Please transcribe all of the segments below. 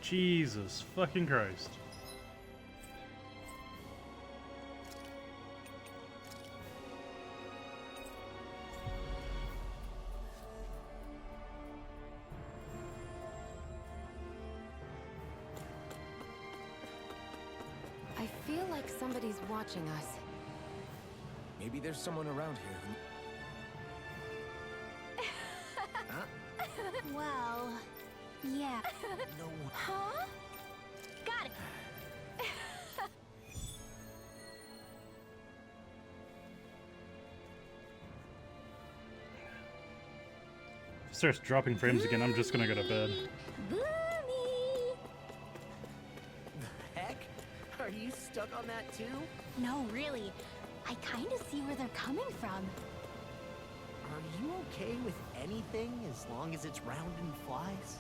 Jesus fucking Christ. I feel like somebody's watching us. Maybe there's someone around here who... Huh? Well, yeah. No one... Huh? Got it. If it starts dropping frames again, I'm just gonna go to bed. Boomy! The heck? Are you stuck on that too? No, really. I kind of see where they're coming from. Are you okay with anything as long as it's round and flies?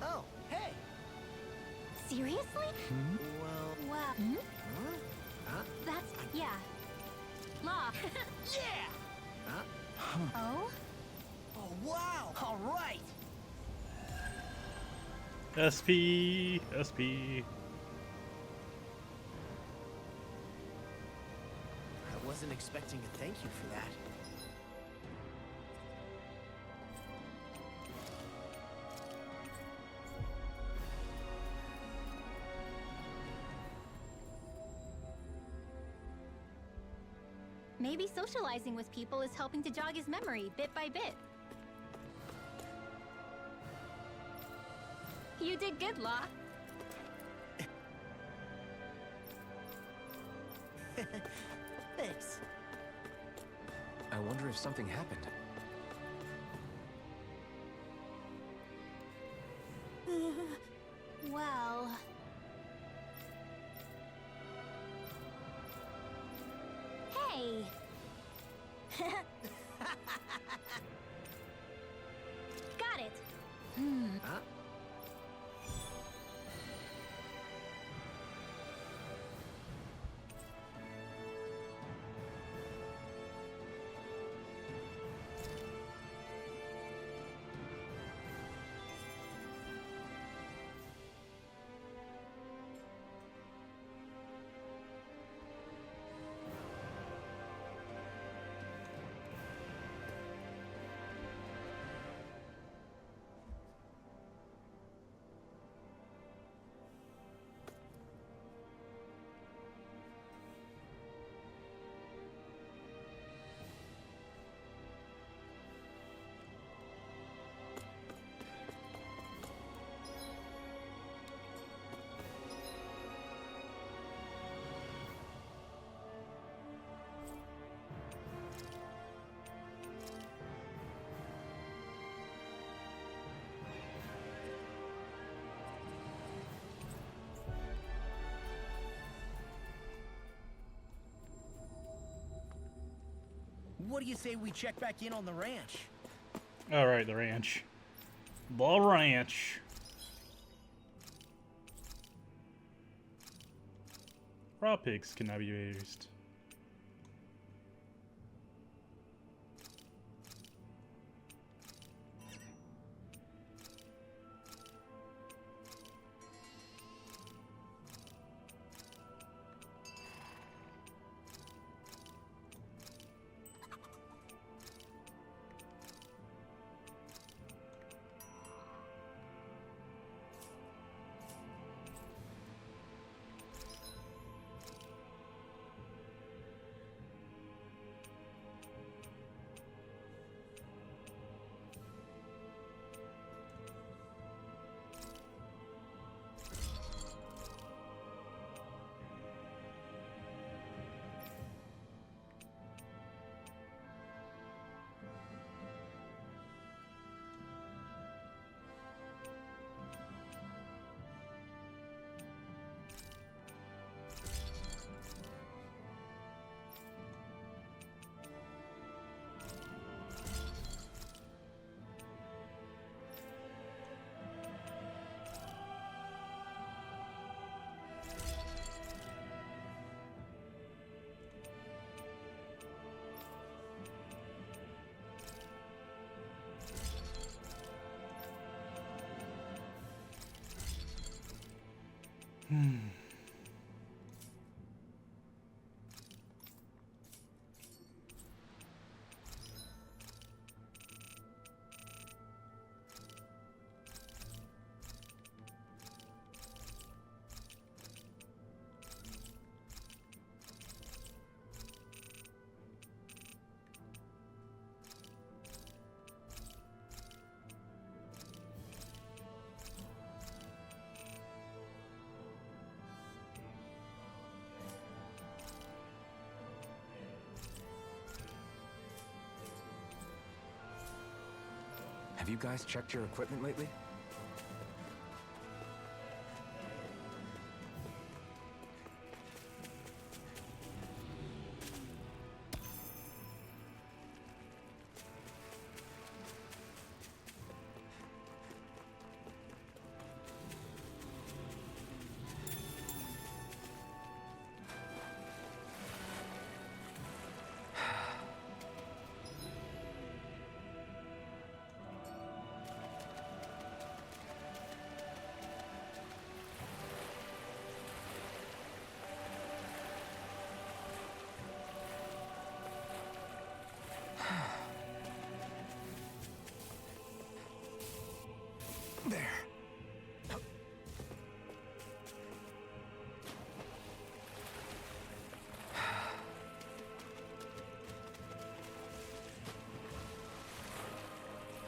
Oh, hey! Seriously? Well... Well, Huh? Huh? that's... yeah. Law. Yeah! Huh? Oh? Oh, wow! All right! SP, SP. I wasn't expecting a thank you for that. Maybe socializing with people is helping to jog his memory bit by bit. You did good, Law. Thanks. I wonder if something happened. Well... Hey! Got it! Huh? What do you say we check back in on the ranch? Alright, the ranch. The ranch. Raw pigs cannot be used. Have you guys checked your equipment lately? There.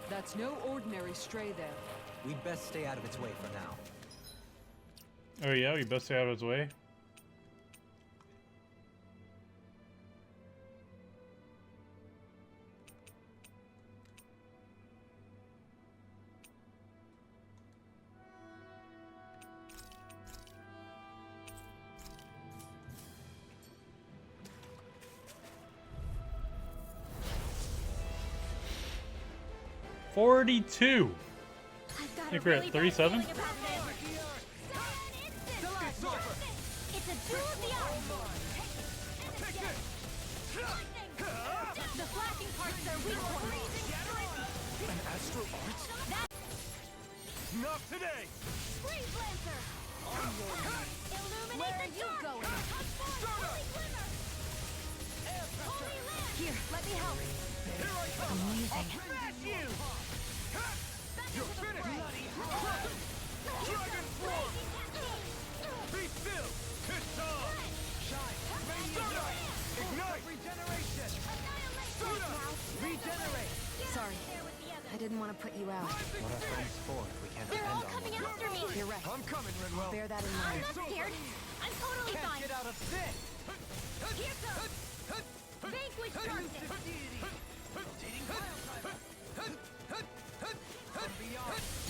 That's no ordinary stray there. We'd best stay out of its way for now. Oh yeah, we best stay out of his way. $42. I've got Think a we're at really bad 37? feeling about this. It's a duel of the arts. The flashing parts are weak points. An astro art? Not today! Freeze Lancer! Illuminate Where are the you dark! going? Holy glimmer! Holy land! Here, let me help. Here I come! Amazing. I'll smash you! You're finished! Dragon form! Be still! It's on! Shine! Radiant light! Ignite! Regeneration! Regenerate! Sorry, I didn't want to put you out. What are friends for if we can't They're depend all on coming one? after me. You're right. I'm coming, Rinwell! Bear that in I'm mind. not scared. I'm totally Can't fine. get out of this! Here goes. Vanquish darkness.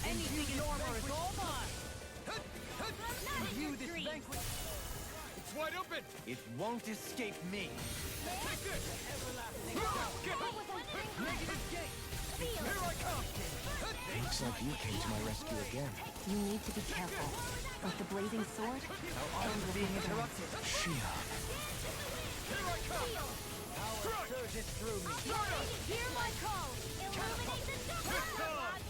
Anything in armor is all mine! Not in your dreams. It's wide open! It won't escape me! Take this! Everlasting Negative gate! Here I come! Looks like you came to my rescue again. You need to be careful. With the blazing sword, I'm being interrupted! Shion. Here I come! Power surges through me! Hear my call. Illuminate the dark.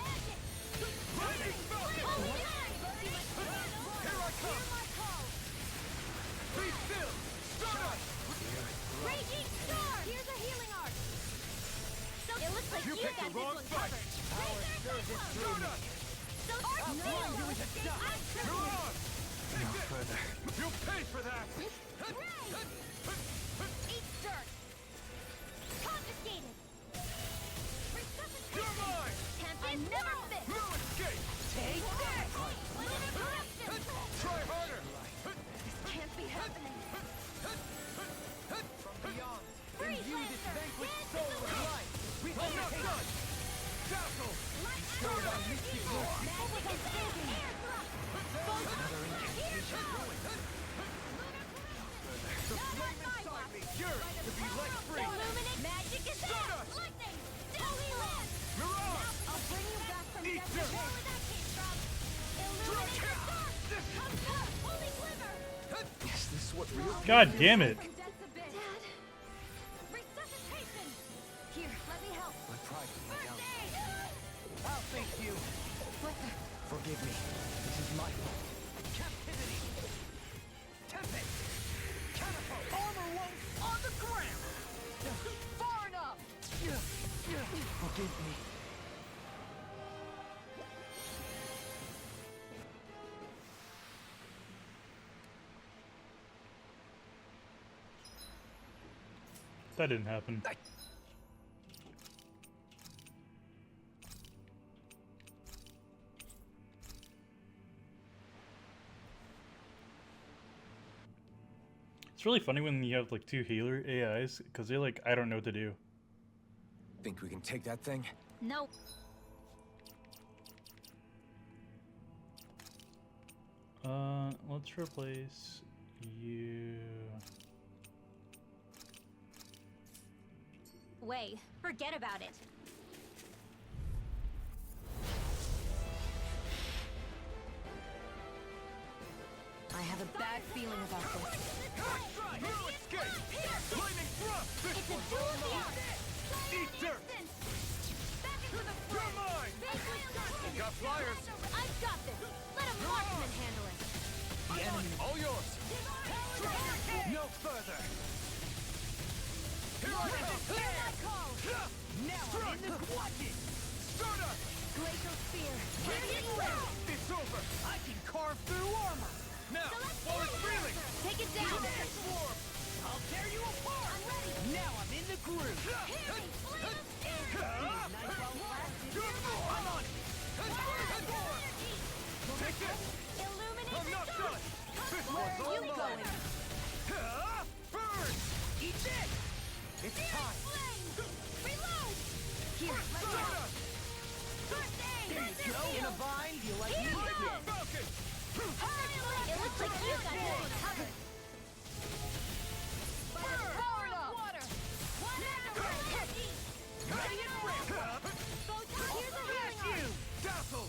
Lightning Falcon! Holy land. Here I come! Hear my call. Be still! Stun! Raging storm. Here's a healing art. So it looks like You you picked got the this wrong one fight! covered. Power surges through me! So I'll warn you with a duck! You're on! No further. You'll pay for that! Eat dirt. Confiscated. You're mine! I never fit. No escape! Take that. Interruption. Try harder! Can't be happening. From beyond, Freeze imbue this Lancer. vanquished soul with life! We I'm not done! Dazzle! Start on Mystic Roar. Magic is thinking. Another incantation ruined! The flame inside me yearns to be let free! Illuminate. Magic is there. Stardust. Lightning. Holy land. Mirage! I'll bring you back from Eat death. dirt. Where that came from. Illuminate the dark. This- Come forth. Holy glimmer. Is this what real God damn it. Dad. Resuscitation. Here, let me help. my pride is my First downfall? aid. I'll thank you! Flicker. Forgive me. This is my fault. Captivity! Tempest! Catapult! Armor won't on the ground! Far enough! Forgive me. That didn't happen. It's really funny when you have like two healer AIs because they're like, I don't know what to do. Think we can take that thing? No. Let's replace you. Way. Forget about it. I have a bad feeling about this. No escape! Lightning thrust! This It's a one's duel all mine! beyond. Eat dirt! Back into the You're fray. mine! Big Got flyers! I've got this. Let a marksman handle it. The enemy! All yours! No further! Here I come! Here's my call. Now I'm in the watches! Stardust! Glacial spear. Here you go! It's over! I can carve through armor! Now, while it's reeling! Take it down. Swarm! I'll tear you apart! I'm ready. Now I'm in the groove! Here, flame of I'm on! Take this! Illuminate I'm the not dark. done! This Where one's are all you mine! going? Burn! Eat this! It's time! Flame. Reload. Here, let's go. Stardust! First aid. There you go! In a vine, you like Here me? goes. Falcon! It looks like you got this covered. Far enough! Water. Ready and ramp. Here's a healing You! Dazzle!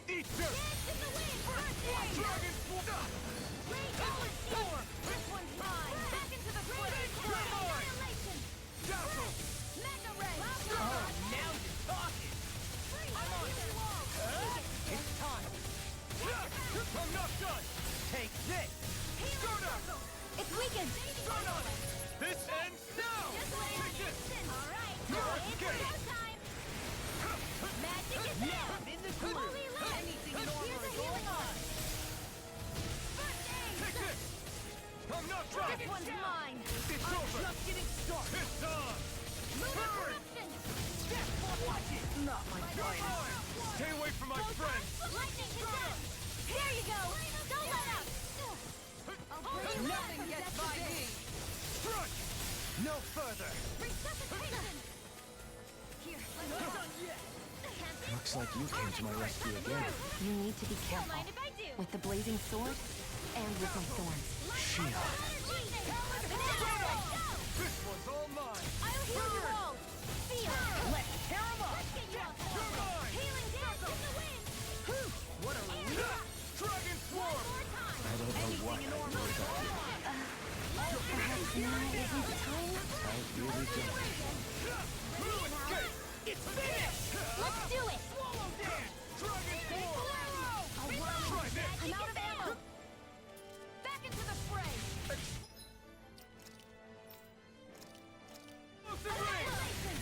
Eat dirt! in the wind. First aid. Dragon Swarm! Storm! This one's mine. Back into the fray. You're mine. Annihilation. Dazzle! Mega ray. Oh, now you're talking! I'm on it. It's time! I'm not done! Take this! Stardust! It's weakened. Stardust! This ends now! Take this! All right. No It's escape. go time. Magic is Now out. I'm in the groove! Fully lit. Anything Here's normal a is healing all arm. First aid. Take this! I'm not done! This one's mine. It's over! Just getting started! It's on! Move Burn! corruption. Step! Watch it! Not my You're mine! Stay away from my friends! Lightning condemn. There you go. Don't let up. Nothing gets by me! Strike! No further! Resuscitation. Here. Not done yet. Looks like you came to my rescue again. You need to be Don't careful. mind if I do. With the blazing sword and with my thorns. Shield. This one's all mine! I'll heal you all. Feel. Let's tear 'em up! Let's get you all You're mine! Healing dance in the wind. What a relief! Dragon Swarm! More time. I don't know what I really got you. Perhaps now isn't the time? I really don't. No escape! It's finished! Let's do it. Swallow dance! Dragon Swarm! Try this! I'm out of ammo. Back into the fray. Annihilation.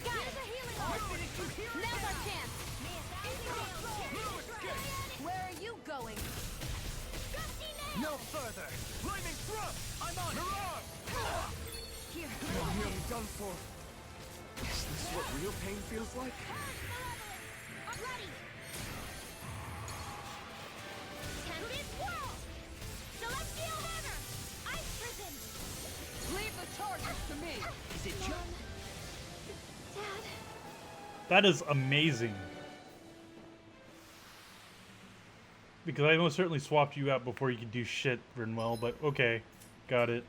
Got it. A healing arm. Didn't you hear it? Now's our chance. No escape! Where are you going? No further! Lightning thrust! I'm on! Mirage! Here. I'm nearly done for. Is this what real pain feels like? I'm ready. Tempest whirl. Celestial hammer. Ice prison. Leave the charges to me! Is it just... Dad. That is amazing. Because I most certainly swapped you out before you could do shit, Rinwell, but okay. Got it.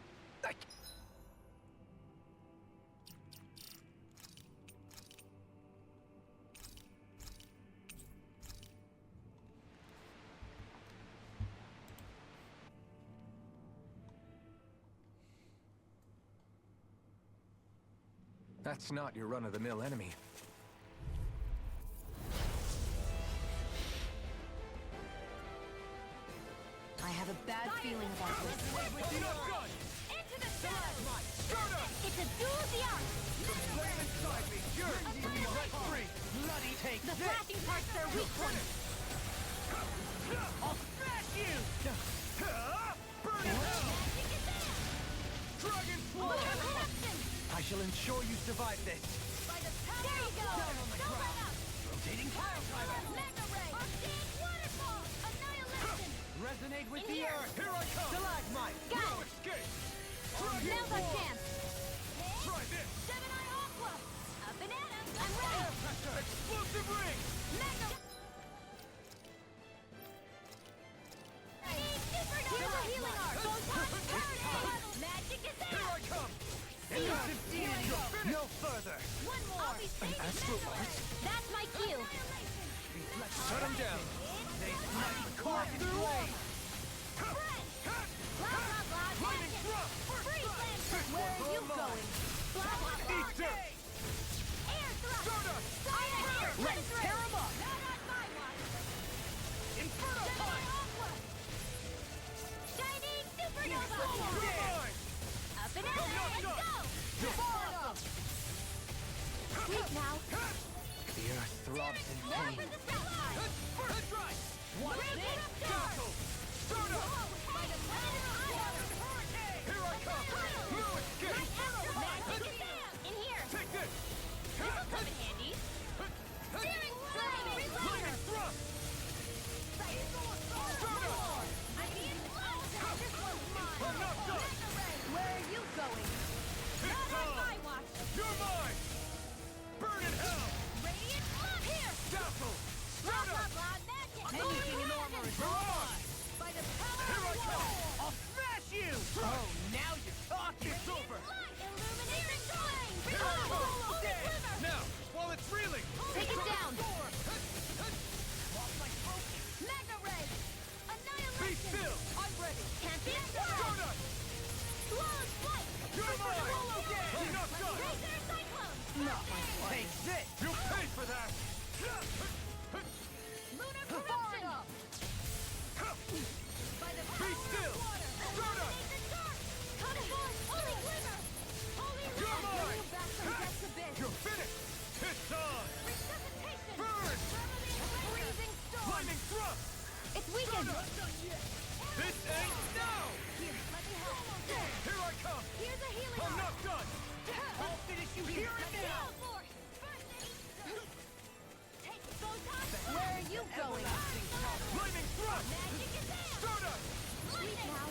That's not your run-of-the-mill enemy. have a bad feeling about this. Into the shadows! Stardust! It's a duel of the arts! Flame inside me! Yours to be set free! Bloody take The this! flashing parts are weak points! I'll smash you! Burn in hell! Magic is there! Dragon Lunar Floor! corruption! I shall ensure you survive this! By the power there you go! Go right up! Rotating pile driver! Mega ray! Arcane waterfall! Annihilation! Resonate with In the here. earth! Here I come! Stalagmite! Got No it. escape! Now's our chance! Try this! Gemini Aqua! A banana! I'm Air ready! pressure! Explosive ring! Mega! Here's a healing art! Magic is Here there! I come! Elusive deity! No further! One more! I'll be safe! astral art? That's my cue! Shut him down! They smite the carved blade! Blah blah blah! Lightning Magic! thrust! Freeze lantern! Where are you going? Blah blah blah! Eat dirt! Air thrust! Stardust! Fire air! Let's tear 'em up! Not on my watch! Inferno Gemini punch! Aqua! Shining supernova! You're mine! A banana! Let's go! Sleep now! The earth throbs in Now pain. for the sunlight! That's right! Watch this! Dazzle! Stardust! Here I come! No escape! Magic is there! In here! Take this! This'll come in handy! Searing flame! Lightning thrust! Stardust! I'm being blasted! This one's mine! I'm not done! Where are you going? It's Not on on! my watch! You're mine! Burn in hell! Radiant love here! Dazzle! Blah blah Stardust! blah! Magic! Anything in armor is yours! By the power Here I of come! war! I'll smash you! Oh, now you're talking! It's over! Illuminating flame! Here I come! Holy quiver! Now, while it's reeling! Take it down! Off my focus! Mega ray! Be Annihilation! still! I'm ready! Can't be stopped! Stardust! Flawless flight! You're mine! Solo day! I'm not done! Razor cyclone! Not my Take this! You'll pay for that! Lunar corruption! By the Be power still! of water! Stardust! Illuminate the dark! Cut it forth! Holy quiver! Holy You're land! mine! Back from death's abyss! You're finished! It's on! Resuscitation! Burn! Freezing storm! Lightning thrust! It's weakened! This ain't now! Here, let me help! Here I come! Here's a healing I'm art! not done! I'll finish you here and now! Take photon! Where are you going? Lightning thrust! Magic is there! Stardust! Sleep now!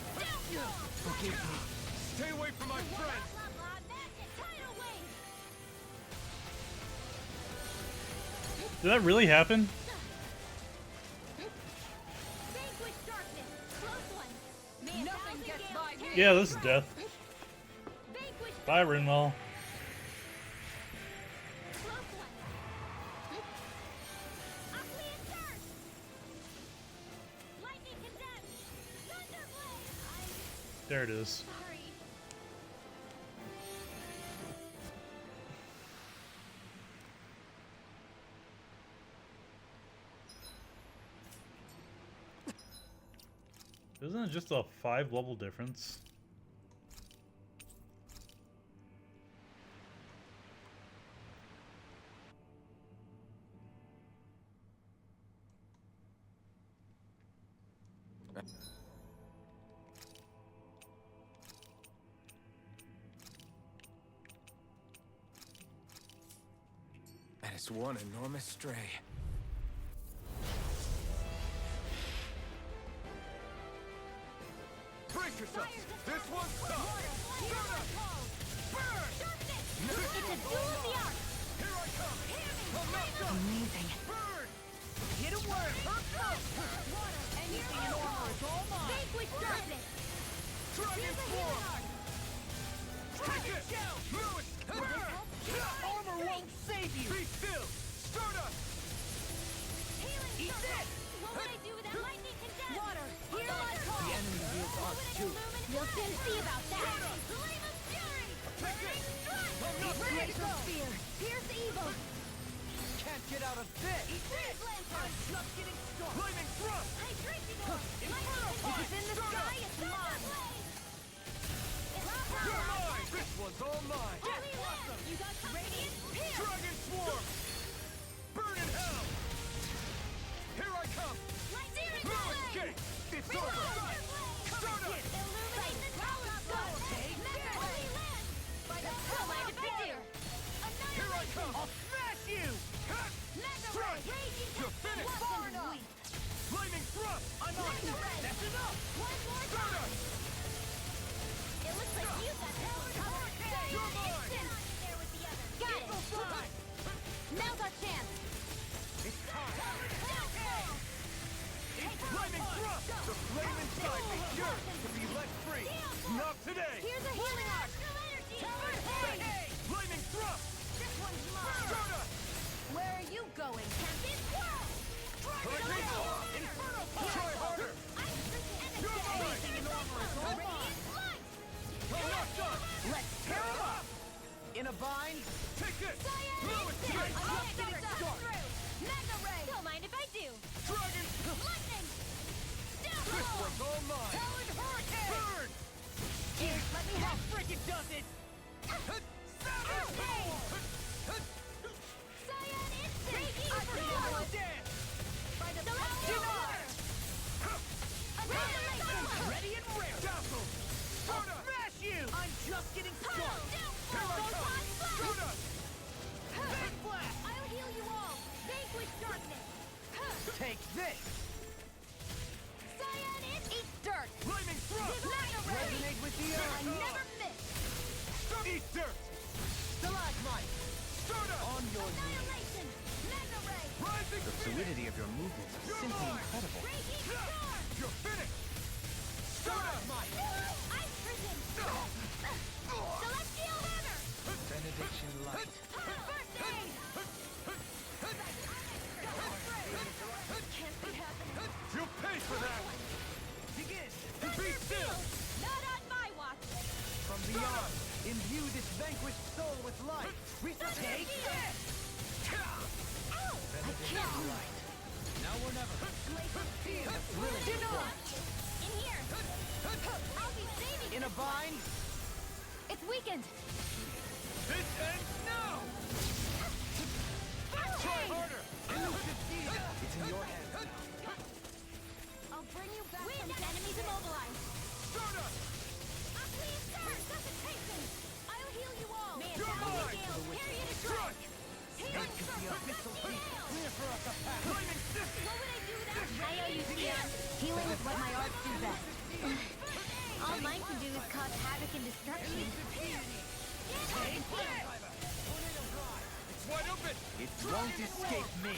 Down! Forgive me. Stay away from my friends! Blah blah magic! Tidal wave! Did that really happen? Vanquish darkness! Close one! May Nothing gets by me. Yeah, this is death. Vanquish Bye, Rinwell. close one! Upliant surge! Lightning condemned! Thunderblade! There it is. Sorry. Isn't it just a 5-level difference? That is one enormous stray. Brace yourself! This one's tough! Stardust! Burn! It's a duel of the arts! Here I come! I'm not done! Amazing! Burn! Hit a word. Anything in armor is all mine. Vanquish darkness! Dragon Here's a Floor! healing art! Take it! Lewis! Burn! Armor won't save you. Be still! Stardust! Healing Eat circle! this! What would I do without lightning condemned? Water. Here I come! The enemy wields arts too. We'll soon see about that! Flame of fury! Take this! Strike! I'm not Ready to done! go! Fear! Pierce evil! can't get out of this! Freeze lantern! I'm just getting started! Flaming thrust! Hydration orb! Inferno If Fire! it's in the Start sky, up! it's mine! You're mine! This one's all mine! Holy Land! You got radiant pierce! Dragon Swarm! Burn in hell! Here I come! Lightning No blade! escape! It's Reload! over! Start up! Illuminate the tower! Take Mega this! Holy Land! By the power of fire! Here I come! I'll smash you! Mega Strike! Ray! Raging You're finished! Far enough! Flaming thrust! I'm on you! Mega Ray! That's enough! One more Start time! up! It looks like you got power covered! You're mine! There with the other! Got it! Fly! Now's our chance! It's time! Hey, Flaming thrust! The flame inside me yearns to be let free! Not today! Here's a healing arc! First aid! Flaming thrust! This one's mine! Start up! Where are you going, Captain? Hurricane Storm! Inferno Try harder! You're mine! Radiant light! I'm not done! Let's tear him up! In a bind? Take this! Cyan No instant! escape! I'm getting started. Mega ray! Don't mind if I do! Dragon! Lightning! This Down! one's all mine! Talon Hurricane! Burn! Here, let me have frickin' does it! Cyan instant! Raging I can storm! never dance! By the power of Denied! fire! Annihilation! Ready and rare! Dazzle! I'll Start up! smash you! I'm just getting started! Here I come! Shoot us! Big blast! I'll heal you all! Vanquish darkness! Take this! Cyan eat dirt! Flaming thrust! Mega ray! Resonate with the I earth! never miss! Eat dirt! Stalagmite! Start up! On your knees! Annihilation! Mega ray! Rising The Phoenix! fluidity of your movements is You're simply mine! incredible. Raging storm! You're finished! Start up! Stalagmite! Ice prison! Celestial hammer! Benediction light. First aid! Can't be happening! You'll pay for that! Begin! Be still! Not on my watch! From beyond, imbue this vanquished soul with life! Take this! Ow! I can't move! Now or never! Feel the thrilling performance. In here! I'll be saving In a this bind? one. It's weakened! This ends now! First Try aid! harder! Elusive Caesar! It's in your hands now. I'll bring you back from enemies immobilized! Start up! Please, sir! Resuscitation! I'll heal you all! Man, You're mine! Period is Strike! Healing Could be a circle! missile Dusty beat! nails! Clear for us a path! Flaming sissy! What would I do without you? I owe you, Sion. Healing is what my arts do best. All mine can do is cause havoc and destruction. Take this! It's wide open! It won't escape me.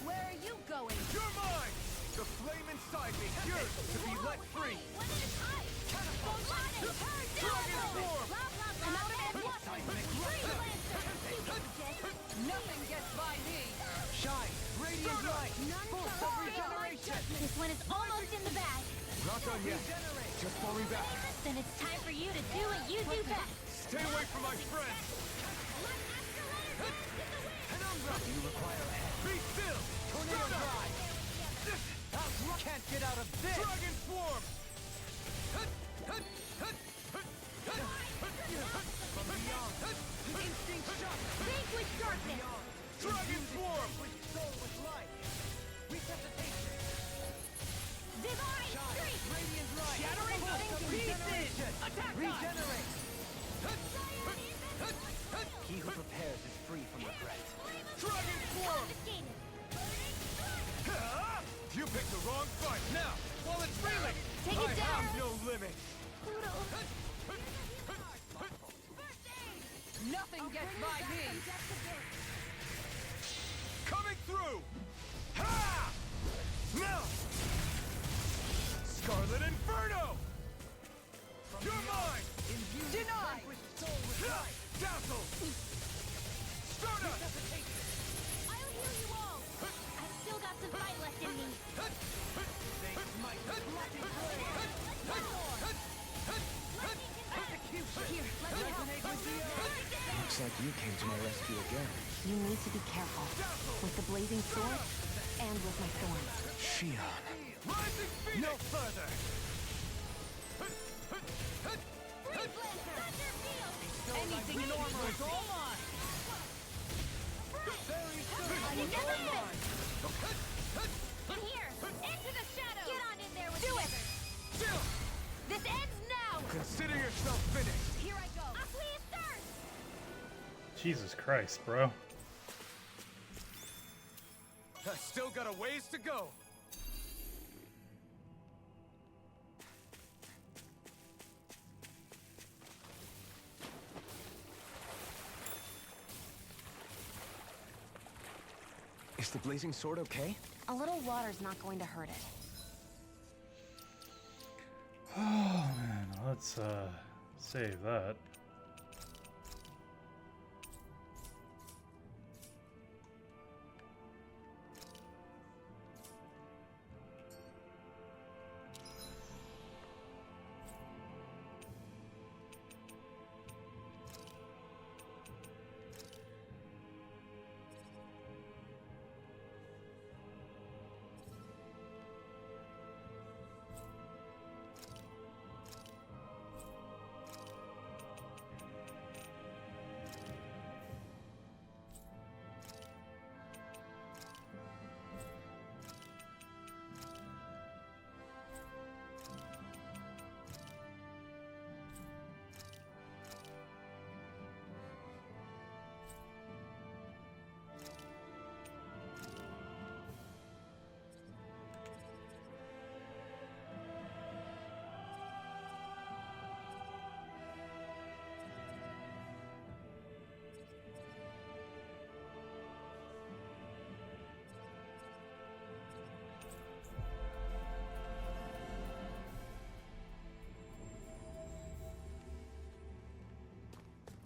Where are you going? You're mine! The flame inside me yearns to be let free! One at a time. Dragon Swarm! I'm out of ammunition. Freeze Lancer. You can get Nothing gets by me! Shine! Radiant light! none Full shall of escape my regeneration! judgment. This one is almost in the bag. Not done yet. Regenerate! Just falling back. Then it's time for you to do what you do best. Stay away from my friends! Penumbra! You require a hand. Be still! Tornado Start up! drive! Can't get out of this! Dragon Swarm! From beyond! Instinct shot! Vanquish darkness. Dragon Swarm! With soul with life! Resuscitation! Divine Shine! streak. Radiant light! Shattering Pulse of into regeneration! Attack time. Regenerate! He who prepares is free from regret. Dragon Swarm! Confiscated. Ah! You picked the wrong fight! Now, while it's reeling! Take it I down. have no limit! Pluto. Nothing gets by me! Coming through! Ha! Now! Scarlet Inferno! You're mine! Denied! Soul with Ha! life! Dazzle! Start up! Resuscitation! I'll heal you all. I've still got some fight left in me. They smite! Lightning blade! One more. Execution! Here, let me help. Resonate with the earth! Looks like you came to my rescue again. You need to be careful. With the blazing sword, and with my thorns. Shion. Rising Phoenix! No further! Anything in armor is all mine! Very soon, You got all it! mine! In here! Into the shadows! Get on in there with Do the it! others. Chill! This ends now! Consider yourself finished! Here I go! Please, sir! Jesus Christ, bro. I still got a ways to go. Is the blazing sword okay? A little water's not going to hurt it. Oh man, let's save that.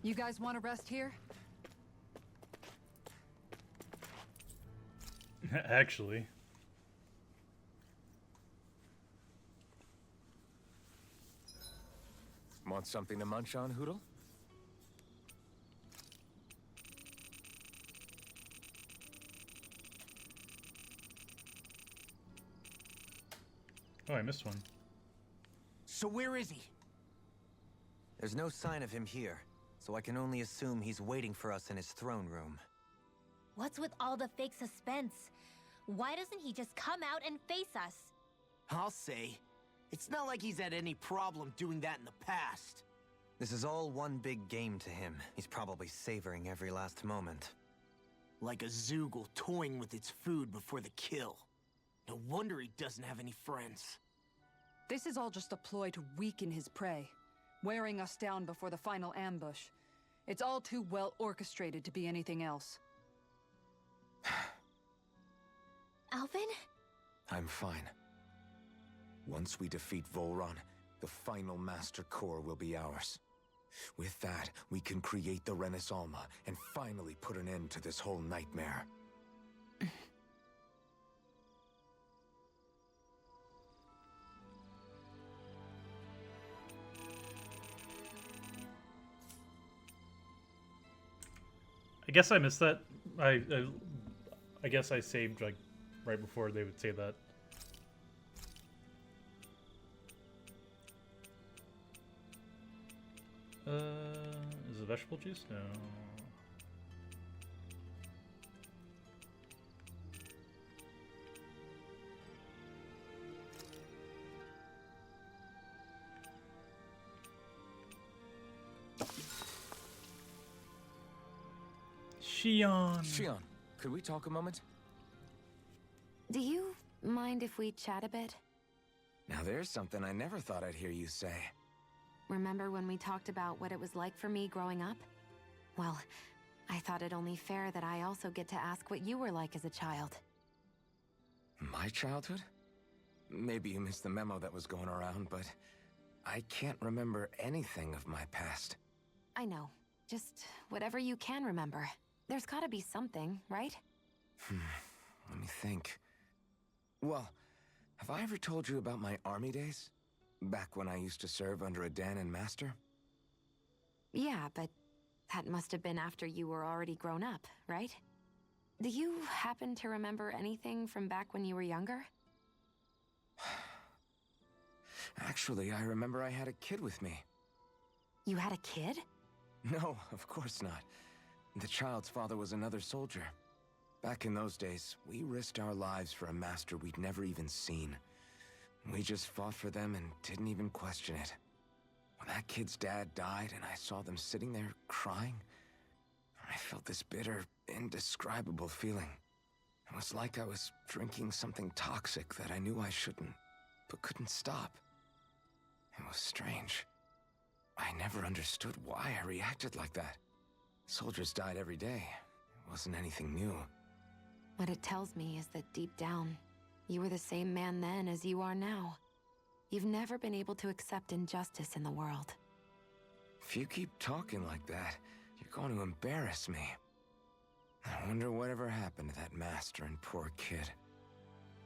You guys want to rest here? Actually. Want something to munch on, Hoodle? Oh, I missed one. So where is he? There's no sign of him here, so I can only assume he's waiting for us in his throne room. What's with all the fake suspense? Why doesn't he just come out and face us? I'll say. It's not like he's had any problem doing that in the past. This is all one big game to him. He's probably savoring every last moment. Like a Zoogle toying with its food before the kill. No wonder he doesn't have any friends. This is all just a ploy to weaken his prey, wearing us down before the final ambush. It's all too well orchestrated to be anything else. Alvin? I'm fine. Once we defeat Volron, the final Master Core will be ours. With that, we can create the Renaissance and finally put an end to this whole nightmare. I guess I missed that. I guess I saved like right before they would say that. Is it vegetable juice? No. Shion, could we talk a moment? Do you mind if we chat a bit? Now there's something I never thought I'd hear you say. Remember when we talked about what it was like for me growing up? Well, I thought it only fair that I also get to ask what you were like as a child. My childhood? Maybe you missed the memo that was going around, but I can't remember anything of my past. I know. Just whatever you can remember. There's gotta be something, right? Let me think. Well, have I ever told you about my army days? Back when I used to serve under a Danon master? Yeah, but That must have been after you were already grown up, right? Do you happen to remember anything from back when you were younger? Actually, I remember I had a kid with me. You had a kid? No, of course not. The child's father was another soldier. Back in those days, we risked our lives for a master we'd never even seen. We just fought for them and didn't even question it. When that kid's dad died and I saw them sitting there crying, I felt this bitter, indescribable feeling. It was like I was drinking something toxic that I knew I shouldn't, but couldn't stop. It was strange. I never understood why I reacted like that. Soldiers died every day. It wasn't anything new. What it tells me is that deep down, you were the same man then as you are now. You've never been able to accept injustice in the world. If you keep talking like that, you're going to embarrass me. I wonder whatever happened to that master and poor kid.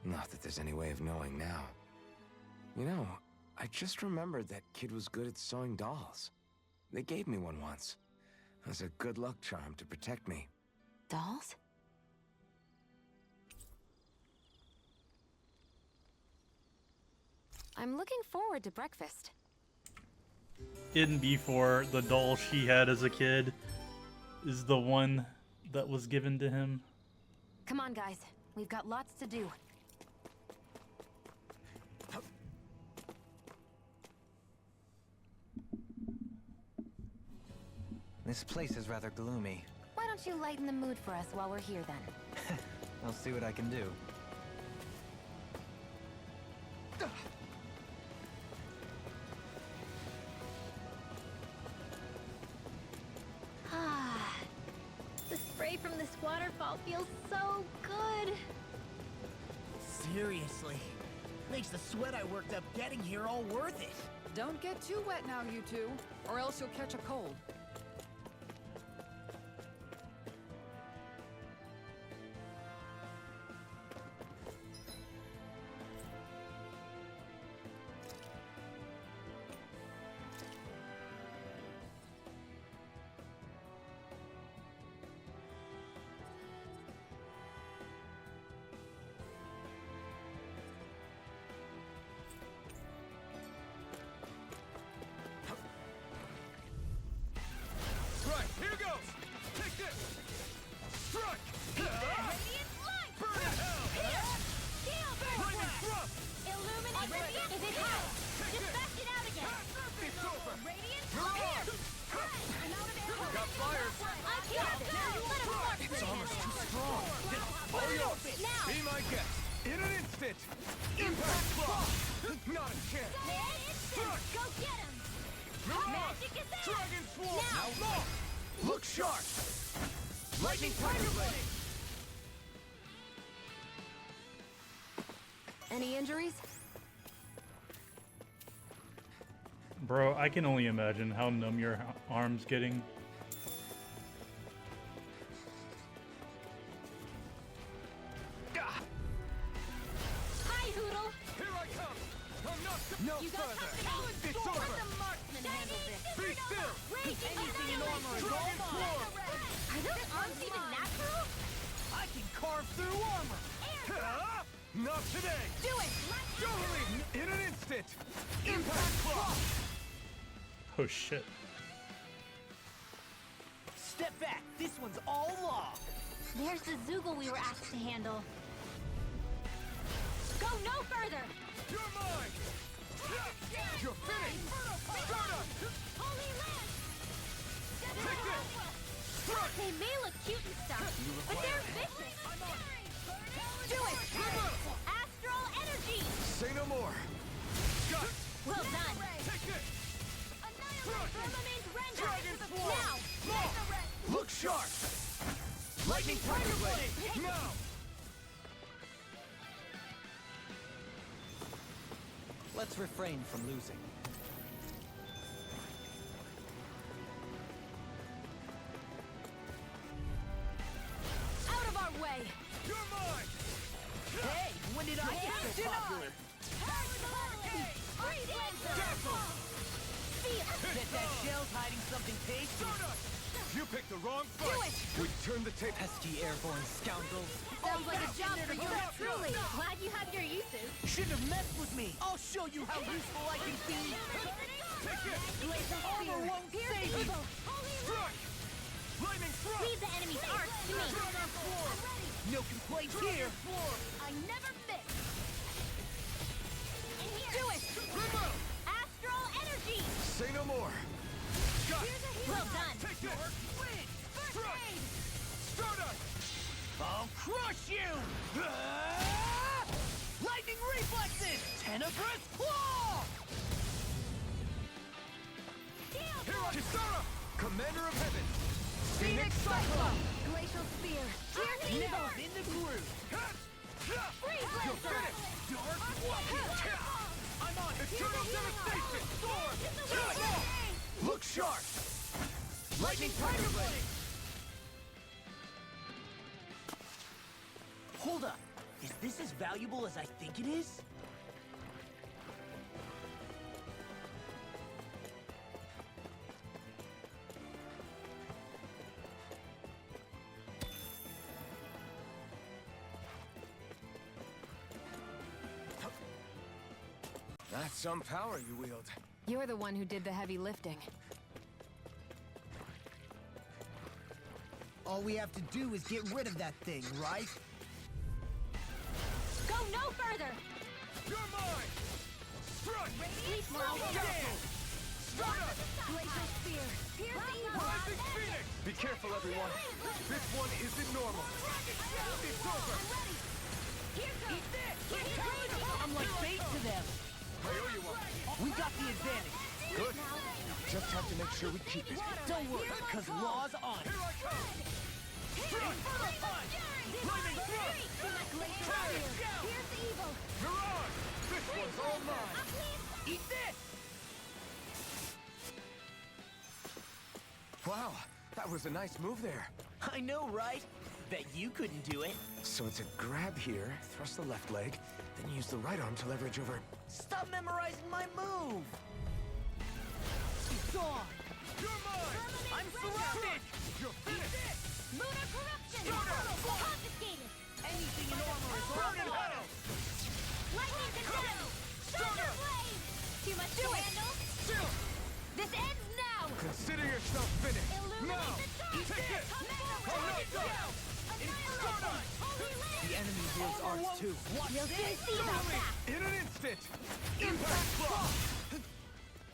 Not that there's any way of knowing now. You know, I just remembered that kid was good at sewing dolls. They gave me one once. It was a good luck charm to protect me. Dolls? I'm looking forward to breakfast. In before, the doll she had as a kid is the one that was given to him. Come on, guys. We've got lots to do. This place is rather gloomy. Why don't you lighten the mood for us while we're here, then? I'll see what I can do. Ah, the spray from this waterfall feels so good. Seriously. Makes the sweat I worked up getting here all worth it. Don't get too wet now, you two, or else you'll catch a cold. Right, here goes! Take this! Strike! Radiant light! Burn in hell! Steel Lightning thrust! Illuminate radiant! If it helps, just bash it out again! It's over! Radiant Mirage! I'm out of ammo! Got fires! I can't go! Let him marksman Its armor's handle too it. strong! All yours! Now! Be my guest! In an instant! Impact block! Not a chance! Instant! Go get him! Magic is out! Dragon Swarm! Now! Launch! Look sharp! Lightning Tiger Blade! Any injuries? Bro, I can only imagine how numb your arm's getting. Hi, Hoodle! Here I come! I'm not no You got further! company! It's Let over! the marksman handle this! Be still! Anything in armor is Dragon Swarm! Are those arms even natural? I can carve through armor. Ah! Not today! Do it! Totally! In an instant! Impact block! Oh shit. Step back. This one's all law. There's the Zoogle we were asked to handle. Go no further! You're mine! You're finished! Stardust! Holy Land! Take this! Strike! They may look cute and stuff, but they're vicious! Do it! Astral energy! Say no more! Got it! Well done! Take this! Firmament render! Dragon Swarm! Now! Launch! Look sharp! Lightning Tiger Blade! Now! Let's refrain from losing. Out of our way! You're mine! Hey, when did I get so popular? Dazzle! Bet that shell's hiding something tasty. Stardust! You picked the wrong fight! We turned the tape. Pesky airborne scoundrels. Sounds like a job for you, truly. Glad you have your uses. Shouldn't have messed with me. I'll show you how useful I can be. Armor won't save you. Strike! Flaming thrust! Leave the enemy's arcs to me. No complaints here. I never miss. And here. Do it! Remote! Astral energy. Say no more. Got it! Well done. Take this! Strike! Stardust! I'll crush you! Ah! Lightning reflexes! Tenebrous claw! Hero Kisara! Commander of Heaven. Phoenix Cyclone! Glacial spear. Now in the groove! You're finished! Dark Watcher! I'm on Eternal Devastation! Sword! Look sharp. Lightning Tiger Blade! Hold up. Is this as valuable as I think it is? That's some power you wield. You're the one who did the heavy lifting. All we have to do is get rid of that thing, right? Go no further. You're mine! Strike! Leap while Stardust! Glacial spear. Pierce the evil. Rising Phoenix! Be careful, everyone. This one isn't normal. It's over! Eat this. I'm like bait to them. I owe you one. We got the advantage. Good. Just have to make sure we keep it. Don't worry, because law's on it. Here I come! Strike! Flaming thrust! Pierce the evil. Mirage! This one's all mine! Eat this! Wow, that was a nice move there. I know, right? Bet you couldn't do it. So it's a grab here, thrust the left leg, then use the right arm to leverage over. Stop memorizing my move! It's on! You're mine! I'm surrounded! You're finished! Lunar corruption. Confiscated. Anything in armor is Burn in on hell! Lightning condemned. Thunder blade. Too much to handle. Chill! This ends now. Consider yourself finished. Now! Illuminate the Take this! I'm not done! Stardust! The enemy wields arts too. Watch We'll soon see about that. In an instant! Impact block!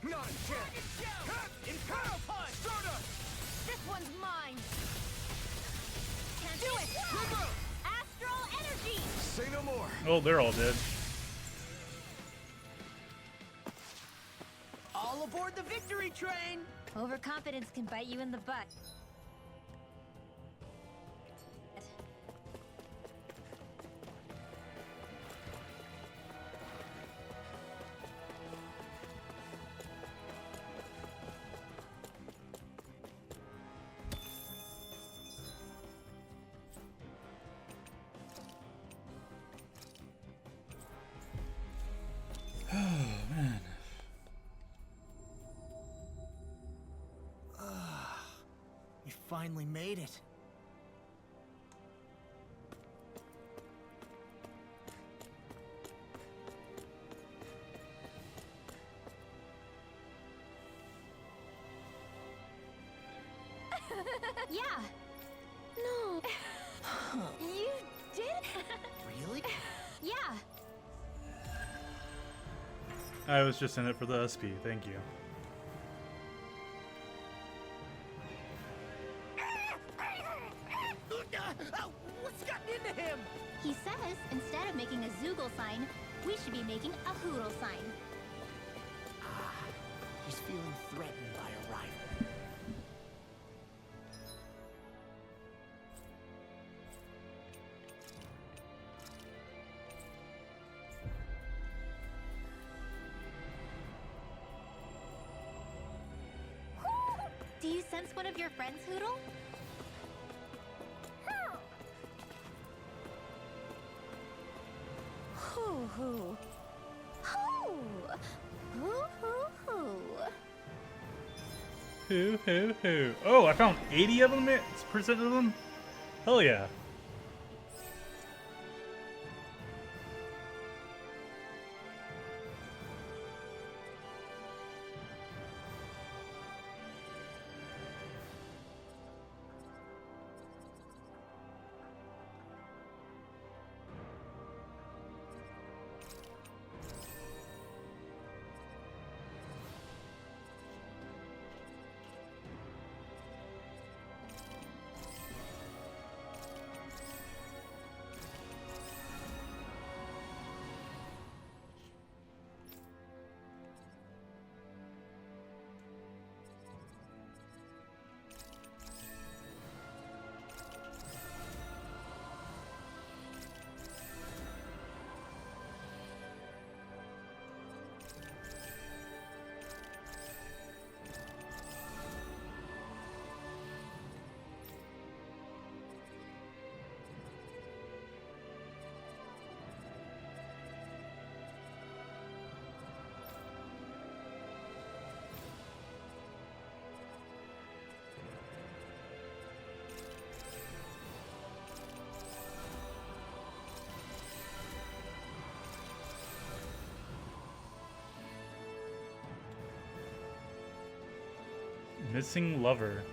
Not a chance! Impale punch! Stardust! This one's mine. Can't Do it. Remote! Astral energy. Say no more. Oh, they're all dead. All aboard the victory train! Overconfidence can bite you in the butt. We finally made it. Yeah. No. You did? Really? Yeah. I was just in it for the SP. Thank you. What's gotten into him? He says instead of making a Zoogle sign, we should be making a Hoodle sign. He's feeling threatened by a rival. Do you sense one of your friends, Hoodle? Hoo hoo. Hoo. Hoo hoo hoo. Hoo, hoo, hoo. Oh, I found 80 of them, percent of them? Hell yeah. Missing lover.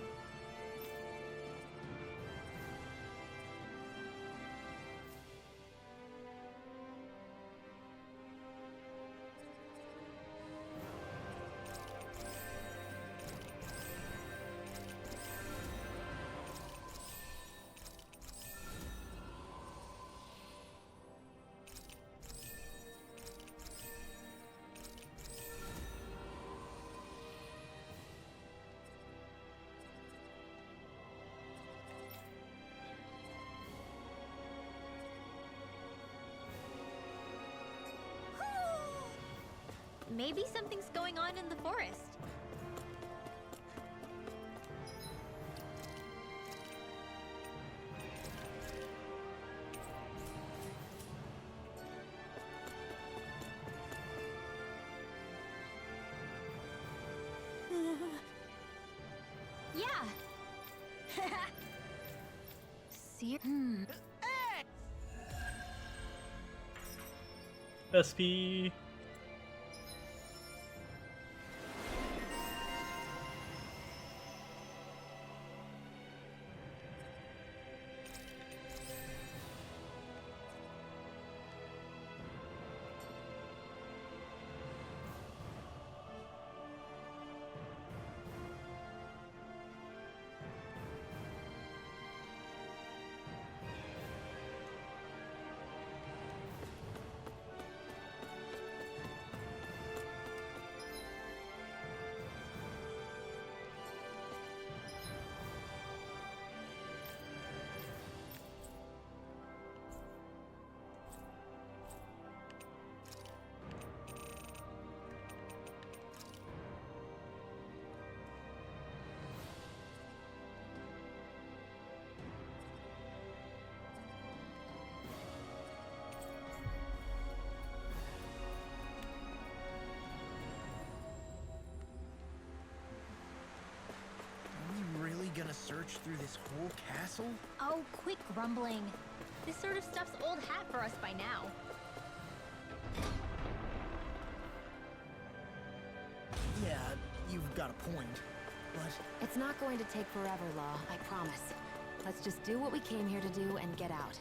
Maybe something's going on in the forest. Yeah. See? SP. Gonna search through this whole castle? Oh, quit grumbling. This sort of stuff's old hat for us by now. Yeah, you've got a point. But It's not going to take forever, Law, I promise. Let's just do what we came here to do and get out.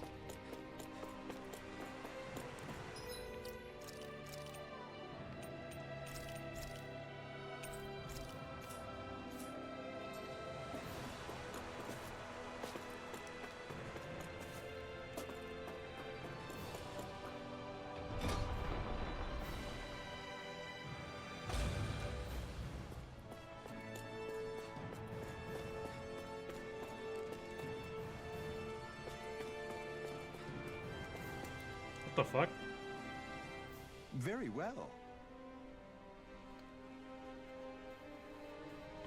What the fuck? Very well.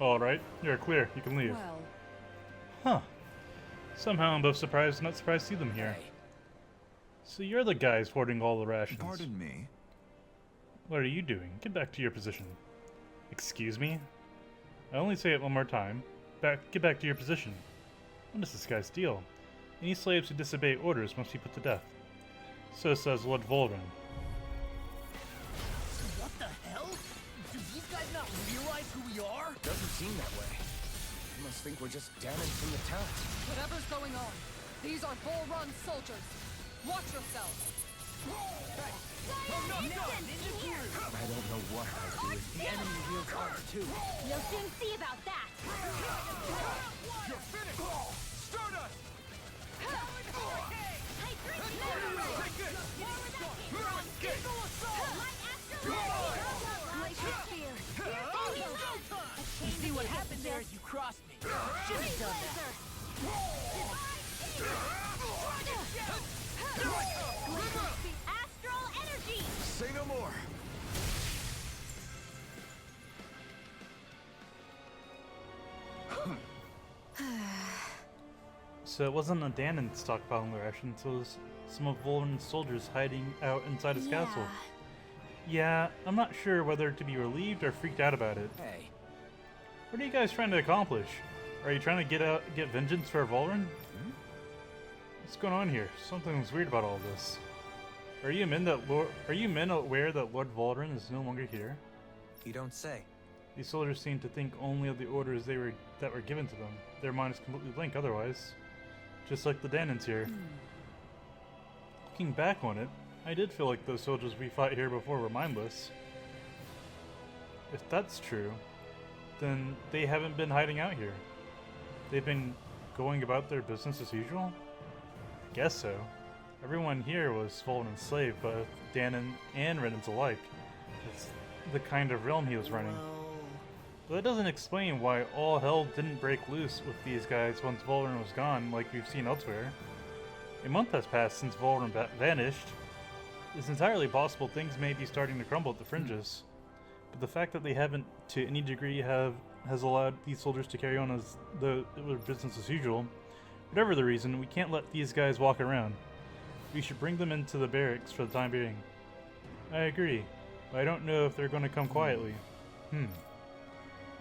Alright, you're clear. You can leave. Well, Huh. Somehow I'm both surprised and not surprised to see them here. So you're the guys hoarding all the rations. Pardon me. What are you doing? Get back to your position. Excuse me? I only say it one more time. Get back to your position. What is this guy's deal? Any slaves who disobey orders must be put to death. So says Lord Volran. What the hell? Do these guys not realize who we are? Doesn't seem that way. You must think we're just damaged from the town. Whatever's going on, these are Volron soldiers. Watch yourselves. I'm not done! I don't know what I'd do if The enemy wields arms too. You'll soon see about that. You're finished! Start us! Hey, drink Take this! Eagle assault! Glacier Spear. You see what happened there as you crossed me. Should've done that. Astral energy. say no more. So it wasn't a Danon stockpiling the rations, it was some of Volran's soldiers hiding out inside his castle. Yeah, I'm not sure whether to be relieved or freaked out about it. Hey, What are you guys trying to accomplish? Are you trying to get vengeance for Volran? What's going on here? Something's weird about all this. Are you men aware that Lord Volran is no longer here? You don't say. These soldiers seem to think only of the orders that were given to them. Their mind is completely blank otherwise. Just like the Danons here. Looking back on it, I did feel like those soldiers we fought here before were mindless. If that's true, then they haven't been hiding out here. They've been going about their business as usual? Guess so. Everyone here was Volran's slave, both Danon and Renans alike. It's the kind of realm he was running. But that doesn't explain why all hell didn't break loose with these guys once Volran was gone, like we've seen elsewhere. A month has passed since Volran vanished. It's entirely possible things may be starting to crumble at the fringes. But the fact that they haven't, to any degree, has allowed these soldiers to carry on as their business as usual. Whatever the reason, we can't let these guys walk around. We should bring them into the barracks for the time being. I agree, but I don't know if they're going to come quietly.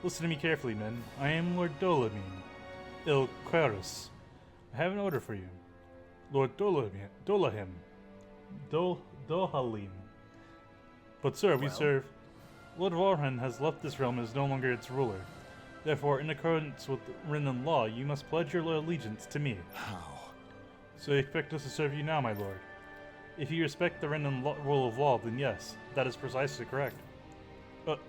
Listen to me carefully, men. I am Lord Dolamin, Il Quarus. I have an order for you. Lord Dohalim. But sir, we serve... Lord Volran has left this realm and is no longer its ruler. Therefore, in accordance with Renan law, you must pledge your allegiance to me. how? So you expect us to serve you now, my lord? If you respect the Renan rule of law, then yes, that is precisely correct.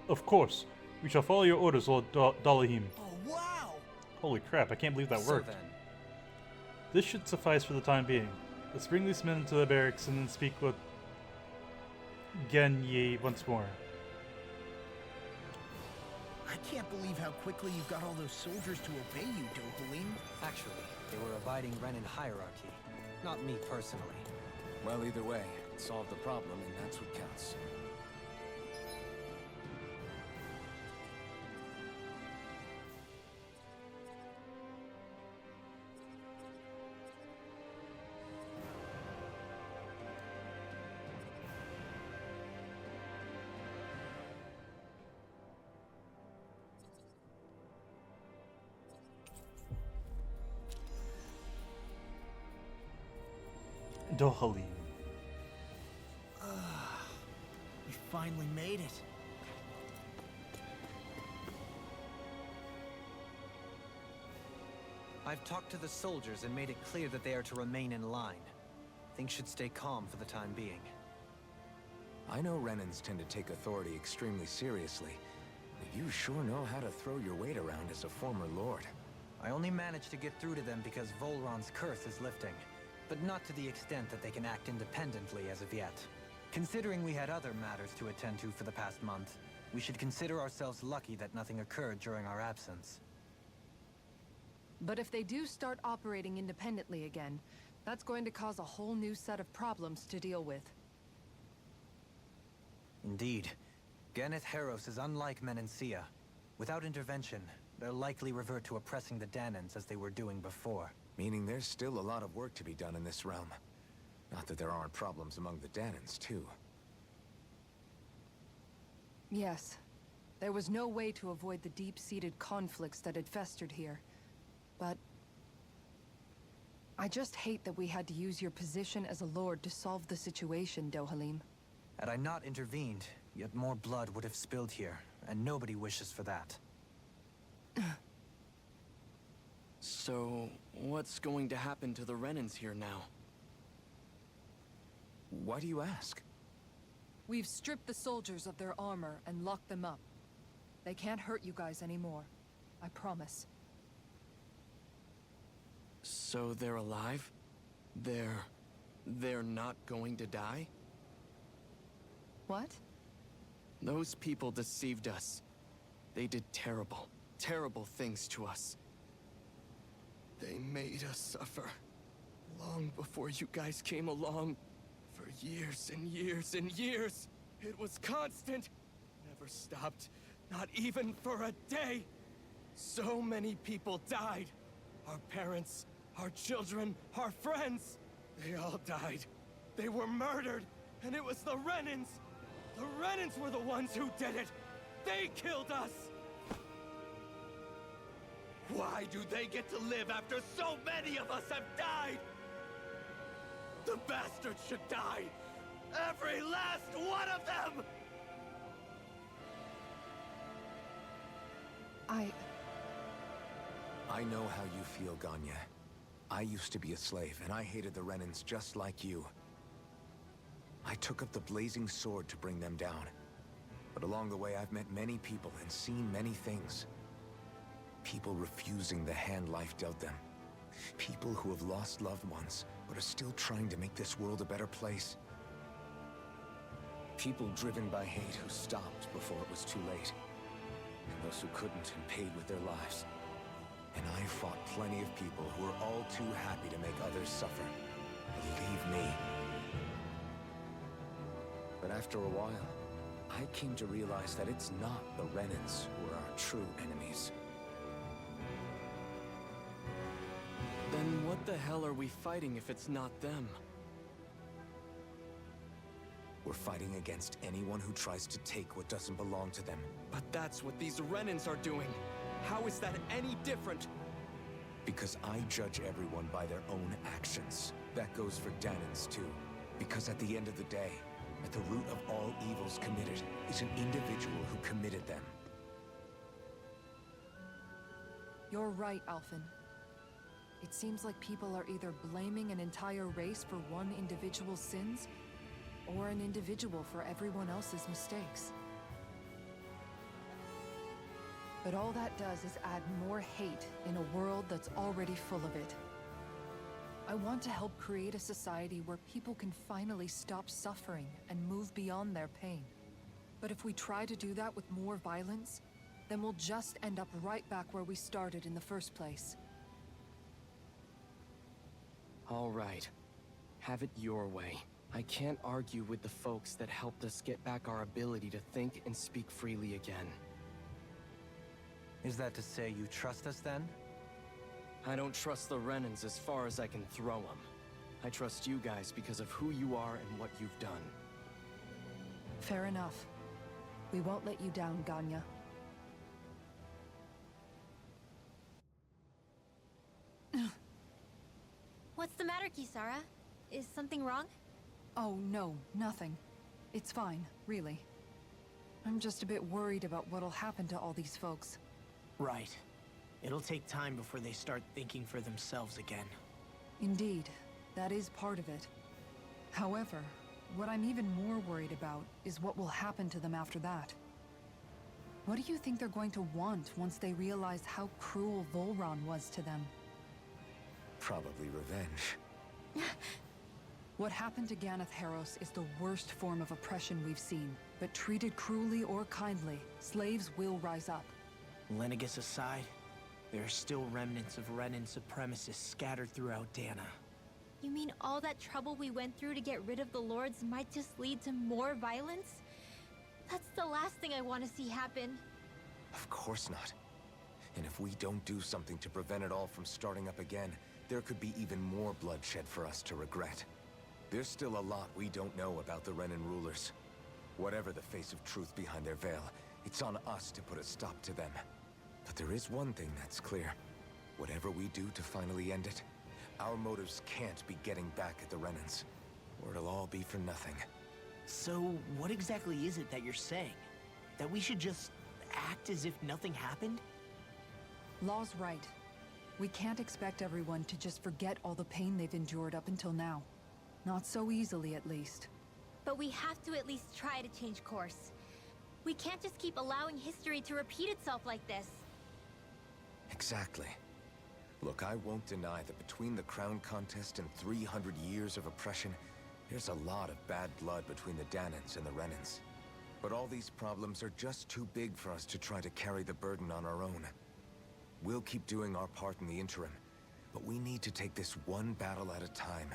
Of course. We shall follow your orders, Lord Dalahim. Oh, wow! Holy crap, I can't believe that So worked. then, This should suffice for the time being. Let's bring these men into the barracks and then speak with Genye once more. I can't believe how quickly you got all those soldiers to obey you, Dohalim. actually, they were abiding Renan hierarchy. Not me personally. Well, either way, solve the problem, and that's what counts. Dohalim. We finally made it. I've talked to the soldiers and made it clear that they are to remain in line. Things should stay calm for the time being. I know Renans tend to take authority extremely seriously, but you sure know how to throw your weight around as a former lord. I only managed to get through to them because Volron's curse is lifting, but not to the extent that they can act independently as of yet. Considering we had other matters to attend to for the past month, we should consider ourselves lucky that nothing occurred during our absence. But if they do start operating independently again, that's going to cause a whole new set of problems to deal with. Indeed. Geneth Heros is unlike Menancia. Without intervention, they'll likely revert to oppressing the Danons as they were doing before. Meaning there's still a lot of work to be done in this realm. Not that there aren't problems among the Danons, too. Yes, There was no way to avoid the deep-seated conflicts that had festered here. But I just hate that we had to use your position as a lord to solve the situation, Dohalim. Had I not intervened, yet more blood would have spilled here, and nobody wishes for that. So, what's going to happen to the Renans here now? Why do you ask? We've stripped the soldiers of their armor and locked them up. They can't hurt you guys anymore. I promise. So they're alive? They're not going to die? What? Those people deceived us. They did terrible, terrible things to us. They made us suffer. Long before you guys came along. For years and years and years. It was constant. Never stopped. Not even for a day. So many people died. Our parents, our children, our friends. They all died. They were murdered. And it was the Renans. The Renans were the ones who did it. They killed us. Why do they get to live after so many of us have died? The bastards should die! Every last one of them! I know how you feel, Ganya. I used to be a slave, and I hated the Renans just like you. I took up the blazing sword to bring them down. But along the way, I've met many people and seen many things. People refusing the hand life dealt them. People who have lost loved ones, but are still trying to make this world a better place. People driven by hate who stopped before it was too late. And those who couldn't and paid with their lives. And I fought plenty of people who were all too happy to make others suffer. Believe me. But after a while, I came to realize that it's not the Renans who are our true enemies. Then what the hell are we fighting if it's not them? We're fighting against anyone who tries to take what doesn't belong to them. But that's what these Renans are doing. How is that any different? Because I judge everyone by their own actions. That goes for Danans too. Because at the end of the day, at the root of all evils committed is an individual who committed them. You're right, Alphen. It seems like people are either blaming an entire race for one individual's sins, or an individual for everyone else's mistakes. But all that does is add more hate in a world that's already full of it. I want to help create a society where people can finally stop suffering and move beyond their pain. But if we try to do that with more violence, then we'll just end up right back where we started in the first place. All right. Have it your way. I can't argue with the folks that helped us get back our ability to think and speak freely again. Is that to say you trust us then? I don't trust the Renans as far as I can throw them. I trust you guys because of who you are and what you've done. Fair enough. We won't let you down, Ganya. What's the matter, Kisara? Is something wrong? Oh, no, nothing. It's fine, really. I'm just a bit worried about what'll happen to all these folks. Right. It'll take time before they start thinking for themselves again. Indeed, that is part of it. However, what I'm even more worried about is what will happen to them after that. What do you think they're going to want once they realize how cruel Volron was to them? Probably revenge. What happened to Ganeth Haros is the worst form of oppression we've seen, but treated cruelly or kindly, slaves will rise up. Lenegus aside, there are still remnants of Renan supremacists scattered throughout Dana. You mean all that trouble we went through to get rid of the Lords might just lead to more violence? That's the last thing I want to see happen. Of course not. And if we don't do something to prevent it all from starting up again, there could be even more bloodshed for us to regret. There's still a lot we don't know about the Renan rulers. Whatever the face of truth behind their veil, It's on us to put a stop to them. But there is one thing that's clear. Whatever we do to finally end it, our motives can't be getting back at the Renans, or it'll all be for nothing. So, what exactly is it that you're saying? That we should just act as if nothing happened? Law's right. We can't expect everyone to just forget all the pain they've endured up until now. Not so easily, at least. But we have to at least try to change course. We can't just keep allowing history to repeat itself like this. Exactly. Look, I won't deny that between the crown contest and 300 years of oppression, there's a lot of bad blood between the Danans and the Renans. But all these problems are just too big for us to try to carry the burden on our own. We'll keep doing our part in the interim, but we need to take this one battle at a time.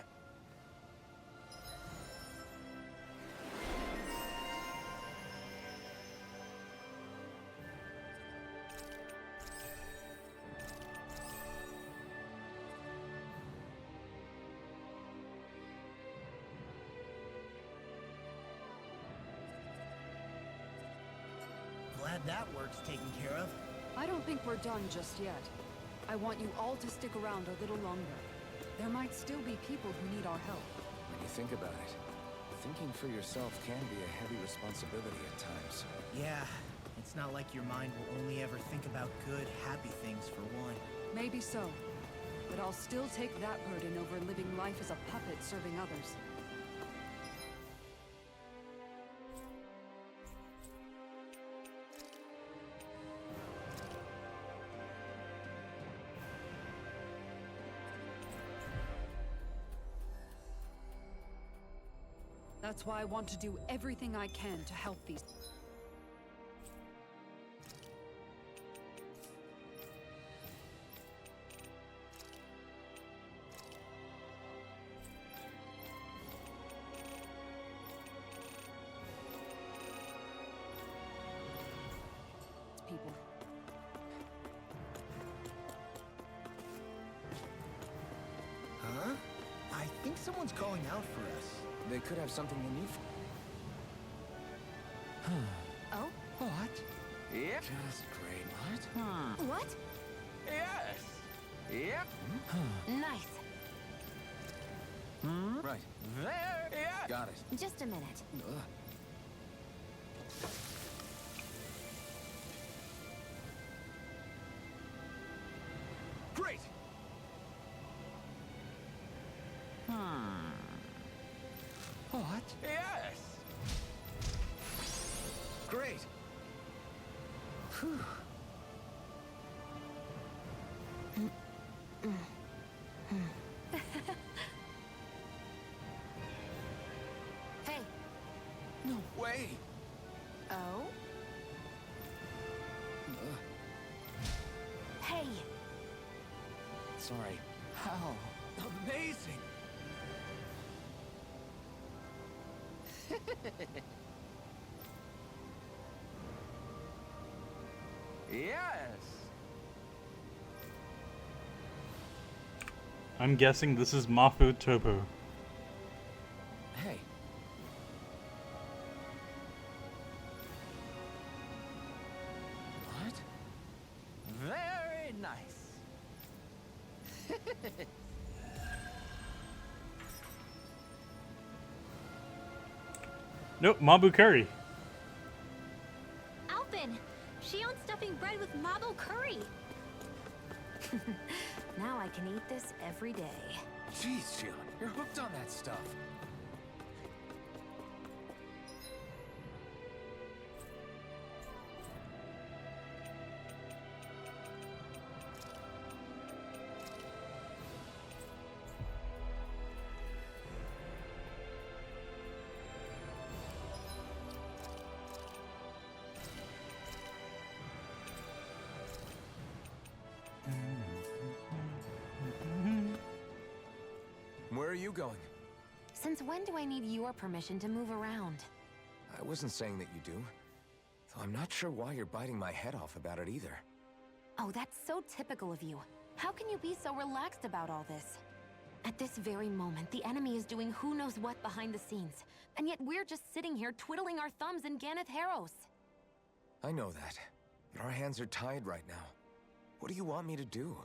Glad that work's taken care of. I don't think we're done just yet. I want you all to stick around a little longer. There might still be people who need our help. When you think about it, thinking for yourself can be a heavy responsibility at times. Yeah, it's not like your mind will only ever think about good, happy things for one. Maybe so. But I'll still take that burden over living life as a puppet serving others. That's why I want to do everything I can to help these. People. Huh? I think someone's calling out for us. They could have something they need. Oh? What? Yep. Just great. What? What? Yes. Yep. Nice. Right. There. Yeah. Got it. Just a minute. Great. What? Yes. Great. Whew. Hey. No way. Oh? Hey. Sorry. How? Amazing. Yes. I'm guessing this is Mafu Topo. Hey. What? Very nice. Nope, Mabu Curry. Alpin! Shion's stuffing bread with mabo curry! Now I can eat this every day. Jeez, Shion, you're hooked on that stuff. Where are you going? Since when do I need your permission to move around? I wasn't saying that you do. Though I'm not sure why you're biting my head off about it either. Oh, that's so typical of you. How can you be so relaxed about all this? At this very moment, the enemy is doing who knows what behind the scenes. And yet we're just sitting here twiddling our thumbs in Ganeth Haros. I know that. But our hands are tied right now. What do you want me to do?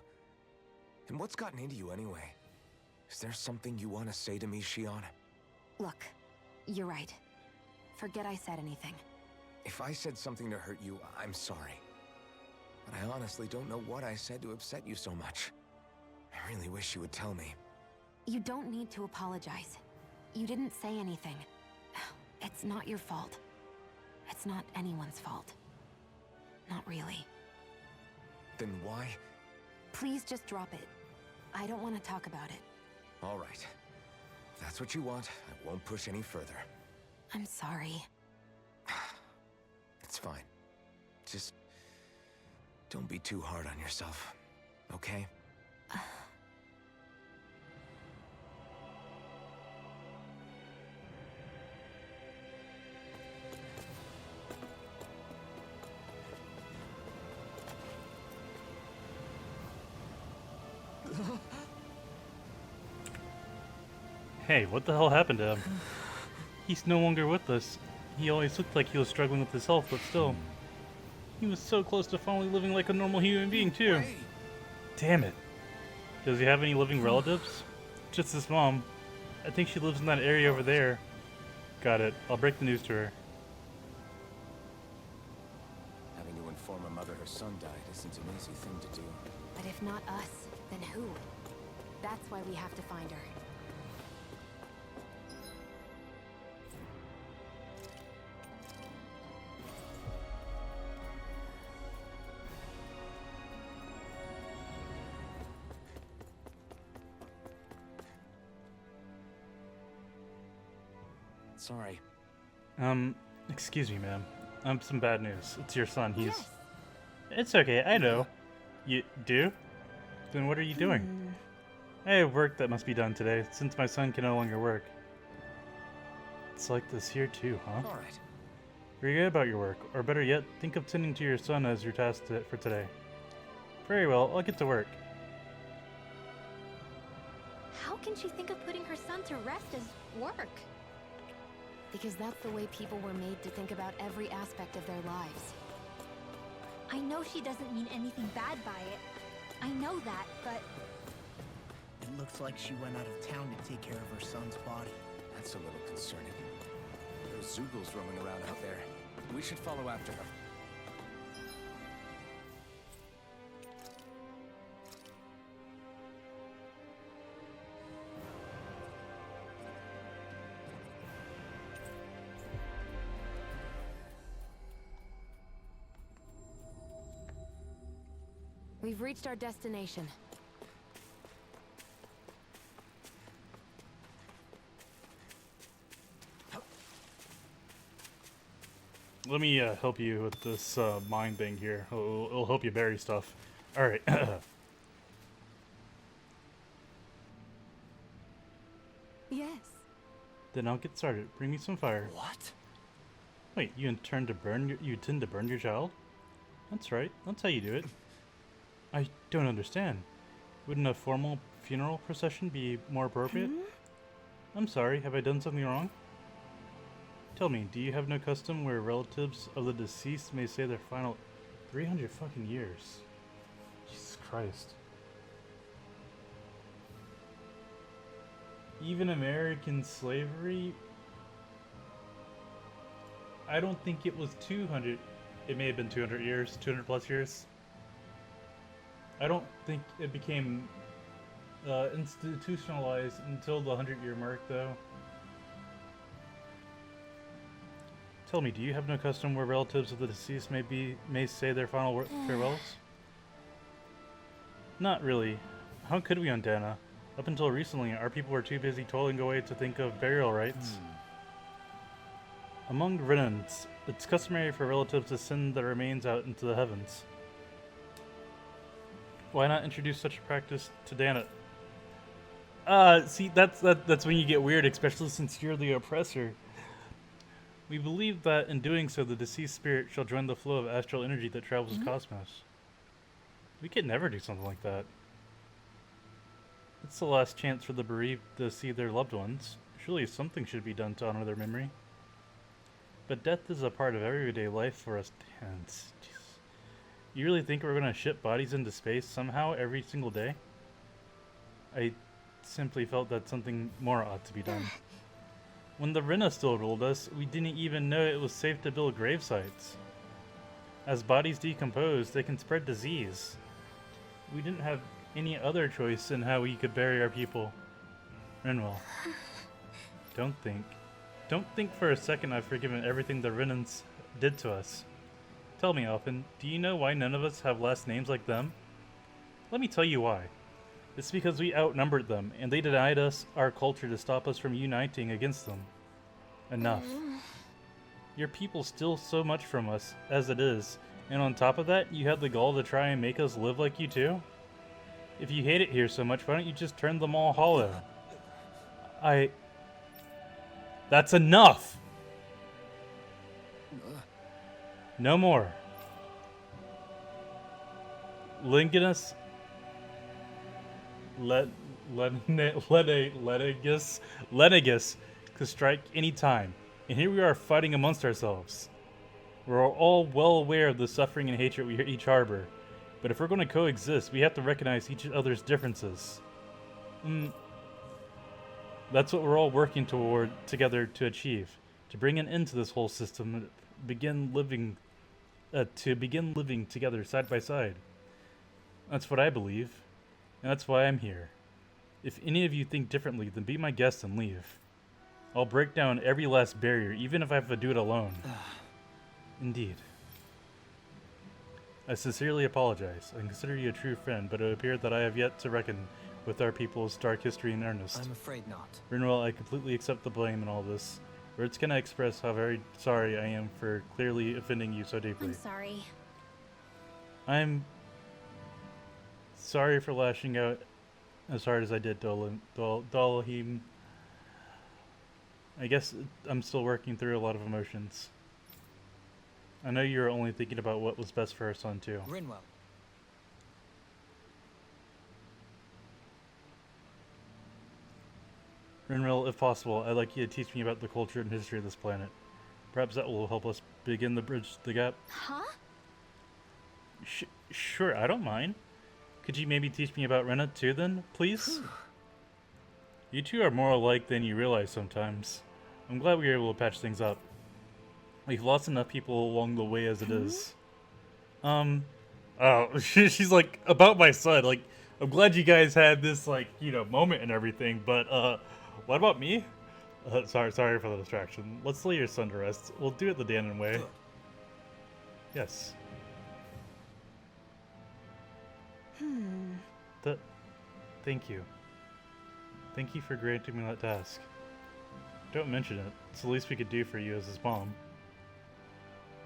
And what's gotten into you anyway? Is there something you want to say to me, Shion? Look, you're right. Forget I said anything. If I said something to hurt you, I'm sorry. But I honestly don't know what I said to upset you so much. I really wish you would tell me. You don't need to apologize. You didn't say anything. It's not your fault. It's not anyone's fault. Not really. Then why? Please just drop it. I don't want to talk about it. All right. If that's what you want, I won't push any further. I'm sorry. It's fine. Just don't be too hard on yourself, okay? Hey, what the hell happened to him? He's no longer with us. He always looked like he was struggling with his health, but still. He was so close to finally living like a normal human being, too. Damn it. Does he have any living relatives? Just his mom. I think she lives in that area over there. Got it. I'll break the news to her. Having to inform a mother her son died isn't an easy thing to do. But if not us, then who? That's why we have to find her. Sorry. Excuse me, ma'am. Some bad news. It's your son. He's... Yes. It's okay, I know. You do? Then what are you doing? I have work that must be done today, since my son can no longer work. It's like this here too, huh? All right. Forget about your work, or better yet, think of tending to your son as your task for today. Very well, I'll get to work. How can she think of putting her son to rest as work? Because that's the way people were made to think about every aspect of their lives. I know she doesn't mean anything bad by it. I know that, but... It looks like she went out of town to take care of her son's body. That's a little concerning. There's Zoogles roaming around out there. We should follow after her. We've reached our destination. Let me help you with this mine thing here. It'll help you bury stuff. Alright. Yes. Then I'll get started. Bring me some fire. What? Wait, you intend to burn your child? That's right. That's how you do it. I don't understand. Wouldn't a formal funeral procession be more appropriate? I'm sorry, have I done something wrong? Tell me, do you have no custom where relatives of the deceased may say their final 300 fucking years? Jesus Christ. Even American slavery? I don't think it was 200. It may have been 200 years, 200 plus years. I don't think it became institutionalized until the 100-year mark, though. Tell me, do you have no custom where relatives of the deceased may say their final farewells? Not really. How could we on Dana? Up until recently, our people were too busy toiling away to think of burial rites. Among Renans, it's customary for relatives to send their remains out into the heavens. Why not introduce such a practice to Dana? See, that's when you get weird, especially since you're the oppressor. We believe that in doing so, the deceased spirit shall join the flow of astral energy that travels the cosmos. We could never do something like that. It's the last chance for the bereaved to see their loved ones. Surely something should be done to honor their memory. But death is a part of everyday life for us. You really think we're gonna ship bodies into space somehow every single day? I simply felt that something more ought to be done. When the Rena still ruled us, we didn't even know it was safe to build grave sites. As bodies decompose, they can spread disease. We didn't have any other choice in how we could bury our people. Renwell, don't think for a second I've forgiven everything the Renans did to us. Tell me, Alphen, do you know why none of us have last names like them? Let me tell you why. It's because we outnumbered them, and they denied us our culture to stop us from uniting against them. Enough. Your people steal so much from us, as it is, and on top of that, you have the gall to try and make us live like you too? If you hate it here so much, why don't you just turn them all hollow? That's enough! No more. Linginus... Lenegus could strike any time, and here we are fighting amongst ourselves. We're all well aware of the suffering and hatred we each harbor, but if we're going to coexist, we have to recognize each other's differences. That's what we're all working toward together to achieve, to bring an end to this whole system and begin living together side by side. That's what I believe. And that's why I'm here. If any of you think differently, then be my guest and leave. I'll break down every last barrier, even if I have to do it alone. Indeed. I sincerely apologize. I consider you a true friend, but it appeared that I have yet to reckon with our people's dark history in earnest. I'm afraid not. Rinwell, I completely accept the blame in all this. Words cannot express how very sorry I am for clearly offending you so deeply. I'm sorry. I'm sorry for lashing out as hard as I did, Dolahim. I guess I'm still working through a lot of emotions. I know you're only thinking about what was best for our son, too. Rinwell. Rinwell, if possible, I'd like you to teach me about the culture and history of this planet. Perhaps that will help us begin to bridge the gap. Huh? Sure, I don't mind. Could you maybe teach me about Rena too then, please? You two are more alike than you realize sometimes. I'm glad we were able to patch things up. We've lost enough people along the way as it is. Oh, she's like, about my son, like, I'm glad you guys had this, like, you know, moment and everything, but, what about me? Sorry for the distraction. Let's lay your son to rest. We'll do it the Danon way. Yes. Thank you. Thank you for granting me that task. Don't mention it. It's the least we could do for you as his mom.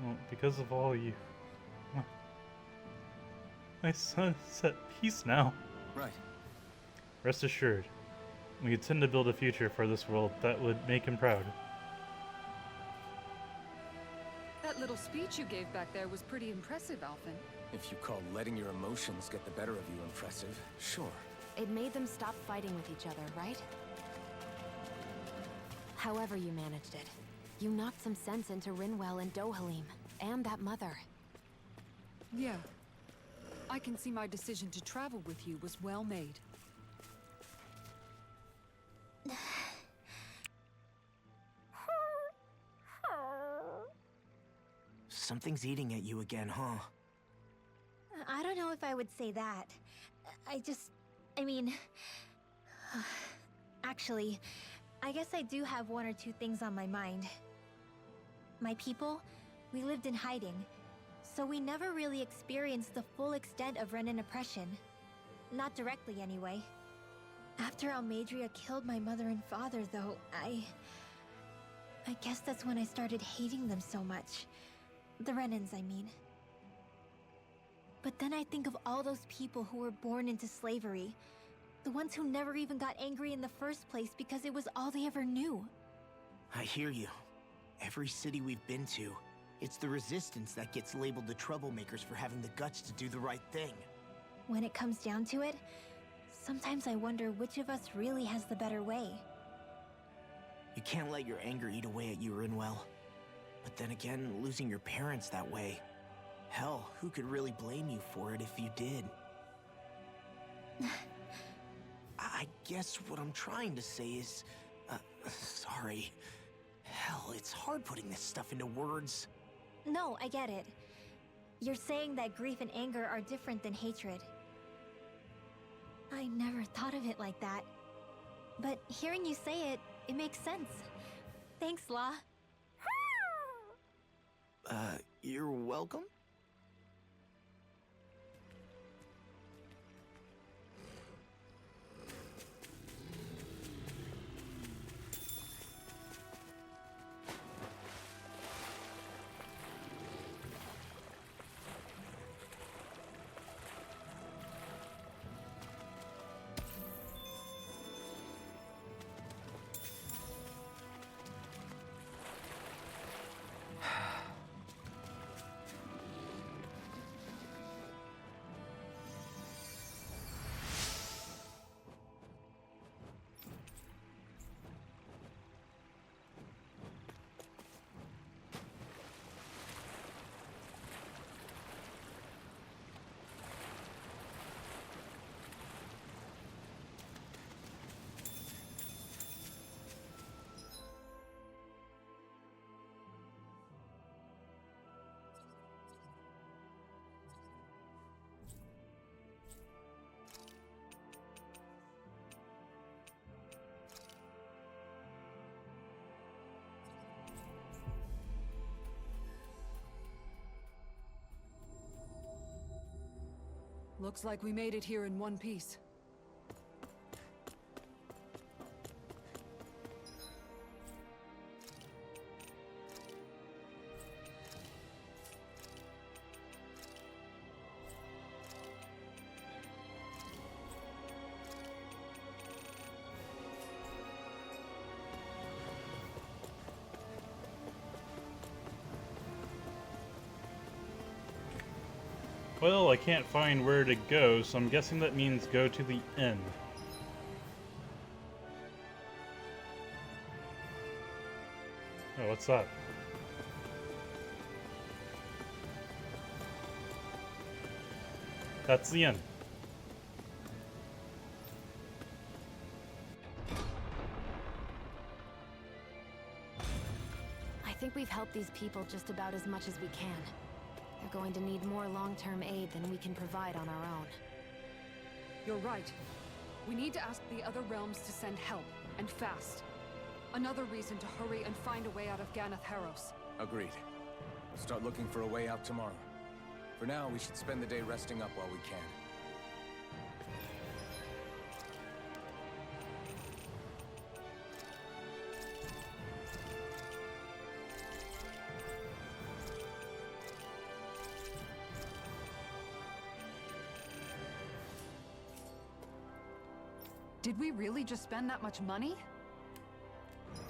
Well, because of all you... My son is at peace now. Right. Rest assured, we intend to build a future for this world that would make him proud. That little speech you gave back there was pretty impressive, Alphen. If you call letting your emotions get the better of you impressive, sure. It made them stop fighting with each other, right? However you managed it, you knocked some sense into Rinwell and Dohalim, and that mother. Yeah. I can see my decision to travel with you was well made. Something's eating at you again, huh? I don't know if I would say that. I mean... Actually, I guess I do have one or two things on my mind. My people, we lived in hiding, so we never really experienced the full extent of Renan oppression. Not directly, anyway. After Almadria killed my mother and father, though, I guess that's when I started hating them so much. The Renans, I mean. But then I think of all those people who were born into slavery. The ones who never even got angry in the first place because it was all they ever knew. I hear you. Every city we've been to, it's the resistance that gets labeled the troublemakers for having the guts to do the right thing. When it comes down to it, sometimes I wonder which of us really has the better way. You can't let your anger eat away at you, Rinwell. But then again, losing your parents that way... Hell, who could really blame you for it if you did? I guess what I'm trying to say is... sorry. Hell, it's hard putting this stuff into words. No, I get it. You're saying that grief and anger are different than hatred. I never thought of it like that. But hearing you say it, it makes sense. Thanks, La. You're welcome? Looks like we made it here in one piece. Well, I can't find where to go, so I'm guessing that means go to the end. Oh, what's that? That's the end. I think we've helped these people just about as much as we can. They're going to need more long-term aid than we can provide on our own. You're right. We need to ask the other realms to send help, and fast. Another reason to hurry and find a way out of Ganath Haros. Agreed. We'll start looking for a way out tomorrow. For now, we should spend the day resting up while we can. Did we really just spend that much money?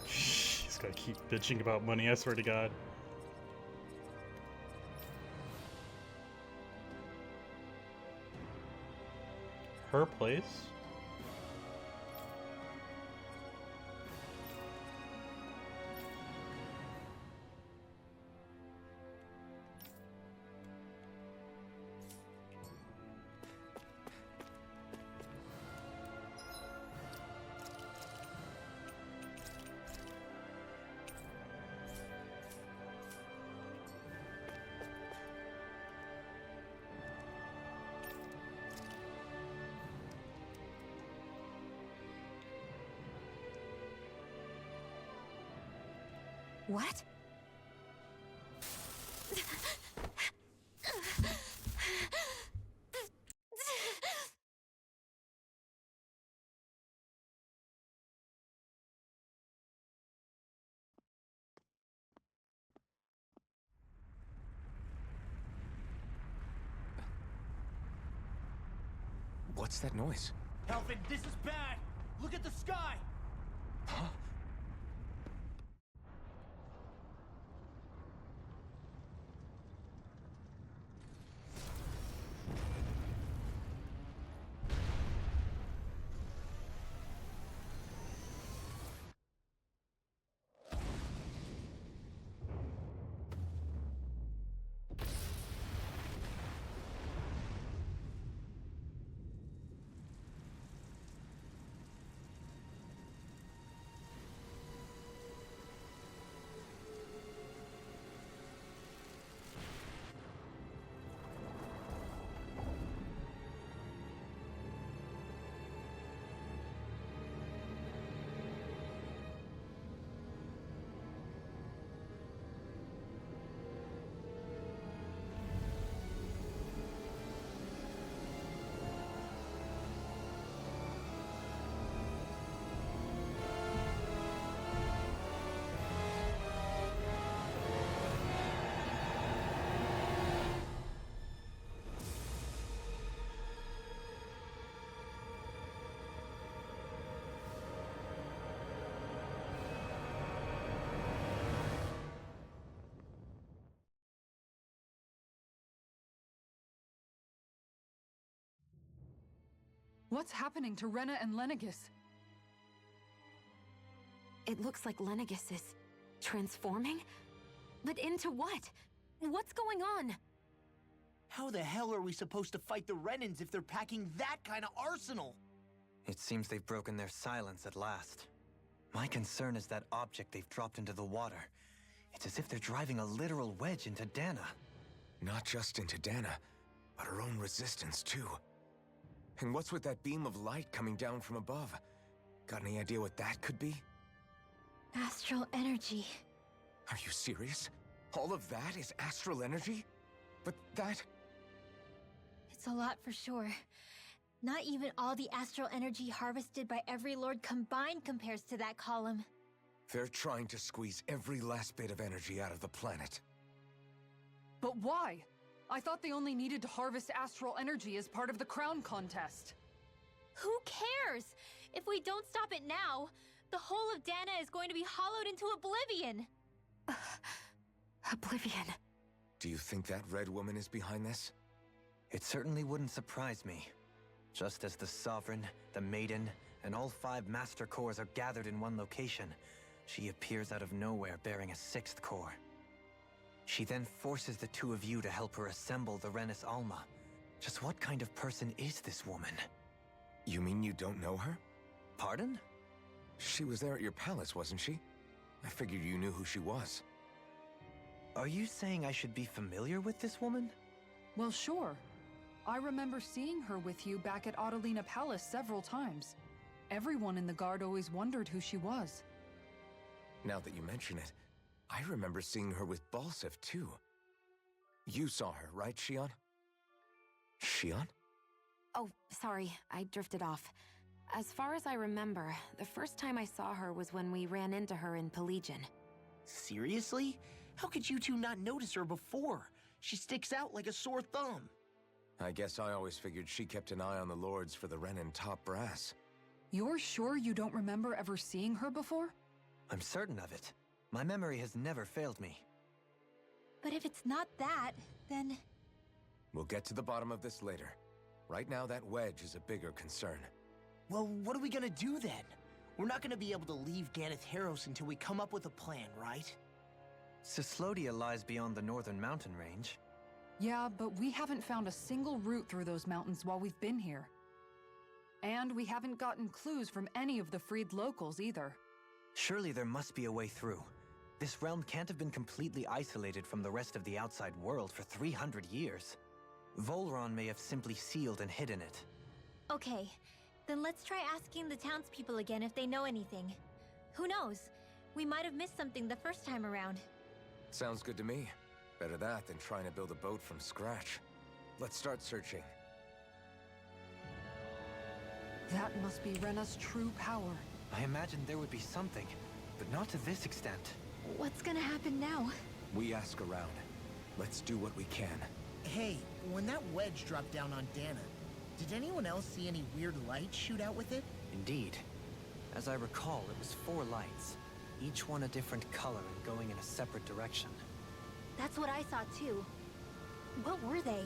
He's gotta keep bitching about money, I swear to God. Her place? What? What's that noise? Helvin, this is bad! Look at the sky! Huh? What's happening to Rena and Lenegis? It looks like Lenegis is transforming? But into what? What's going on? How the hell are we supposed to fight the Renans if they're packing that kind of arsenal? It seems they've broken their silence at last. My concern is that object they've dropped into the water. It's as if they're driving a literal wedge into Dana. Not just into Dana, but her own resistance too. And what's with that beam of light coming down from above? Got any idea what that could be? Astral energy. Are you serious? All of that is astral energy? But that... It's a lot for sure. Not even all the astral energy harvested by every lord combined compares to that column. They're trying to squeeze every last bit of energy out of the planet. But why? I thought they only needed to harvest astral energy as part of the crown contest. Who cares? If we don't stop it now, the whole of Dana is going to be hollowed into oblivion. Oblivion. Do you think that red woman is behind this? It certainly wouldn't surprise me. Just as the Sovereign, the Maiden, and all 5 Master Cores are gathered in one location, she appears out of nowhere bearing a 6th core. She then forces the 2 of you to help her assemble the Renis Alma. Just what kind of person is this woman? You mean you don't know her? Pardon? She was there at your palace, wasn't she? I figured you knew who she was. Are you saying I should be familiar with this woman? Well, sure. I remember seeing her with you back at Adelina Palace several times. Everyone in the guard always wondered who she was. Now that you mention it, I remember seeing her with Balsif, too. You saw her, right, Shion? Shion? Oh, sorry, I drifted off. As far as I remember, the first time I saw her was when we ran into her in Pelagian. Seriously? How could you two not notice her before? She sticks out like a sore thumb. I guess I always figured she kept an eye on the lords for the Renin top brass. You're sure you don't remember ever seeing her before? I'm certain of it. My memory has never failed me. But if it's not that, then... We'll get to the bottom of this later. Right now, that wedge is a bigger concern. Well, what are we gonna do then? We're not gonna be able to leave Ganeth Heros until we come up with a plan, right? Cislodia lies beyond the northern mountain range. Yeah, but we haven't found a single route through those mountains while we've been here. And we haven't gotten clues from any of the freed locals either. Surely there must be a way through. This realm can't have been completely isolated from the rest of the outside world for 300 years. Volron may have simply sealed and hidden it. Okay, then let's try asking the townspeople again if they know anything. Who knows? We might have missed something the first time around. Sounds good to me. Better that than trying to build a boat from scratch. Let's start searching. That must be Rena's true power. I imagined there would be something, but not to this extent. What's gonna happen now? We ask around. Let's do what we can. Hey, when that wedge dropped down on Dana, did anyone else see any weird lights shoot out with it? Indeed. As I recall, it was 4 lights, each one a different color and going in a separate direction. That's what I saw too. What were they?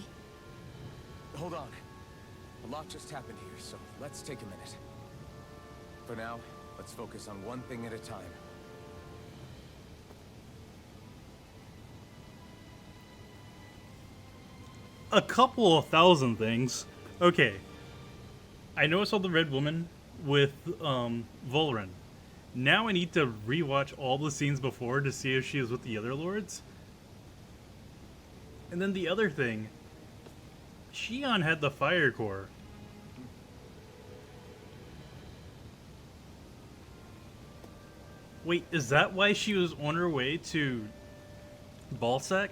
Hold on. A lot just happened here, so let's take a minute. For now, let's focus on one thing at a time. A couple of thousand things. Okay. I know I saw the red woman with Volren. Now I need to rewatch all the scenes before to see if she is with the other lords. And then the other thing, Shion had the fire core. Wait, is that why she was on her way to Balsec?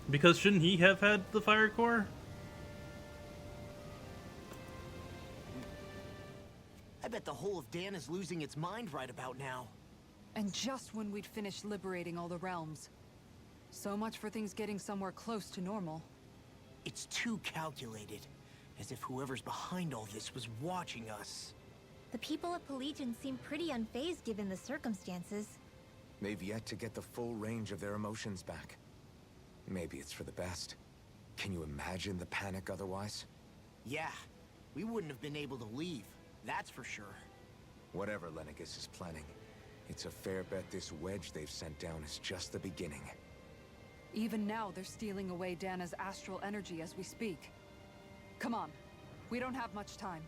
Because shouldn't he have had the fire core? I bet the whole of Dan is losing its mind right about now. And just when we'd finished liberating all the realms. So much for things getting somewhere close to normal. It's too calculated. As if whoever's behind all this was watching us. The people of Pelagian seem pretty unfazed given the circumstances. They've yet to get the full range of their emotions back. Maybe it's for the best. Can you imagine the panic otherwise? Yeah, we wouldn't have been able to leave, that's for sure. Whatever Lennigus is planning, it's a fair bet this wedge they've sent down is just the beginning. Even now, they're stealing away Dana's astral energy as we speak. Come on. We don't have much time.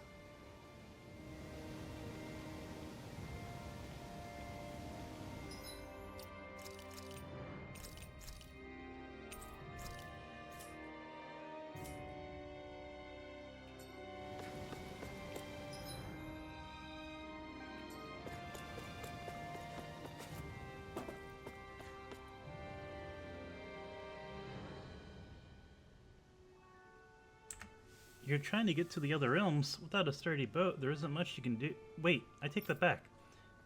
You're trying to get to the other realms. Without a sturdy boat, there isn't much you can do. Wait, I take that back.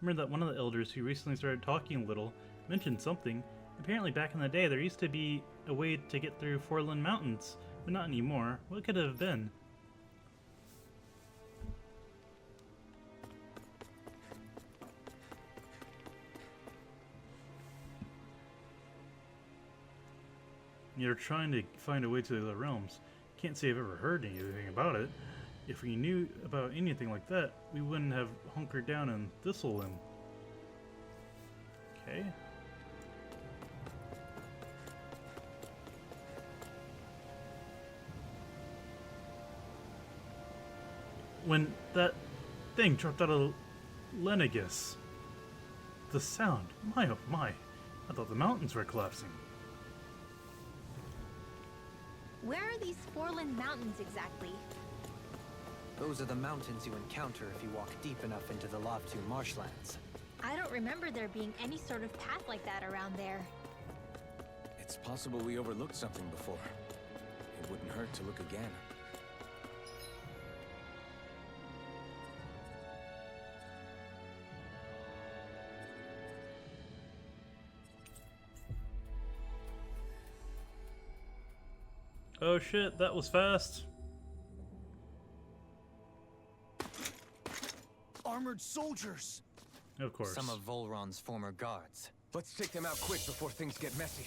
Remember that one of the elders who recently started talking a little mentioned something. Apparently back in the day there used to be a way to get through Forland Mountains, but not anymore. What could it have been? You're trying to find a way to the other realms. Can't say I've ever heard anything about it. If we knew about anything like that, we wouldn't have hunkered down in Thistleland. Okay. When that thing dropped out of Lennigus, the sound, my oh my, I thought the mountains were collapsing. Where are these Forland Mountains exactly? Those are the mountains you encounter if you walk deep enough into the Lavtu marshlands. I don't remember there being any sort of path like that around there. It's possible we overlooked something before. It wouldn't hurt to look again. Oh shit, that was fast. Armored soldiers! Of course. Some of Volron's former guards. Let's take them out quick before things get messy.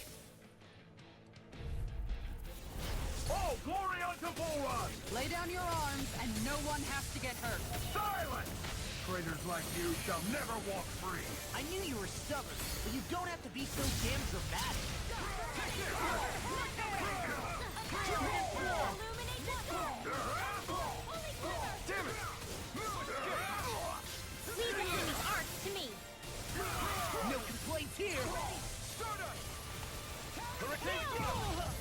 Oh, glory unto Volron! Lay down your arms, and no one has to get hurt. Silence! Traitors like you shall never walk free! I knew you were stubborn, but you don't have to be so damn dramatic. Damn it! Leave the enemy arcs to me. No complaints here! Hurricane Thrust!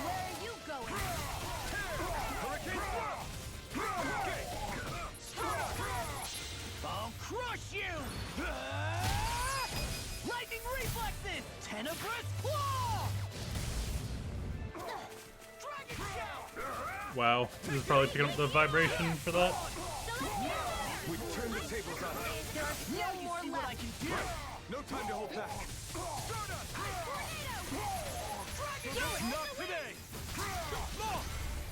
Where are you going? Hurricane Thrust! I'll crush you! Lightning reflexes! Tenebrous claw! Dragon shout! Wow, this is probably picking up the vibration for that. We turn the tables on them. There's no more left. I can do. No time to hold back. Not today!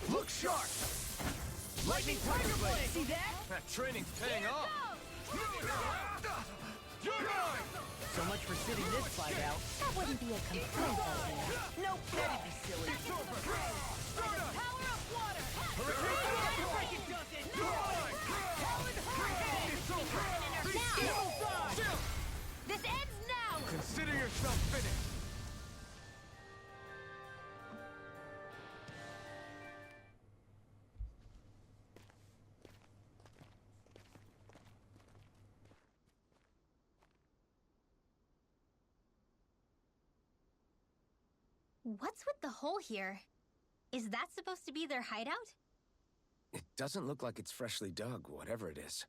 Look sharp! Lightning tiger blade! See that? That training's paying off. So much for sitting this fight out. That wouldn't be a complaint, though, Nope, that'd be silly. By the power of water! Break it, Dustin! Now! This ends now! Consider yourself finished. What's with the hole here? Is that supposed to be their hideout? It doesn't look like it's freshly dug, whatever it is.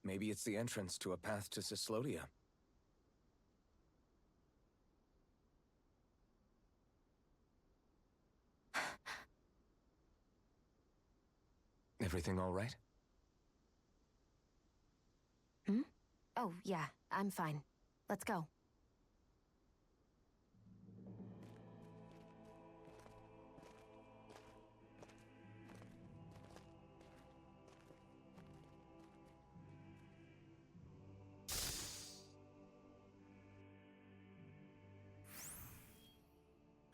Maybe it's the entrance to a path to Cyslodia. Everything all right? Hmm? Oh, yeah, I'm fine. Let's go.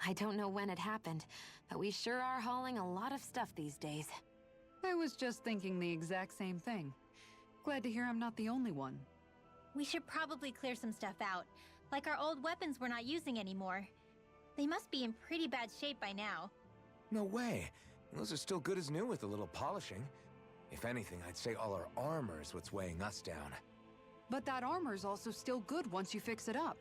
I don't know when it happened, but we sure are hauling a lot of stuff these days. I was just thinking the exact same thing. Glad to hear I'm not the only one. We should probably clear some stuff out, like our old weapons we're not using anymore. They must be in pretty bad shape by now. No way. Those are still good as new with a little polishing. If anything, I'd say all our armor is what's weighing us down. But that armor's also still good once you fix it up.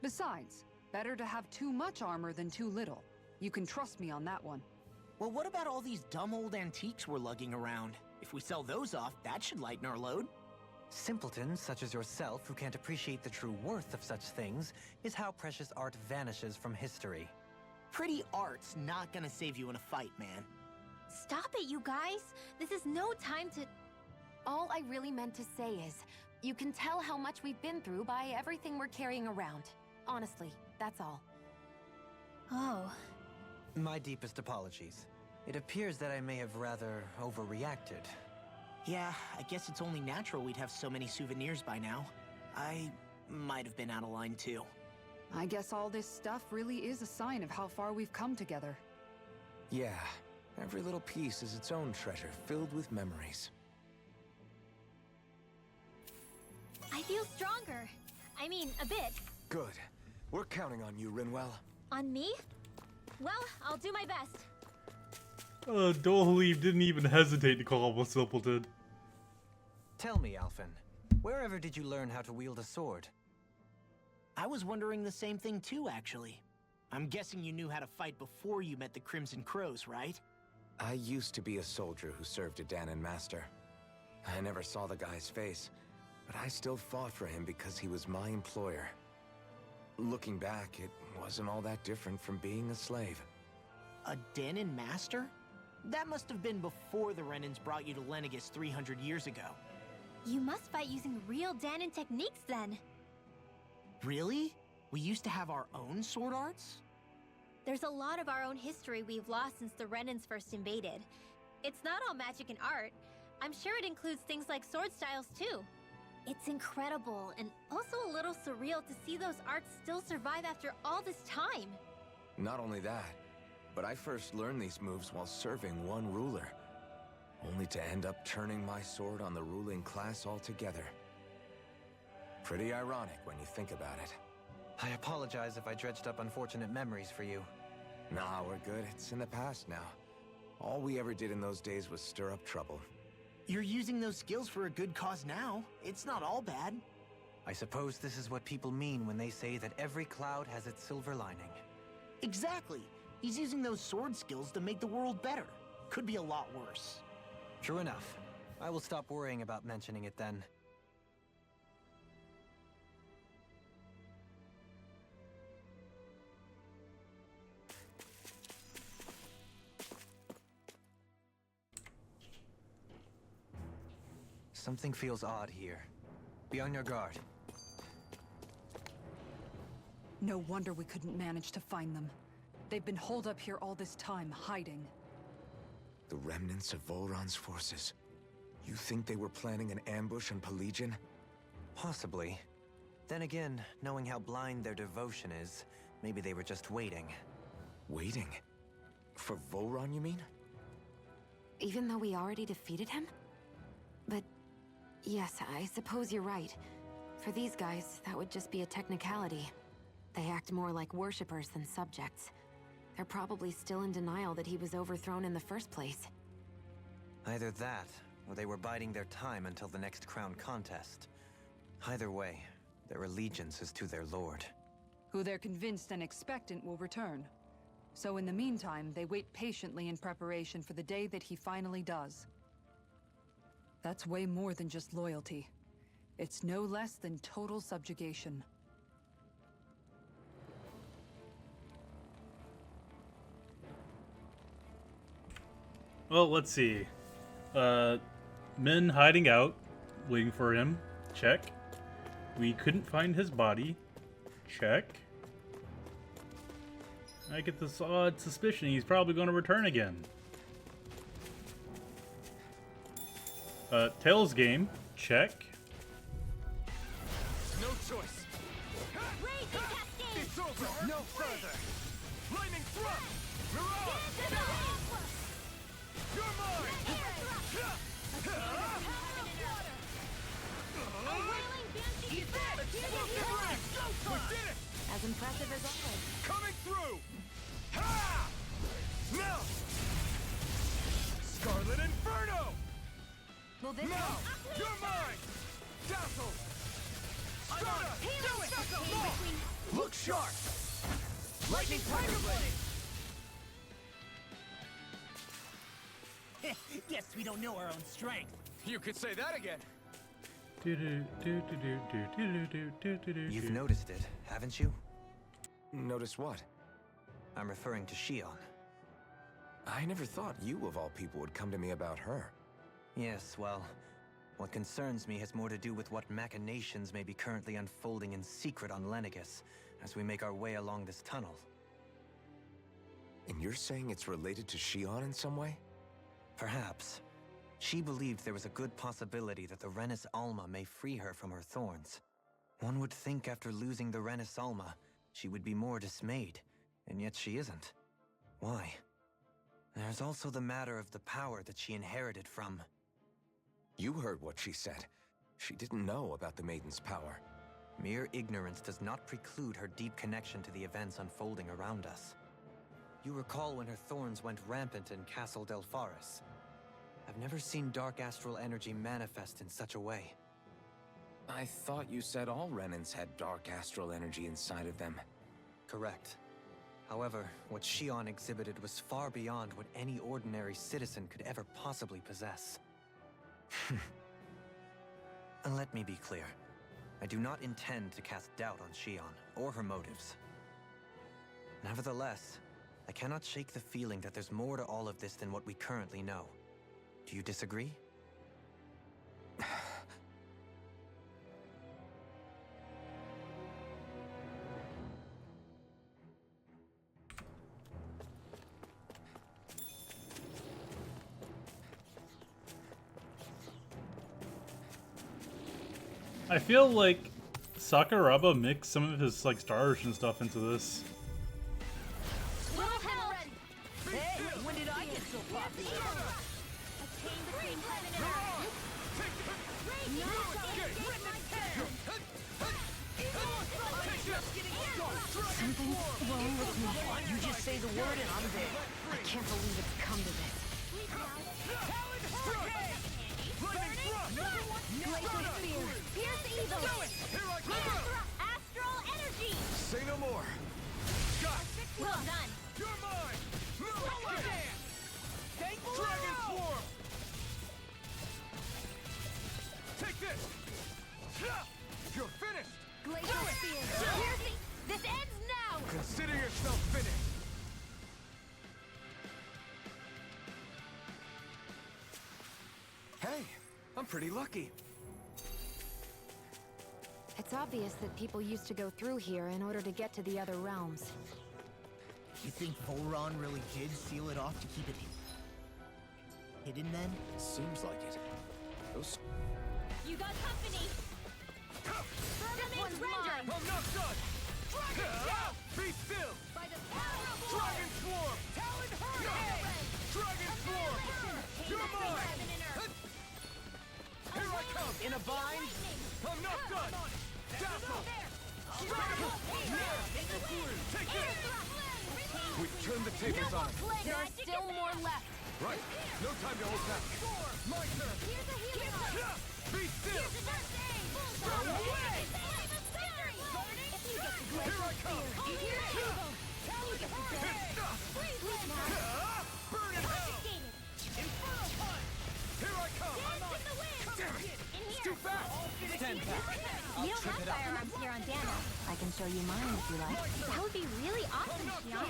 Besides, better to have too much armor than too little. You can trust me on that one. Well, what about all these dumb old antiques we're lugging around? If we sell those off, that should lighten our load. Simpletons such as yourself who can't appreciate the true worth of such things is how precious art vanishes from history. Pretty art's not gonna save you in a fight, man. Stop it, you guys! This is no time to... All I really meant to say is, you can tell how much we've been through by everything we're carrying around. Honestly, that's all. Oh. My deepest apologies. It appears that I may have rather overreacted. Yeah, I guess it's only natural we'd have so many souvenirs by now. I might have been out of line too. I guess all this stuff really is a sign of how far we've come together. Yeah, every little piece is its own treasure filled with memories. I feel stronger. I mean, a bit. Good. We're counting on you, Rinwell. On me? Well, I'll do my best. Dolheave didn't even hesitate to call him a simpleton. Tell me, Alphen, wherever did you learn how to wield a sword? I was wondering the same thing too, actually. I'm guessing you knew how to fight before you met the Crimson Crows, right? I used to be a soldier who served a Danon master. I never saw the guy's face, but I still fought for him because he was my employer. Looking back, it wasn't all that different from being a slave. A Danon master? That must have been before the Renans brought you to Lenegis 300 years ago. You must fight using real Danon techniques then. Really? We used to have our own sword arts? There's a lot of our own history we've lost since the Renans first invaded. It's not all magic and art. I'm sure it includes things like sword styles too. It's incredible and also a little surreal to see those arts still survive after all this time. Not only that, but I first learned these moves while serving one ruler, only to end up turning my sword on the ruling class altogether. Pretty ironic when you think about it. I apologize if I dredged up unfortunate memories for you. Nah, we're good. It's in the past now. All we ever did in those days was stir up trouble. You're using those skills for a good cause now. It's not all bad. I suppose this is what people mean when they say that every cloud has its silver lining. Exactly. He's using those sword skills to make the world better. Could be a lot worse. True enough. I will stop worrying about mentioning it then. Something feels odd here. Be on your guard. No wonder we couldn't manage to find them. They've been holed up here all this time, hiding. The remnants of Volron's forces. You think they were planning an ambush on Pelegion? Possibly. Then again, knowing how blind their devotion is, maybe they were just waiting. Waiting? For Volron, you mean? Even though we already defeated him? But yes, I suppose you're right. For these guys, that would just be a technicality. They act more like worshippers than subjects. They're probably still in denial that he was overthrown in the first place. Either that, or they were biding their time until the next crown contest. Either way, their allegiance is to their lord. Who they're convinced and expectant will return. So in the meantime, they wait patiently in preparation for the day that he finally does. That's way more than just loyalty. It's no less than total subjugation. Well, let's see. Men hiding out, waiting for him. Check. We couldn't find his body. Check. I get this odd suspicion he's probably going to return again. Tails game. Check. No choice. Raise the cascade! It's over. No further. Lightning thrust! Mirage! You're mine! We did it! As impressive as always. Coming through! Ha! Now! Scarlet Inferno! Will this Now! You're mine! Dazzle! Stunner! Do it! Look sharp! Lightning Tiger Blade! Guess we don't know our own strength. You could say that again. You've noticed it, haven't you? Notice what? I'm referring to Shion. I never thought you, of all people, would come to me about her. Yes, well, what concerns me has more to do with what machinations may be currently unfolding in secret on Lenegis as we make our way along this tunnel. And you're saying it's related to Shion in some way? Perhaps. She believed there was a good possibility that the Renis Alma may free her from her thorns. One would think after losing the Renis Alma, she would be more dismayed, and yet she isn't. Why? There's also the matter of the power that she inherited from... You heard what she said. She didn't know about the Maiden's power. Mere ignorance does not preclude her deep connection to the events unfolding around us. You recall when her thorns went rampant in Castle Delpharis. I've never seen dark astral energy manifest in such a way. I thought you said all Renans had dark astral energy inside of them. Correct. However, what Shion exhibited was far beyond what any ordinary citizen could ever possibly possess. And let me be clear. I do not intend to cast doubt on Shion or her motives. Nevertheless, I cannot shake the feeling that there's more to all of this than what we currently know. Do you disagree? I feel like Sakuraba mixed some of his like Star Ocean stuff into this. Hey, when did I get so popular? Something's wrong with me. You just say the word and I'm there. I can't believe it's come to this. Glacial Spear. Pierce Eagle. Here I come! Astral energy! Say no more. Scott, Well done. you're mine! Move it! Dragon Swarm! Take this! You're finished! Glacial Spear. Piercing. This ends now! Consider yourself finished! Hey, I'm pretty lucky. It's obvious that people used to go through here in order to get to the other realms. You think Volron really did seal it off to keep it hidden then? Seems like it. Those... You got company! Firmament render! I'm not done! Be still! By the power of Dragon Swarm! Talon Hurricane! Dragon Swarm! You're mine! Heaven and earth! Here I come! In a bind? I'm not done! Dazzle! Take this! We've turned the tables on him. There are still more left. Right. No time to hold back. My turn. Here's a healing arm! Be still! Go away! Here I come! Burn in hell! Here I come! Damn it! It's too fast! Stand back. We don't have firearms here on Dana. I can show you mine if you like. That would be really awesome, Shion.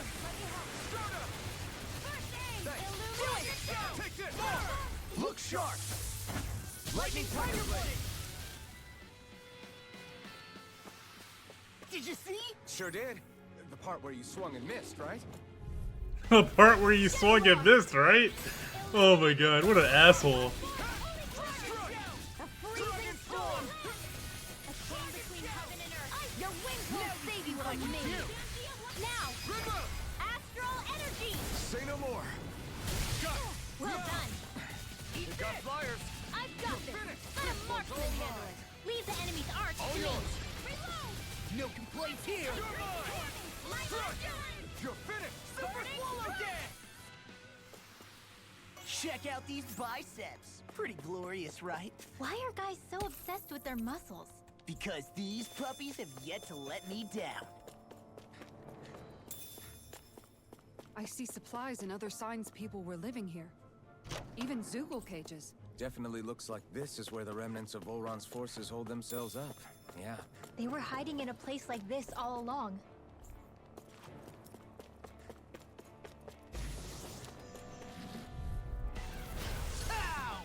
Take this! Look sharp! Lightning Tiger Blade! Did you see? Sure did. The part where you swung and missed, right? The part where you swung and missed, right? Oh my god, what an asshole. Dragon Storm! A chain between heaven and earth. Your wings won't save you from me. Now, Astral energy! Say no more! Well done! You got flyers! I've got this! Let a marksman handle it! Leave the enemy's arch to me! Reload! No complaints here! You're mine! You're finished! Super swallow dance! Check out these biceps. Pretty glorious, right? Why are guys so obsessed with their muscles? Because these puppies have yet to let me down. I see supplies and other signs people were living here. Even Zoogle cages. Definitely looks like this is where the remnants of Volron's forces hold themselves up. Yeah. They were hiding in a place like this all along. Ow!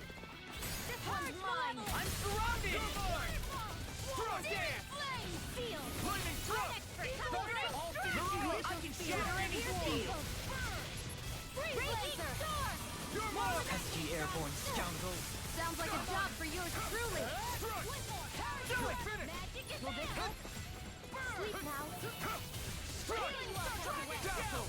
This one's mine! I'm surrounded! You're mine! Thrust dance! Lightning thrust! I can shatter any steel! You're mine! Pesky airborne scoundrels. Sounds like a job for yours truly. Do it! Finish! Will this help? Sleep now. Dazzle!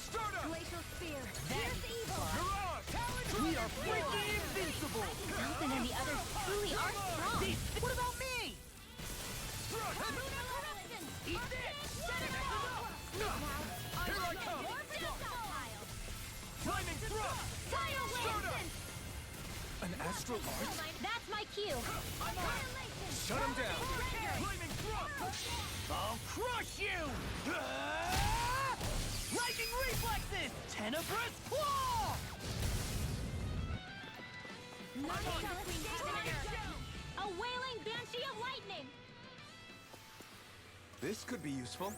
Start up! Glacial spear. Here's evil. Mirage! We are freaking invincible! Ethan and the others truly are strong. What about me? Eat this! Here I come! Lightning thrust! An astral arch? That's my cue. Shut him down! Lightning thrust! I'll crush you! Lightning reflexes! Tenebrous claw! A wailing banshee of lightning. This could be useful.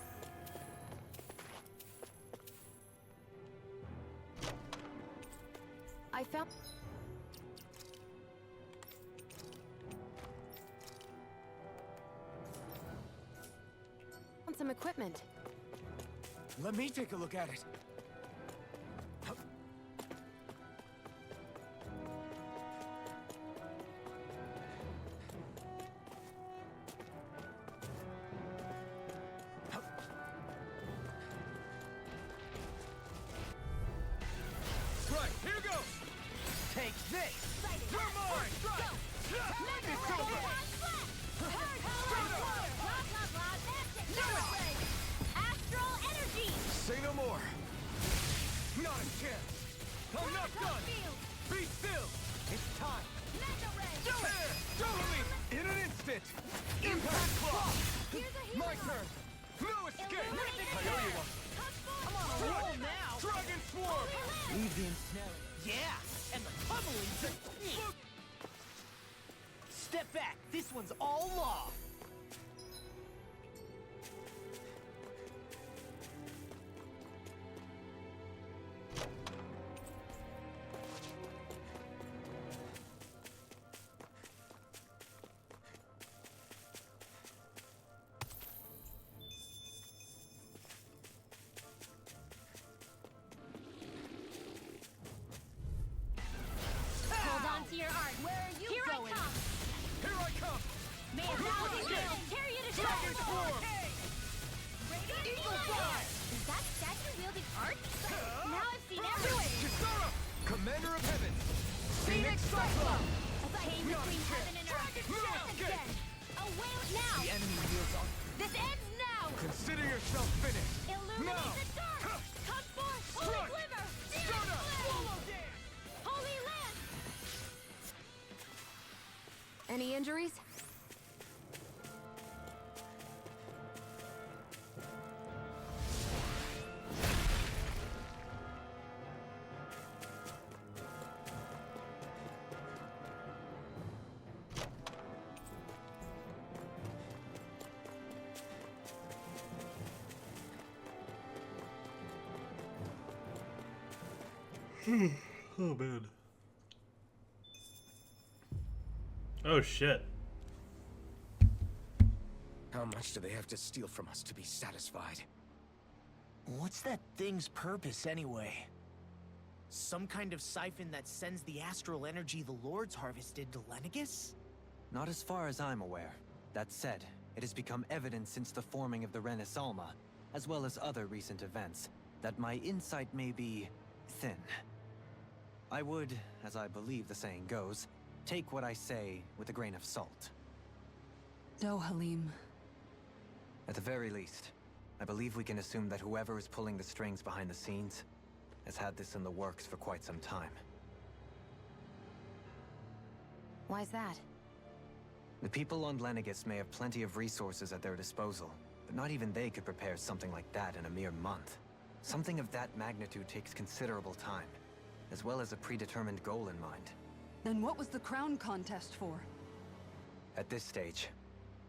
I found... some equipment. Let me take a look at it. Right, here goes! Take this! You're mine! It's over! Astral energy! Say no more! Not a chance! I'm not done! Be still! It's time! Do it! Totally! In an instant! Impact claw! My turn! No escape! I owe you one! I'm on a roll now! Dragon swarm! Leave the ensnaring. Yeah! And the pummeling's a... Step back! This one's all law! Hold on to your art. Where are you Here going? I come. Here I come! May a thousand shields carry you to Dragon shelter. swarm! Eagle fly. Is that statue wielding art? Now I've seen everything. Kisara! Commander of Heaven! Phoenix Cyclone! Came between heaven and earth. Again. A whale now. The enemy wields on. This ends now. Consider yourself finished! Illuminate Now! the dark. Come forth. Holy Strike. quiver. Start up! Swallow dance. Holy land. Any injuries? Oh man. Oh shit. How much do they have to steal from us to be satisfied? What's that thing's purpose, anyway? Some kind of siphon that sends the astral energy the Lords harvested to Lenegus? Not as far as I'm aware. That said, it has become evident since the forming of the Renaissance, as well as other recent events. that my insight may be thin. I would, as I believe the saying goes, take what I say with a grain of salt. No, Halim. At the very least, I believe we can assume that whoever is pulling the strings behind the scenes has had this in the works for quite some time. Why's that? The people on Lenegis may have plenty of resources at their disposal, but not even they could prepare something like that in a mere month. Something of that magnitude takes considerable time, as well as a predetermined goal in mind. Then what was the crown contest for? At this stage,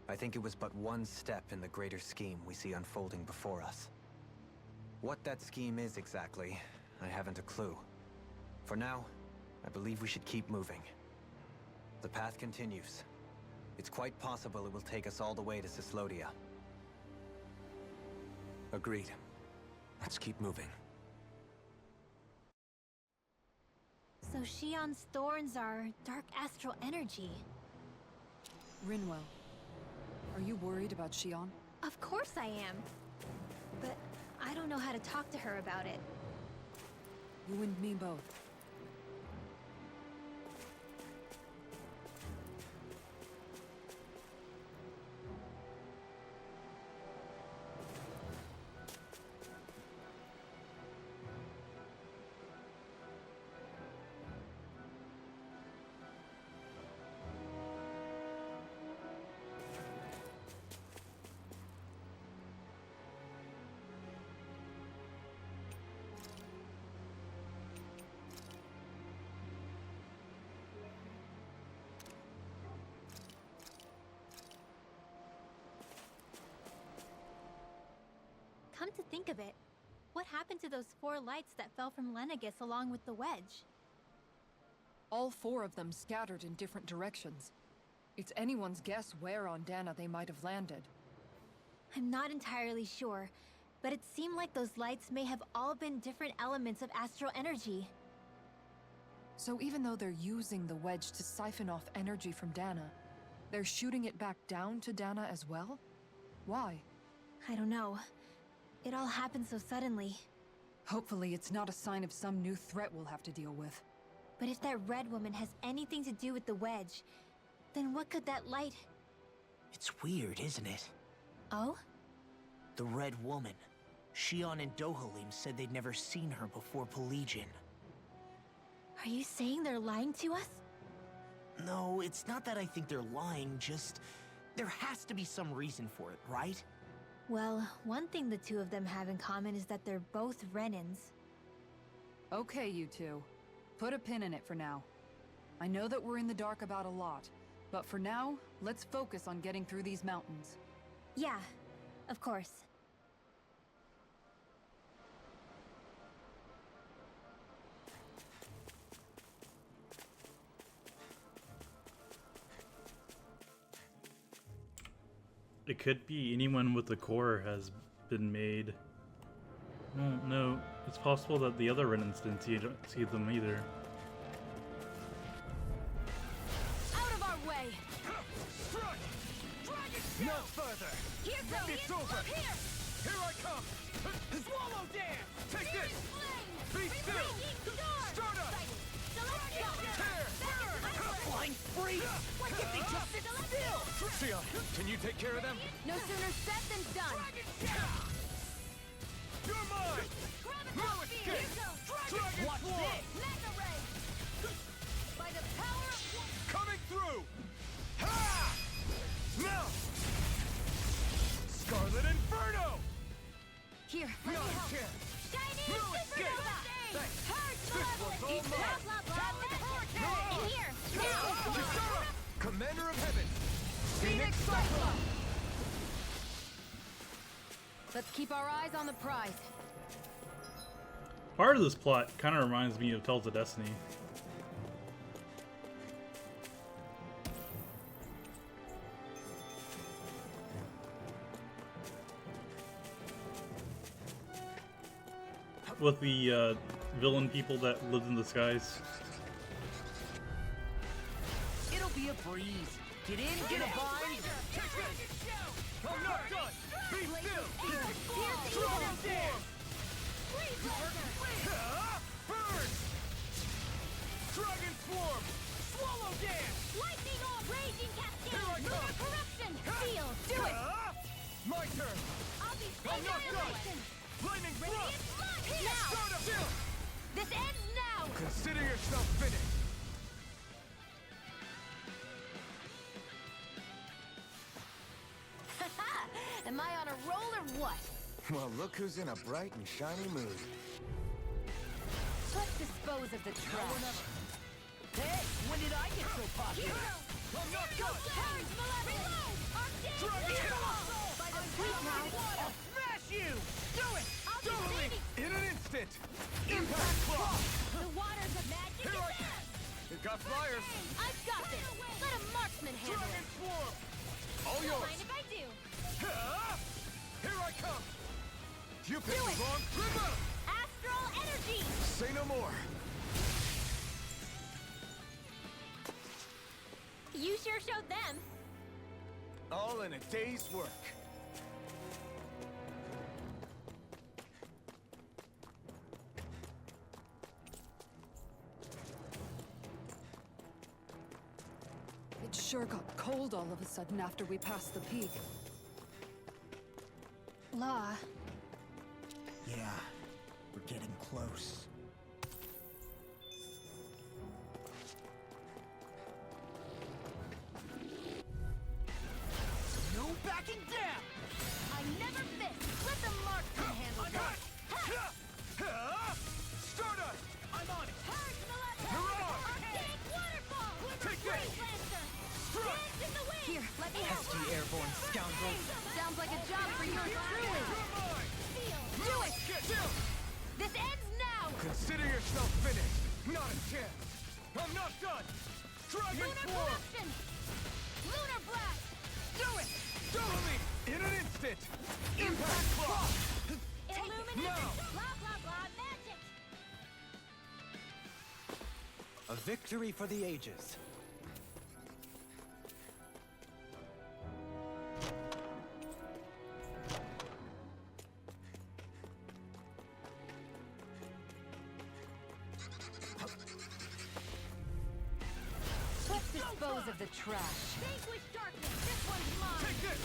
I think it was but one step in the greater scheme we see unfolding before us. What that scheme is exactly, I haven't a clue. For now, I believe we should keep moving. The path continues. It's quite possible it will take us all the way to Cislodia. Agreed. Let's keep moving. So Shion's thorns are dark astral energy. Rinwell, are you worried about Shion? Of course I am. But I don't know how to talk to her about it. You and me both. Come to think of it, what happened to those 4 lights that fell from Lenegis along with the wedge? All 4 of them scattered in different directions. It's anyone's guess where on Dana they might have landed. I'm not entirely sure, but it seemed like those lights may have all been different elements of astral energy. So even though they're using the wedge to siphon off energy from Dana, they're shooting it back down to Dana as well? Why? I don't know. It all happened so suddenly. Hopefully it's not a sign of some new threat we'll have to deal with. But if that red woman has anything to do with the wedge, then what could that light... It's weird, isn't it? Oh? The Red Woman. Shion and Dohalim said they'd never seen her before Pelagian. Are you saying they're lying to us? No, it's not that I think they're lying, just... there has to be some reason for it, right? Well, one thing the 2 of them have in common is that they're both Renans. Okay, you 2. Put a pin in it for now. I know that we're in the dark about a lot, but for now, let's focus on getting through these mountains. Yeah, of course. It could be anyone with the core has been made. Well, no, it's possible that the other Renans didn't see them either. Out of our way! Strike! No further! Here, It's over! Here I come! Swallow dance! Take this! Be still! Start up! Tear! Flying free! Why can't they just sit still? Shion, can you take care of them? No sooner said than done! You're mine! No escape! Dragon Watch Swarm! this! Mega ray! By the power of... Coming through! Ha! Now! Scarlet Inferno! Here, No let me help. chance! Shiny No escape! supernova! Thanks! Purge This one's all malevolence! mine! Blah, blah, blah, No! in here! Now! Kisara! Commander of Heaven! Phoenix Cyclone! Let's keep our eyes on the prize. Part of this plot kind of reminds me of Tales of Destiny. With the villain people that lived in the skies. It'll be a breeze. Get in, get a bind. I'm not done! Be still! Here's the Dragon Dance! my turn! I'll be I'm not done! Lightning thrust! Now! Start up! Chill! This ends now! Consider yourself finished! Am I on a roll or what? Well, look who's in a bright and shiny mood. Let's dispose of the trash. Hey, when did I get so popular? I'm not done! Courage, Malevolent! Dragon By the sweet mouth! I'll smash you! Do it! I'll be Totally! saving In an instant! Impact Claw! the waters of magic Here in I there! It got flyers! I've got this! Let a marksman handle Dragon it! Swarm! All Don't yours! mind if I do! Ha! Here I come! You Do picked it! wrong! Remember! Astral energy! Say no more! You sure showed them! All in a day's work. It sure got cold all of a sudden after we passed the peak. Law. Yeah, we're getting close. No backing down! I never miss! Let the marksman handle I'm it! hot! Ha! Stardust! I'm on it! Purge Malevolent! Mirage! Arctic waterfall! Take this! Freeze Lancer! Strike! Hands in the wind! Here, let me help. Pesky airborne scoundrel. Sounds like a job for yours truly. You're mine! Do it! Get down! This ends now! Consider yourself finished! Not a chance! I'm not done! Dragon Lunar Swarm! corruption! Lunar blast! Do it! Totally! In an instant! Impact Claw! Illuminate! Now! Blah blah blah magic! A victory for the ages. Let's dispose of the trash. Vanquish darkness! This one's mine! Take this!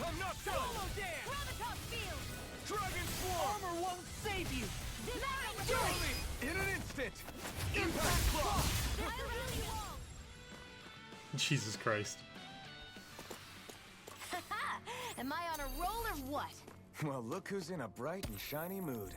I'm not done! Solo dance! Gravitas field! Dragon Swarm! Armor won't save you! Devouring Totally! In an instant! Impact Claw! I will heal you all! Jesus Christ. Am I on a roll or what? Well, look who's in a bright and shiny mood.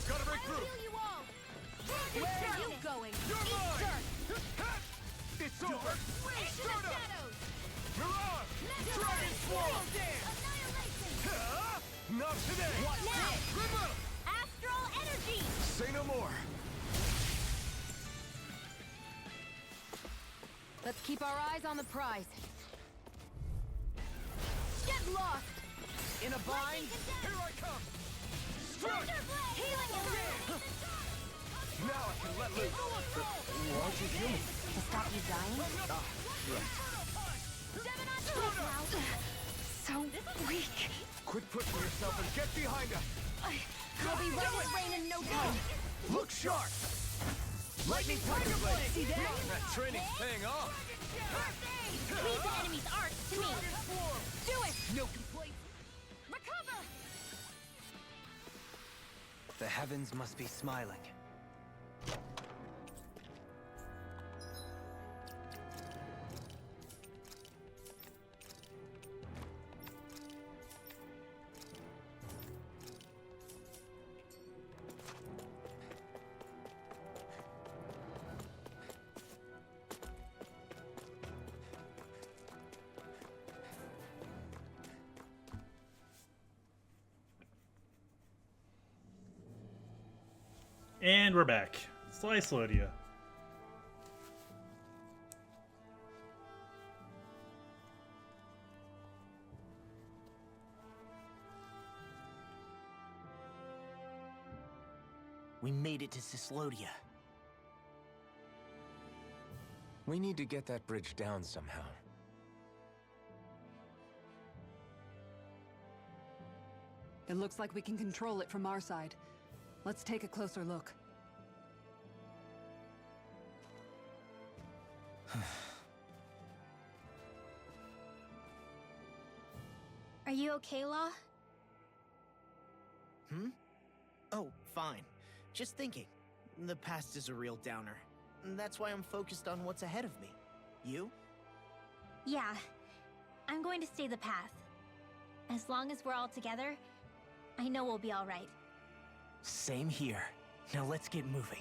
Gotta break I through! will heal you all! Where are you going? You're Eat mine! dirt! Ha! It's over! Into the Stardust! shadows! Mirage! Never Dragon Swarm! Annihilation! Ha! Not today! Now! Remove! Astral energy! Say no more! Let's keep our eyes on the prize. Get lost! In a bind? Here I come! Strike! Thunderblade! Healing you! Now I can let loose! Why'd you heal me? To stop you dying? So weak. Quit pushing yourself and get behind us! I'll be right as rain in no time. Look sharp! Lightning Tiger Blade! See that? That training's paying off! Leave the enemy's arts to me! Do it! No complaints. Recover! The heavens must be smiling. And we're back. Slice Lodia. We made it to Cyslodia. We need to get that bridge down somehow. It looks like we can control it from our side. Let's take a closer look. Are you okay, Law? Oh, fine. Just thinking. The past is a real downer. That's why I'm focused on what's ahead of me. You? Yeah. I'm going to stay the path. As long as we're all together, I know we'll be all right. Same here. Now let's get moving.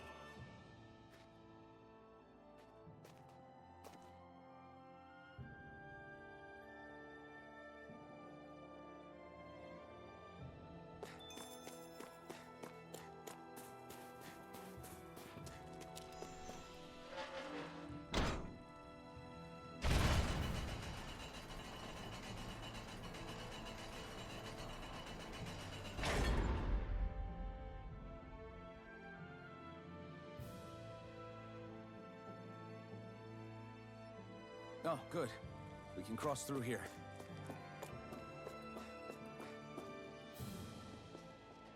Oh, good. We can cross through here.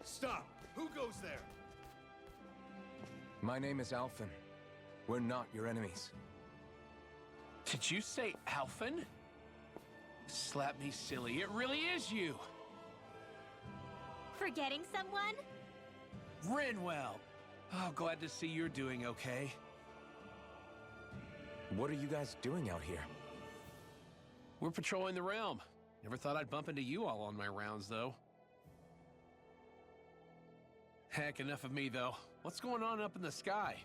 Stop! Who goes there? My name is Alphen. We're not your enemies. Did you say Alphen? Slap me silly, it really is you! Forgetting someone? Rinwell! Oh, glad to see you're doing okay. What are you guys doing out here? We're patrolling the realm. Never thought I'd bump into you all on my rounds, though. Heck, enough of me, though. What's going on up in the sky?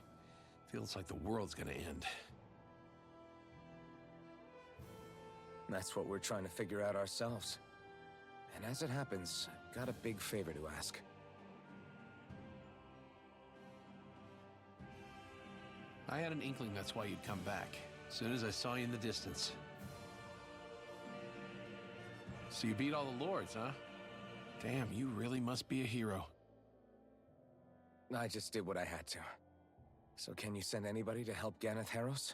Feels like the world's gonna end. That's what we're trying to figure out ourselves. And as it happens, I've got a big favor to ask. I had an inkling that's why you'd come back, as soon as I saw you in the distance. So you beat all the lords, huh? Damn, you really must be a hero. I just did what I had to. So can you send anybody to help Ganeth Harros?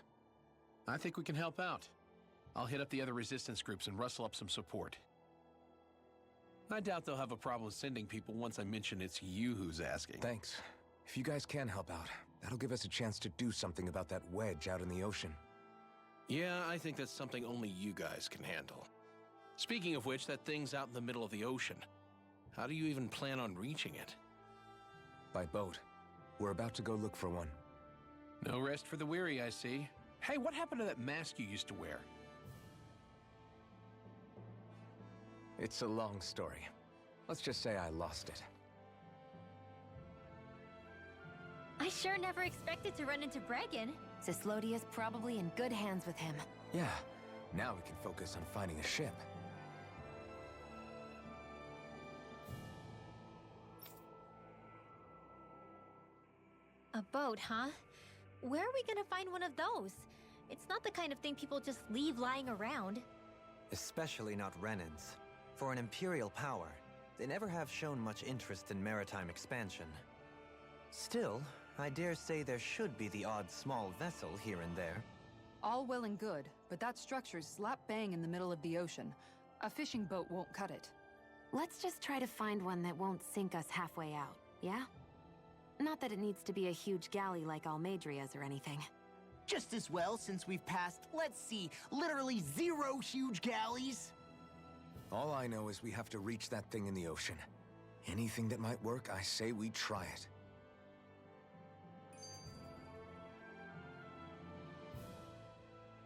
I think we can help out. I'll hit up the other resistance groups and rustle up some support. I doubt they'll have a problem sending people once I mention it's you who's asking. Thanks. If you guys can help out, that'll give us a chance to do something about that wedge out in the ocean. Yeah, I think that's something only you guys can handle. Speaking of which, that thing's out in the middle of the ocean. How do you even plan on reaching it? By boat. We're about to go look for one. No rest for the weary, I see. Hey, what happened to that mask you used to wear? It's a long story. Let's just say I lost it. I sure never expected to run into Bregan. Cislodia's probably in good hands with him. Yeah, now we can focus on finding a ship. A boat, huh? Where are we gonna find one of those? It's not the kind of thing people just leave lying around. Especially not Renans. For an Imperial power, they never have shown much interest in maritime expansion. Still, I dare say there should be the odd small vessel here and there. All well and good, but that structure's slap bang in the middle of the ocean. A fishing boat won't cut it. Let's just try to find one that won't sink us halfway out, yeah? Not that it needs to be a huge galley like Almadria's or anything. Just as well, since we've passed, let's see, literally 0 huge galleys. All I know is we have to reach that thing in the ocean. Anything that might work, I say we try it.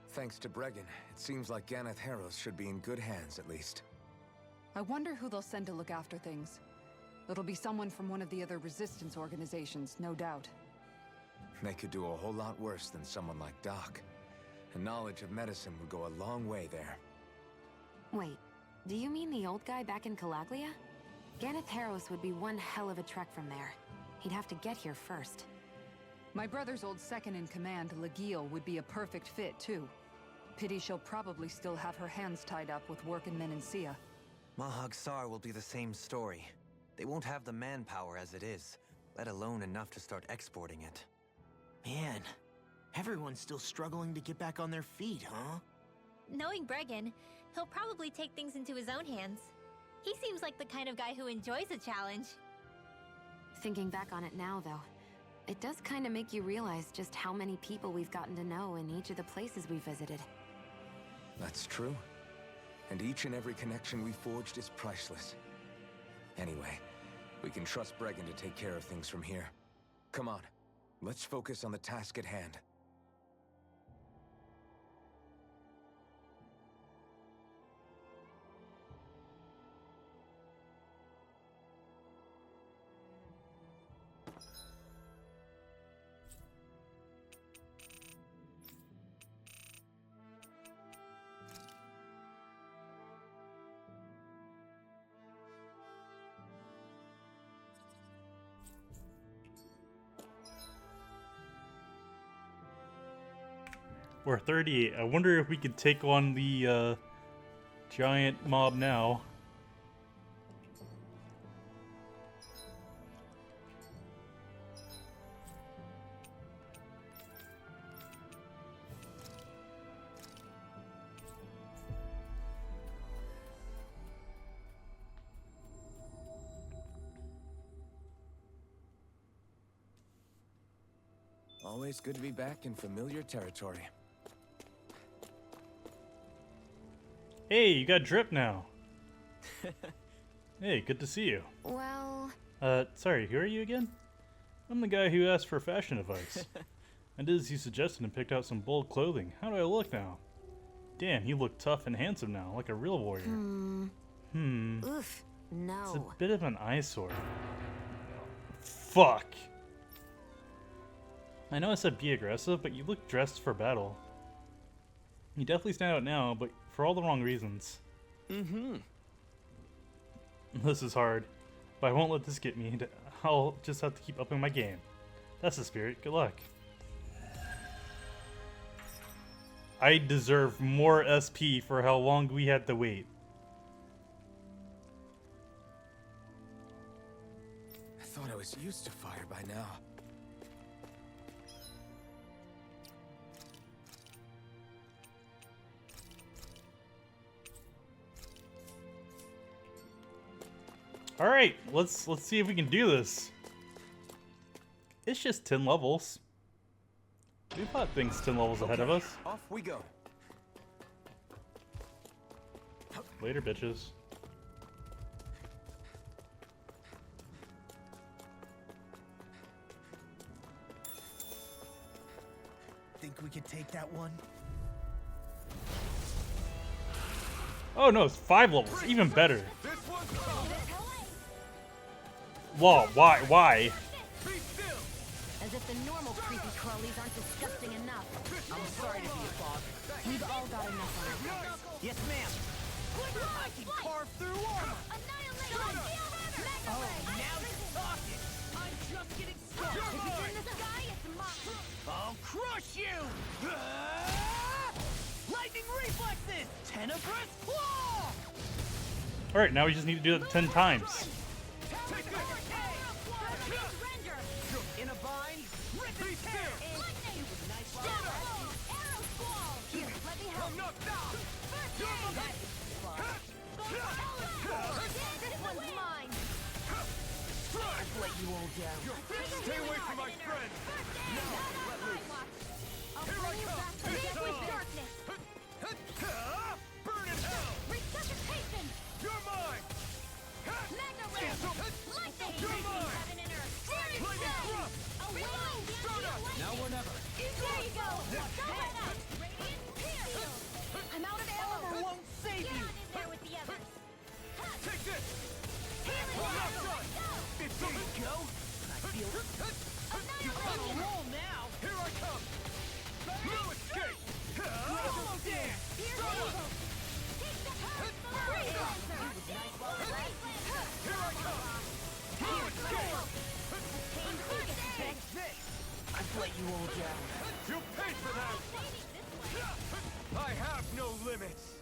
Thanks to Bregan, it seems like Ganeth Harros should be in good hands, at least. I wonder who they'll send to look after things. It'll be someone from one of the other resistance organizations, no doubt. They could do a whole lot worse than someone like Doc. A knowledge of medicine would go a long way there. Wait, do you mean the old guy back in Calaglia? Ganeth Harros would be one hell of a trek from there. He'd have to get here first. My brother's old second-in-command, Legil, would be a perfect fit, too. Pity she'll probably still have her hands tied up with work in Menancia. Mahag Sar will be the same story. They won't have the manpower as it is, let alone enough to start exporting it. Man, everyone's still struggling to get back on their feet, huh? Knowing Bregan, he'll probably take things into his own hands. He seems like the kind of guy who enjoys a challenge. Thinking back on it now, though, it does kind of make you realize just how many people we've gotten to know in each of the places we visited. That's true. And each and every connection we forged is priceless. Anyway, we can trust Bregan to take care of things from here. Come on, let's focus on the task at hand. We're 38. I wonder if we could take on the giant mob now. Always good to be back in familiar territory. Hey, you got drip now. Hey, good to see you. Well... Sorry, who are you again? I'm the guy who asked for fashion advice. I did as you suggested and picked out some bold clothing. How do I look now? Damn, you look tough and handsome now, like a real warrior. Oof. No. It's a bit of an eyesore. Fuck. I know I said be aggressive, but you look dressed for battle. You definitely stand out now, but for all the wrong reasons. This is hard, but I won't let this get me. I'll just have to keep upping my game. That's the spirit. Good luck. I deserve more SP for how long we had to wait. I thought I was used to fire by now. All right, let's see if we can do this. It's just 10 levels. We've got things 10 levels ahead of us. Off we go. Later, bitches. Think we could take that one? Oh no, it's 5 levels, even better. Whoa, why? As if the normal creepy crawlies aren't disgusting enough. I'm sorry to be a bother. We've all got enough on our hands. Yes, ma'am. I can carve through armor. Oh, now you're talking. I'm just getting started. If it's in the sky, it's mine. I'll crush you! Lightning reflexes! Tenebrous claw! Alright, now we just need to do it 10 times. In a bind, rip and tear! Here, let me help. This one's mine. I'll let you all down. Stay away from my friend! I'll bring you back to live with darkness. Burn in hell! Resuscitation. You're mine! Magna Ray. Lightning. You're mine! Lightning thrust! Now or never. There you go. Radiant Imperial. I'm out of ammo. Armor won't save Get you. on in there with the others. Take this! Healing Well, Battle. not done! It's There you go. I feel on a roll now. Here I come! No escape! Almost there. Here's Eagle. Take the power. Freeze Lancer. Here I come! No escape! Take this. I've let you all down. You paid for that! I have no limits!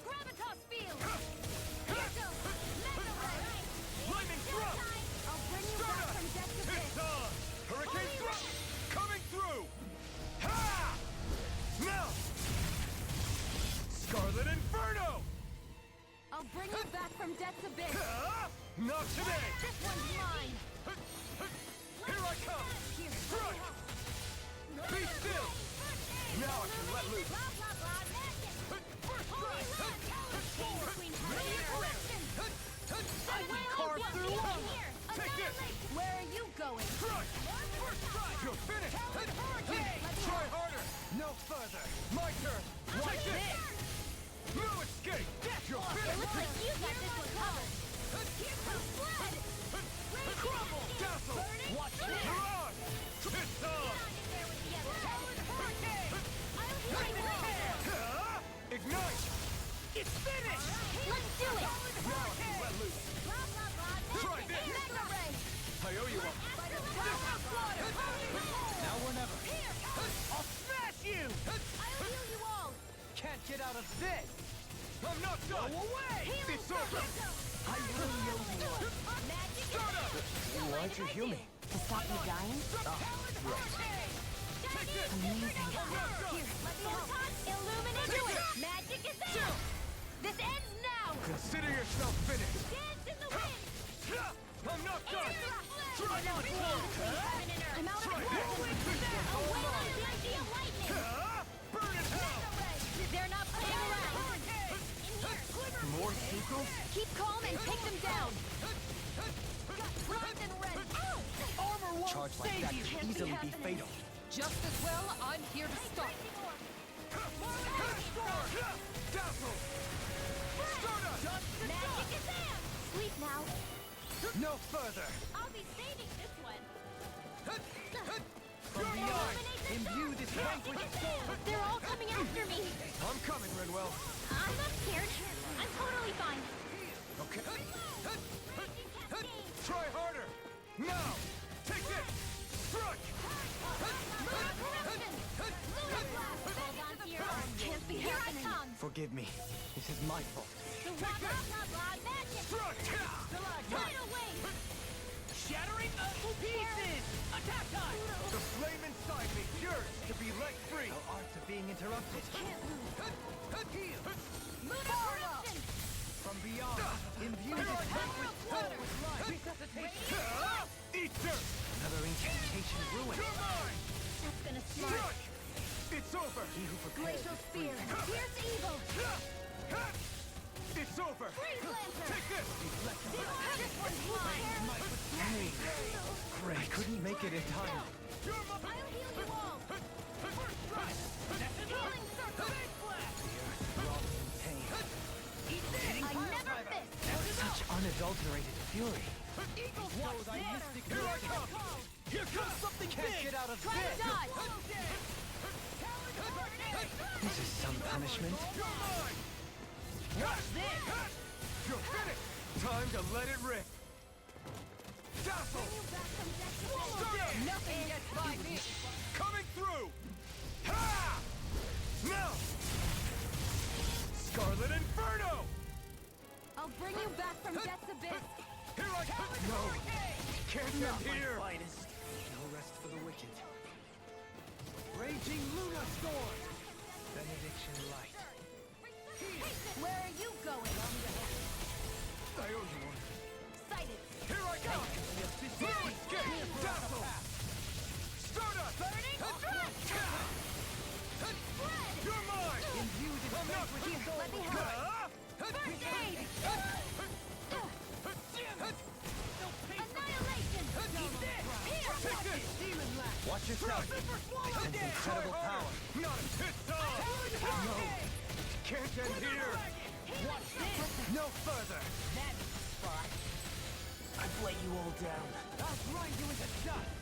Gravitas Field. Here goes. Mega Ray. Lightning thrust! I'll bring you back from death to It's this. on! Hurricane thrust! Coming through! Ha! Now! Scarlet Inferno! I'll bring you back from death's abyss. going? Crush! First strike! You're finished! Hurricane! Try harder! No further! My turn! Watch this! No escape! You're finished! It looks like you got this one covered. Here's some blood! Crumble! Dazzle! Watch this! Mirage! It's on! Talon Hurricane! Ignite! It's finished! Let's do it! Let loose! Try this! I owe you one! Now or never. I'll smash you! I'll heal you all! Can't get out of this! I'm not done! Go away! It's over! I really owe you one. Magic Start up! Why'd you heal me? To stop you dying? Amazing. Here, Photon, illuminate it! Magic is out! This ends now! Consider yourself finished! Dance in the wind! I'm not done! Try now it's I'm out of Try blood! this! Away like the idea of lightning! Burn in hell! They're not playing around! In here! More sequels? Keep calm and take them down! Bronze and red! Armor won't Charge like save that you! could easily be fatal. Just as well, I'm here to stop. Dazzle! Stardust! Magic is out! Sleep now! No further! I'll be saving this one! From beyond! Imbue this vanquished soul! They're all coming after me! I'm coming, Redwell! I'm not scared. I'm totally fine. Okay. Try harder! Now! Take this! Strike! Can't be here happening. I come. Forgive me. This is my fault. The blah blah blah blah magic. Strike! Right away. Shattering to pieces! Attack time! The flame inside me yearns to be let free! The art of being interrupted. Can't move. Heal! Moon of corruption. From beyond, imbue this vanquished soul with life. Resuscitation. Eat dirt! Another incantation ruined. You're mine! That's gonna smart. Strike! It's over! He who prepares Glacial for spear. Pierce evil. It's over! Freeze lancer. Take this! This one's mine. Great. I couldn't make it in time. You're my... I'll heal you all. First strike! Healing circle. Throbbing in pain. I never miss. Such unadulterated fury. Eagle Shows I mystic Here I come! Here comes something Can't big! get out of Try to this! dodge. This is some punishment. You're mine! Watch this! You're finished! Time to let it rip! Dazzle! Nothing gets by me. Coming through! Ha! Now! Scarlet Inferno! I'll bring you back from death's abyss. Here I come! No! Can't end here! Finest. No rest for the wicked. Raging Luna Storm! Benediction Light. Where are you going? I owe you one. Sighted. Here I come! Escape! Dazzle! Stardust! Burning You're mine! Imbue this I'm not vanquished soul let me with help. life. First aid. Annihilation. Take this! Demon Lash. Watch yourself. I sense incredible power. Not a pit No! Can't end here! Watch this. No further. That's the spot. I've let you all down. I'll grind you into dust.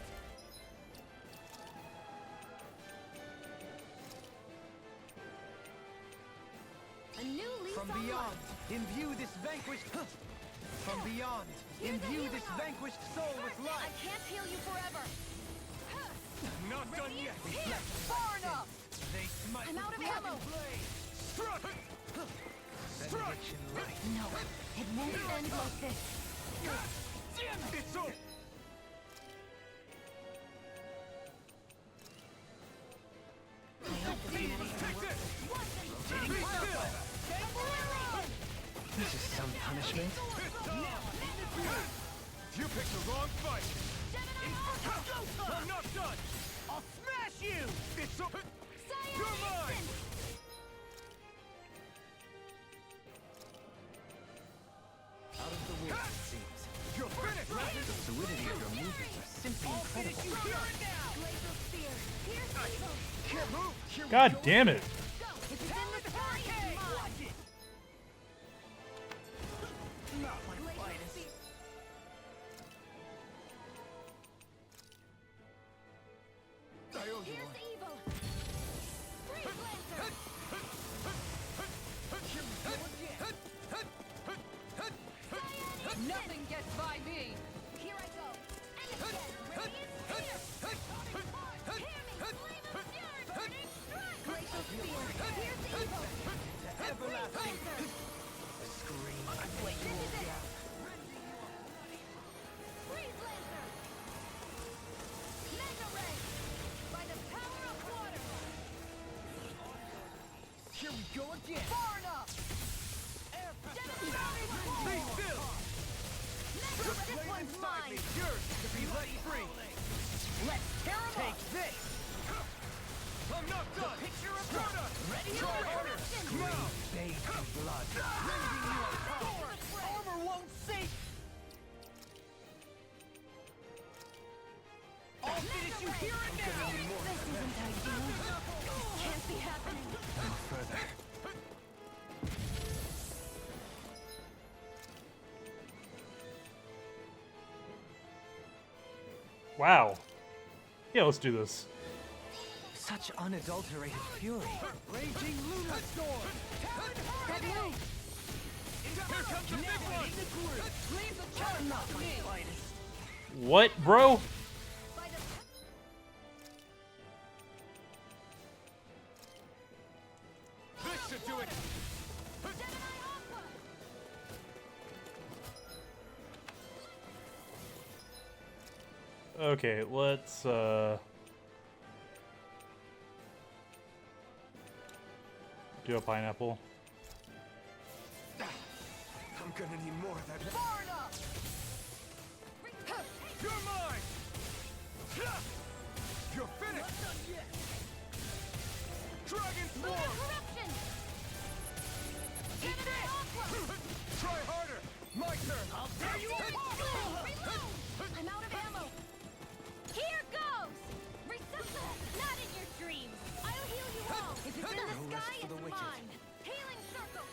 A new lease From on beyond, life. imbue this vanquished... From beyond, imbue this vanquished soul with I life. can't heal you forever. Not done yet! Here, far enough. They smite I'm with out of flaming ammo. blade. Struck! Struck! Benediction light. No, it won't end like this. It's over! Take this! Be still! This is some punishment. You picked the wrong fight! I'm not done! I'll smash you! It's over! You're mine! Out of the woods, it seems. You're finished! The fluidity of your movements are God damn it! Nothing gets by me. Here I go. And again, radiant spear. Hear me, flame of fury, burning strike. Glacial spear. Here's evil. Everlasting. Scream. I let you all down. Freeze lancer. Mega ray. By the power of water. Here we go again. Far enough. Be still. This one's mine. Yours to be let free. Let's tear him Take up. this. I'm not done. Picture of Soda. Ready Try for harder. eruption. Now. Bathe in blood. Raising you on power. Armor won't save. I'll finish you here and now. This isn't ideal. Can't be happening. No further. Wow. Yeah, let's do this. Such unadulterated fury. Raging lunar storm. That move. Here comes the big one. Leave the charm not me. What, bro? By the This should do it. Gemini Aqua. Okay, let's do a pineapple. I'm gonna need more of that. Far enough. You're mine. You're finished. Dragon Lunar swarm. corruption. Eat Gemini Aqua. Try harder. My turn. I'll tear you apart. Reload. I'm out of ammo. Here goes. Resuscitate. Not in your dreams. I'll heal you all. If it's in the No rest sky, for the it's wicked. mine. Healing circle.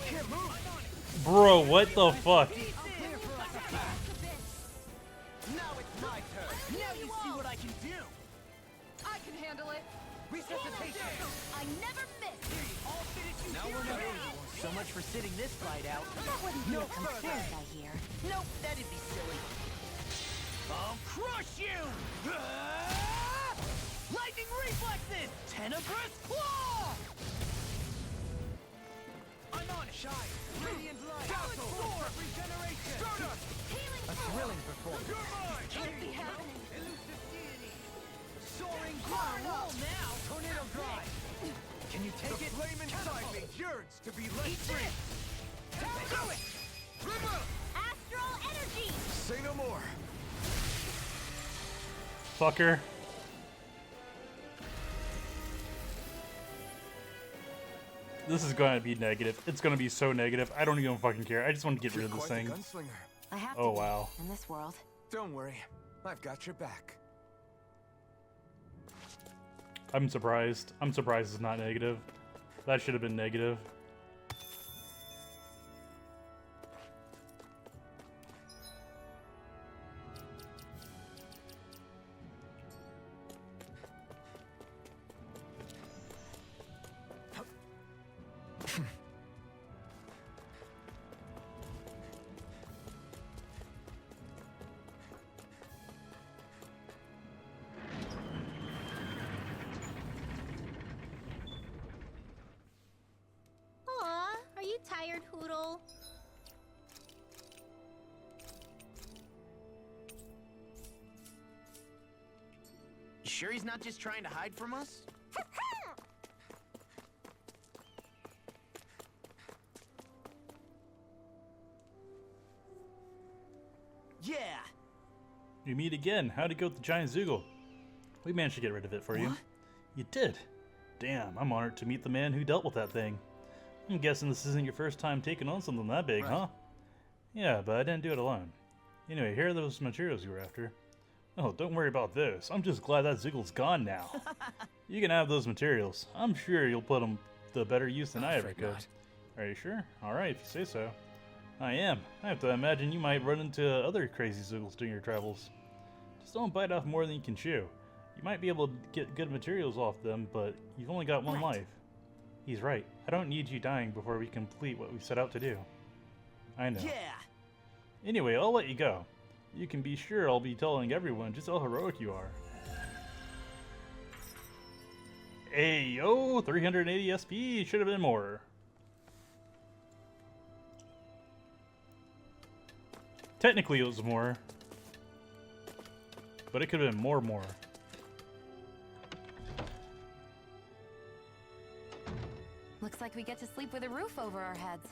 Can't move. Bro, what the fuck? I'll clear for us. Now it's my turn. Now you see what I can do. I can handle it. Resuscitation. I never miss. I'll finish you Now here we're not and over. now. So much for sitting this fight out. That wouldn't be No a concern, further. I hear. Nope, that'd be silly. I'll crush you! Lightning reflexes! Tenebrous claw! I'm on it! Shine! Radiant light! Dazzle! Sword! Regeneration! Stardust! Healing A thrilling performance. You're mine. can't be happening. Elusive deity! Soaring cloud wall now! Tornado drive! Can you take The it? flame inside me yearns to be let Eat free. this! Do it! River. Astral energy. Say no more. Fucker. This is going to be negative. It's going to be so negative. I don't even fucking care. I just want to get rid of this thing. Gunslinger. I have Oh, to be, wow. in this world. Don't worry, I've got your back. I'm surprised. I'm surprised it's not negative. That should have been negative. Aw, are you tired, Hoodle? You sure he's not just trying to hide from us? Yeah! You meet again. How'd it go with the giant Zoogle? We managed to get rid of it for you. What? You did. Damn, I'm honored to meet the man who dealt with that thing. I'm guessing this isn't your first time taking on something that big, Right. huh? Yeah, but I didn't do it alone. Anyway, here are those materials you were after. Oh, don't worry about this. I'm just glad that Ziggle's gone now. You can have those materials. I'm sure you'll put them to better use than I ever could. not. Are you sure? Alright, if you say so. I am. I have to imagine you might run into other crazy Ziggles during your travels. Just don't bite off more than you can chew. You might be able to get good materials off them, but you've only got one life. He's right. I don't need you dying before we complete what we set out to do. I know. Yeah. Anyway, I'll let you go. You can be sure I'll be telling everyone just how heroic you are. Hey, yo, 380 SP, should have been more. Technically it was more, but it could have been more. Looks like we get to sleep with a roof over our heads.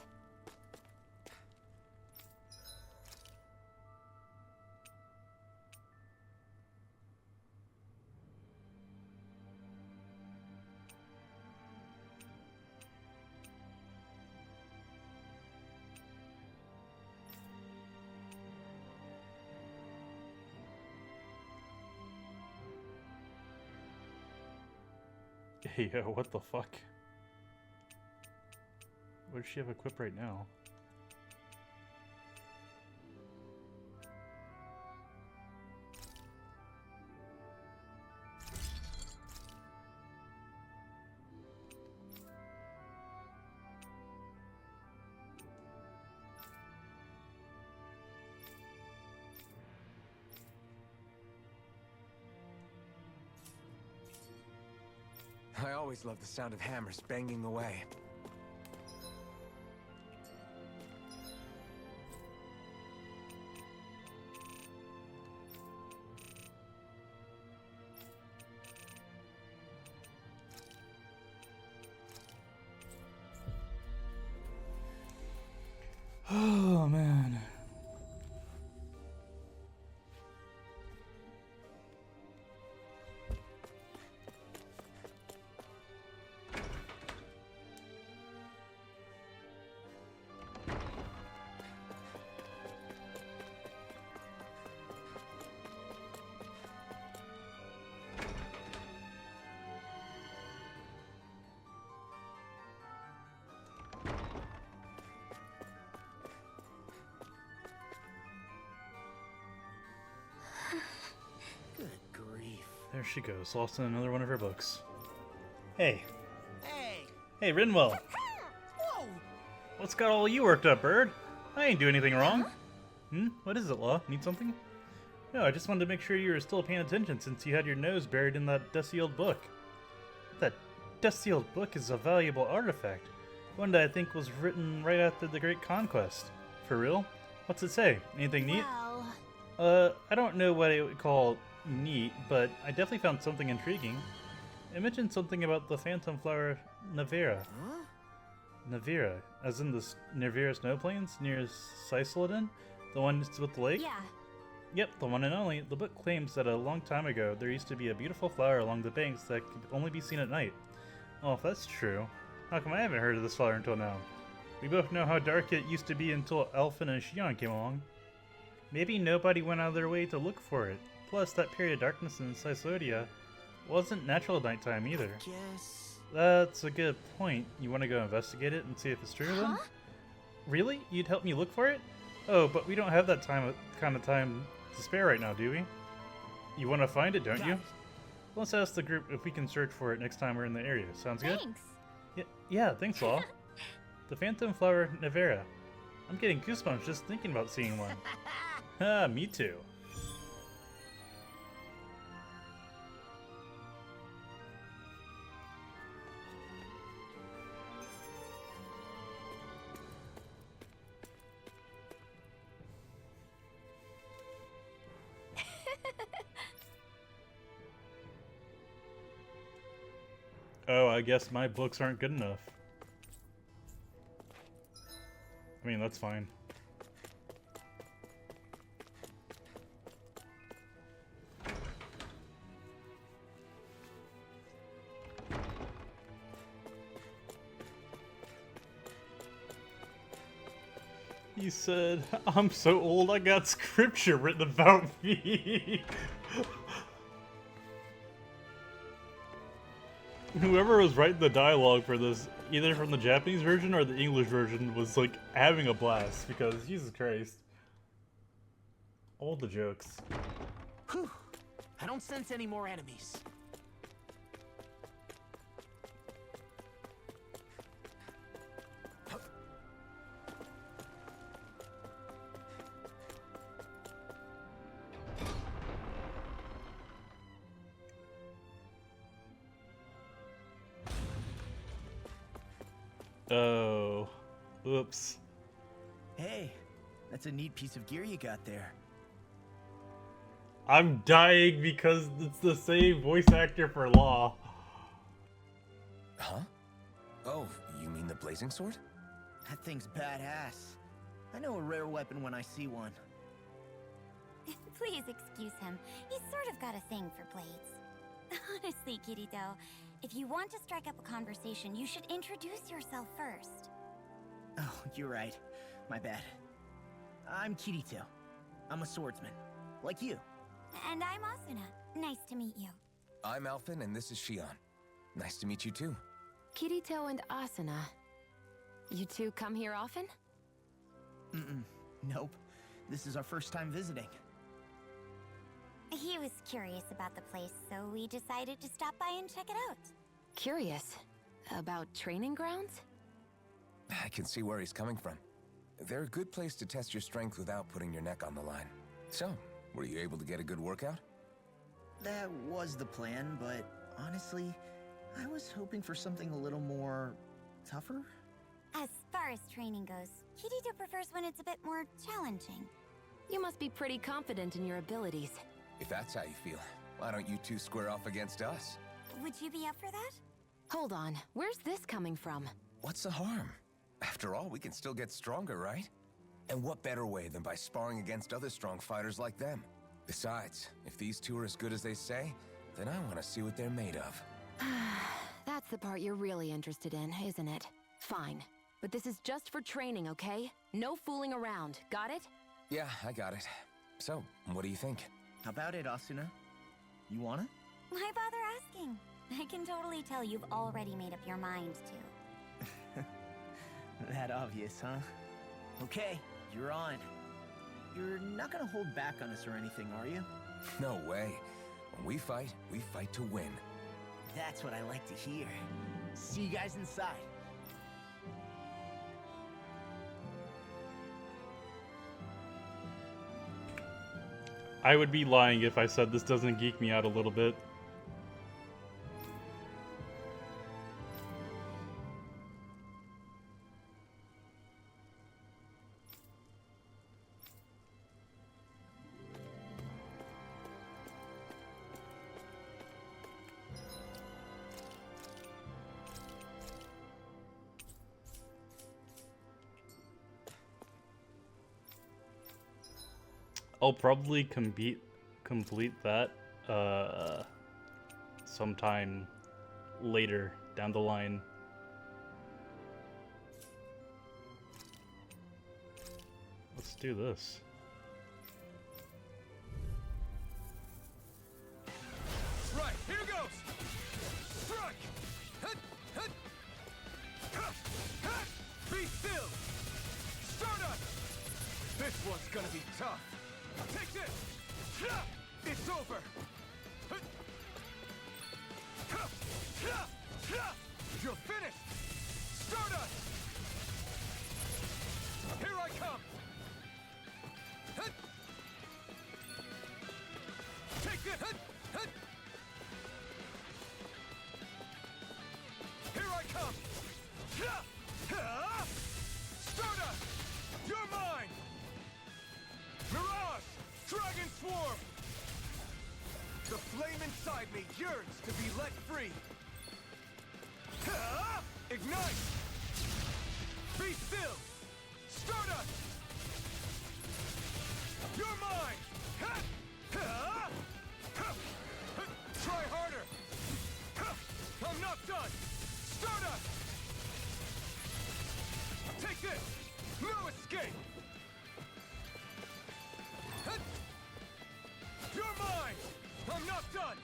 Hey, yo, what the fuck? What does she have equipped right now? I always love the sound of hammers banging away. Oh, man. Good grief. There she goes, lost in another one of her books. Hey. Hey! Hey, Rinwell. Whoa! What's got all you worked up, bird? I ain't do anything wrong. What is it, Law? Need something? No, I just wanted to make sure you were still paying attention since you had your nose buried in that dusty old book. That dusty old book is a valuable artifact. One that I think was written right after the Great Conquest. For real? What's it say? Anything neat? Well, I don't know what I would call neat, but I definitely found something intriguing. It mentioned something about the phantom flower Navera. Huh? Navera, as in the Navera snow plains near Sisseldon? The one with the lake? yeah. Yep, the one and only. The book claims that a long time ago, there used to be a beautiful flower along the banks that could only be seen at night. Well, if that's true, how come I haven't heard of this flower until now? We both know how dark it used to be until Alphen and Shion came along. Maybe nobody went out of their way to look for it. Plus, that period of darkness in Sisodia wasn't natural at nighttime either. Guess. That's a good point. You want to go investigate it and see if it's true then? Really? You'd help me look for it? Oh, but we don't have that kind of time to spare right now, do we? You want to find it, don't Got you? it. Let's ask the group if we can search for it next time we're in the area. Sounds good? Thanks. Yeah, thanks, Law. The Phantom Flower Navera. I'm getting goosebumps just thinking about seeing one. Ah, me too. Oh, I guess my books aren't good enough. I mean, that's fine. He said, I'm so old I got scripture written about me. Whoever was writing the dialogue for this, either from the Japanese version or the English version, was like having a blast because Jesus Christ. All the jokes. Whew. I don't sense any more enemies. Oh. Oops. Hey, that's a neat piece of gear you got there. I'm dying because it's the same voice actor for Law. Huh? Oh, you mean the blazing sword? That thing's badass. I know a rare weapon when I see one. Please excuse him. He's sort of got a thing for blades. Honestly, Kirito, if you want to strike up a conversation, you should introduce yourself first. Oh, you're right. My bad. I'm Kirito. I'm a swordsman. Like you. And I'm Asuna. Nice to meet you. I'm Alphen, and this is Shion. Nice to meet you too. Kirito and Asuna. You two come here often? Nope. This is our first time visiting. He was curious about the place, so we decided to stop by and check it out. Curious? About training grounds? I can see where he's coming from. They're a good place to test your strength without putting your neck on the line. So, were you able to get a good workout? That was the plan, but honestly, I was hoping for something a little more tougher. As far as training goes, Kirito prefers when it's a bit more challenging. You must be pretty confident in your abilities. If that's how you feel, why don't you two square off against us? Would you be up for that? Hold on, where's this coming from? What's the harm? After all, we can still get stronger, right? And what better way than by sparring against other strong fighters like them? Besides, if these two are as good as they say, then I want to see what they're made of. That's the part you're really interested in, isn't it? Fine. But this is just for training, okay? No fooling around, got it? Yeah, I got it. So, what do you think? How about it, Asuna? You wanna? Why bother asking? I can totally tell you've already made up your mind to. That obvious, huh? Okay, you're on. You're not gonna hold back on us or anything, are you? No way. When we fight to win. That's what I like to hear. See you guys inside. I would be lying if I said this doesn't geek me out a little bit. I'll probably complete that sometime later down the line. Let's do this. Right, here goes! Strike! Hut, hut. Hut, hut. Be still! Start up! This one's gonna be tough. Take this! It's over! You're finished! Stardust! Here I come! Take this! Here I come! Stardust! You're mine! Mirage! Dragon Swarm! The flame inside me yearns to be let free! Ignite! Be still! Stardust! You're mine! Try harder! I'm not done! Stardust! Take this! No escape! I'm not done!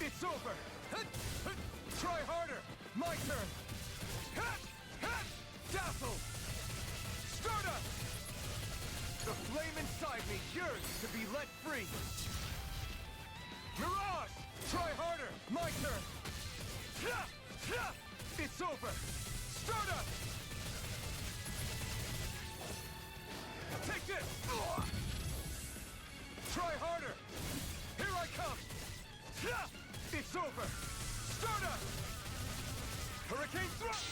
It's over! Try harder! My turn! Dazzle! Stardust! The flame inside me yearns to be let free! Mirage! Try harder! My turn! It's over! Stardust! Take this! Try harder! Here I come! It's over! Stardust! Hurricane thrust!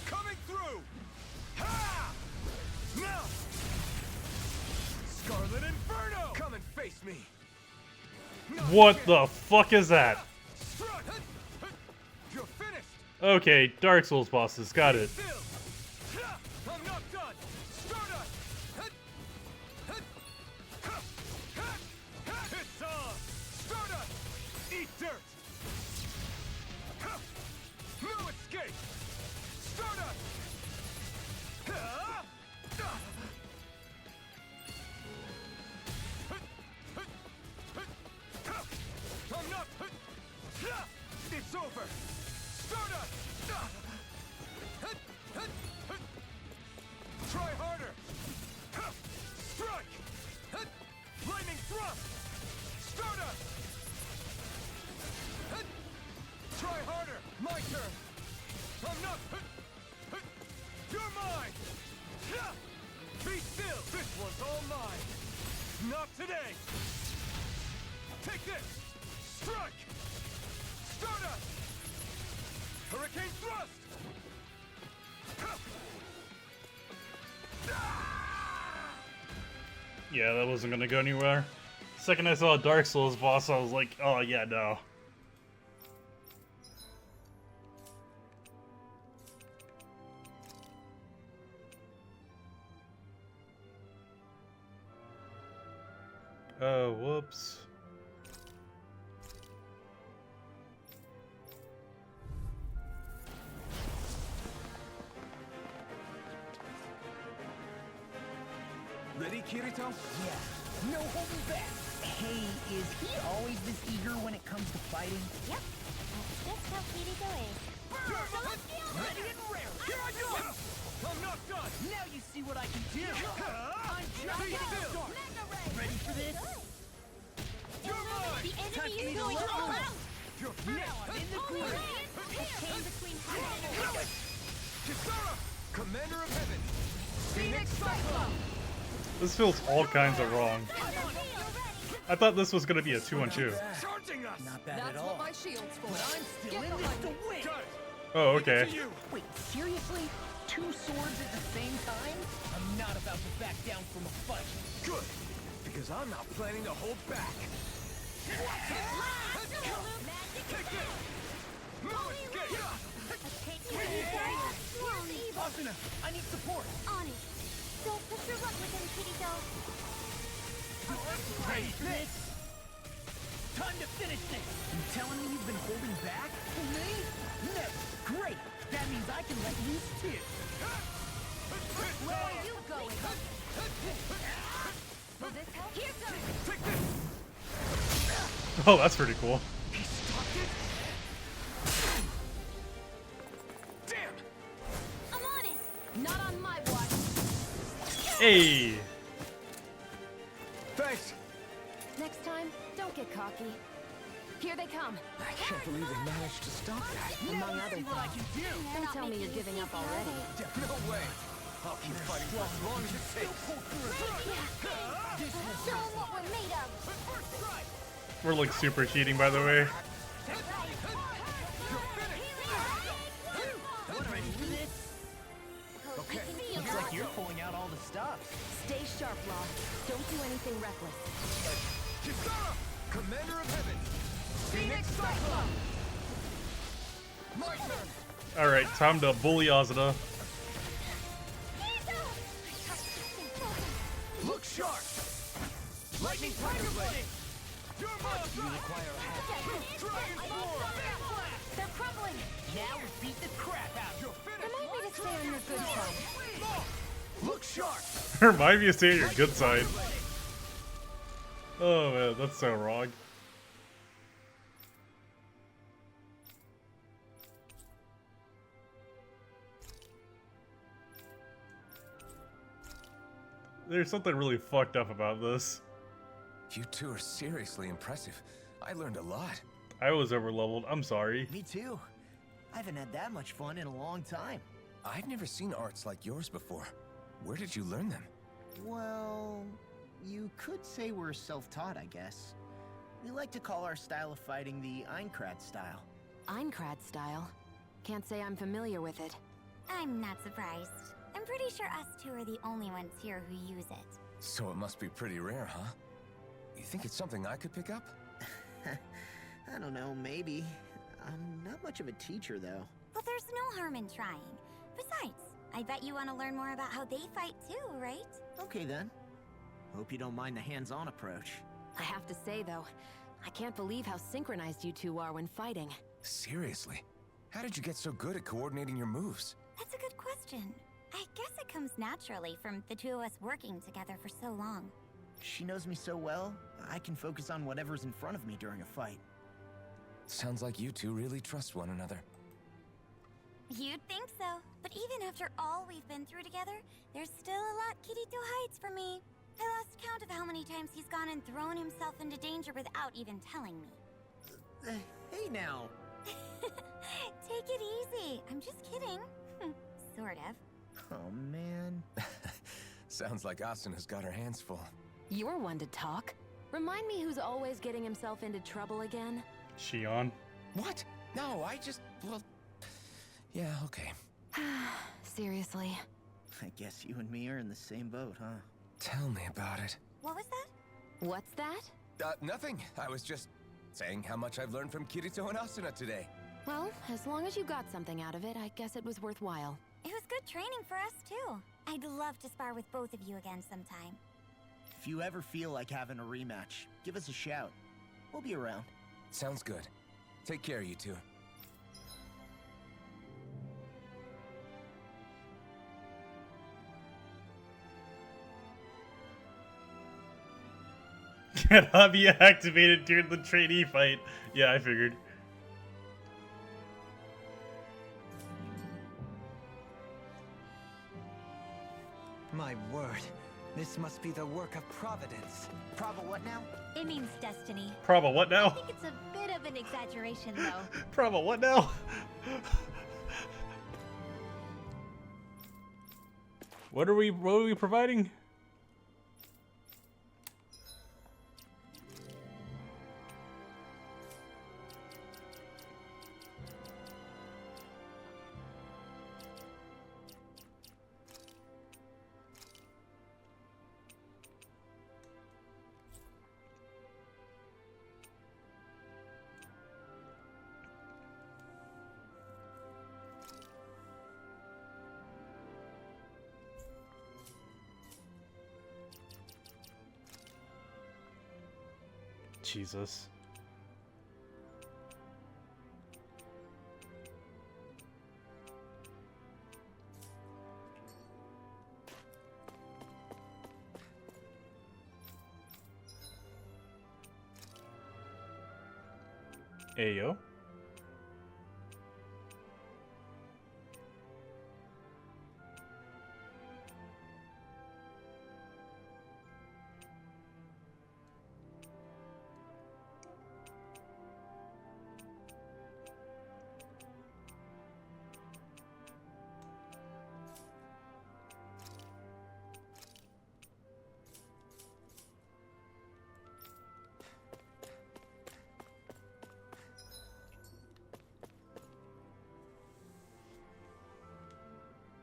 Coming through! Ha! Now! Scarlet Inferno! Come and face me! What the fuck is that? Strut! You're finished! Okay, Dark Souls bosses, got it. Still! I'm not done! Stardust! It's on! Stardust! Eat dirt! No escape! Stardust! I'm not... It's over! Stardust! Try harder! Strike! Lightning thrust! Stardust! Try harder! My turn! I'm not... You're mine! Be still! This one's all mine! Not today! Take this! Strike! Stardust! Hurricane thrust! Yeah, that wasn't gonna go anywhere. Second I saw a Dark Souls boss, I was like, oh yeah, no. Oh, whoops. Ready, Kirito? Yeah, no holding back. Hey, is he always this eager when it comes to fighting? Yep. That's how Kirito is. Ready and rare! Here I go! I'm not done! Now you see what I can do. I'm Be still. Ready for this? You're mine! The Time enemy for me is to going level all up. out! You're Now I'm in the groove. Came between Kisara! Commander of Heaven! Phoenix Cyclone! This feels all kinds of wrong. I thought this was gonna be a 2-on-2. Charging us! Not bad That's at all. what my shield's for. But I'm still in this to win. Got it! Oh, okay. To you! Wait, seriously? Two swords at the same time? I'm not about to back down from a fight. Good! Because I'm not planning to hold back! Take this! No escape! Asuna, I need support. On it. Don't push your luck with him, Kirito. Ready for this? Time to finish this. You telling me you've been holding back? Me? Never. Great. That means I can let loose too. Where are you going? Will this help? Here goes. Take this! Oh, that's pretty cool. He stopped it? Damn! I'm on it. Not on my watch. Hey! Thanks! Next time, don't get cocky. Here they come. I can't believe they managed to stop that. Among other See what I things. can do. Don't tell me you're giving up already. No way! I'll keep fighting for as long as it takes! Show 'em what we're made of. We're like super cheating, by the way. Ready for this? Okay. Looks like you're pulling out all the stops. Stay sharp, Law. Don't do anything reckless. Kisara! Commander of Heaven! Phoenix Cyclone! My turn! Alright, time to bully Asuna. Look sharp! Lightning Tiger Blade! You're mine! You require a hat. Dragon Sword! They're crumbling. Now we beat the crap out of you. Remind me to stay on your good side. Look sharp! Remind me to stay on your good side. Oh man, that's so wrong. There's something really fucked up about this. You two are seriously impressive. I learned a lot. I was overleveled. I'm sorry. Me too. I haven't had that much fun in a long time. I've never seen arts like yours before. Where did you learn them? Well, you could say we're self-taught, I guess. We like to call our style of fighting the Einkrad style. Einkrad style? Can't say I'm familiar with it. I'm not surprised. I'm pretty sure us two are the only ones here who use it. So it must be pretty rare, huh? You think it's something I could pick up? I don't know, maybe. I'm not much of a teacher, though. Well, there's no harm in trying. Besides, I bet you want to learn more about how they fight too, right? Okay, then. Hope you don't mind the hands-on approach. I have to say, though, I can't believe how synchronized you two are when fighting. Seriously? How did you get so good at coordinating your moves? That's a good question. I guess it comes naturally from the two of us working together for so long. She knows me so well, I can focus on whatever's in front of me during a fight. Sounds like you two really trust one another. You'd think so. But even after all we've been through together, there's still a lot Kirito hides from me. I lost count of how many times he's gone and thrown himself into danger without even telling me. Hey now! Take it easy. I'm just kidding. Sort of. Oh, man. Sounds like Asuna's got her hands full. You're one to talk. Remind me who's always getting himself into trouble again? Shion. What? No, well... Yeah, okay. Seriously. I guess you and me are in the same boat, huh? Tell me about it. What was that? What's that? Nothing. I was just saying how much I've learned from Kirito and Asuna today. Well, as long as you got something out of it, I guess it was worthwhile. It was good training for us, too. I'd love to spar with both of you again sometime. If you ever feel like having a rematch, give us a shout. We'll be around. Sounds good. Take care, you two. Cannot be activated during the trainee fight. Yeah, I figured. My word. This must be the work of Providence. Prava, what now? It means destiny. Prava, what I now? think it's a bit of an exaggeration, though. Prava, what now? What are we providing? Jesus. Ayo.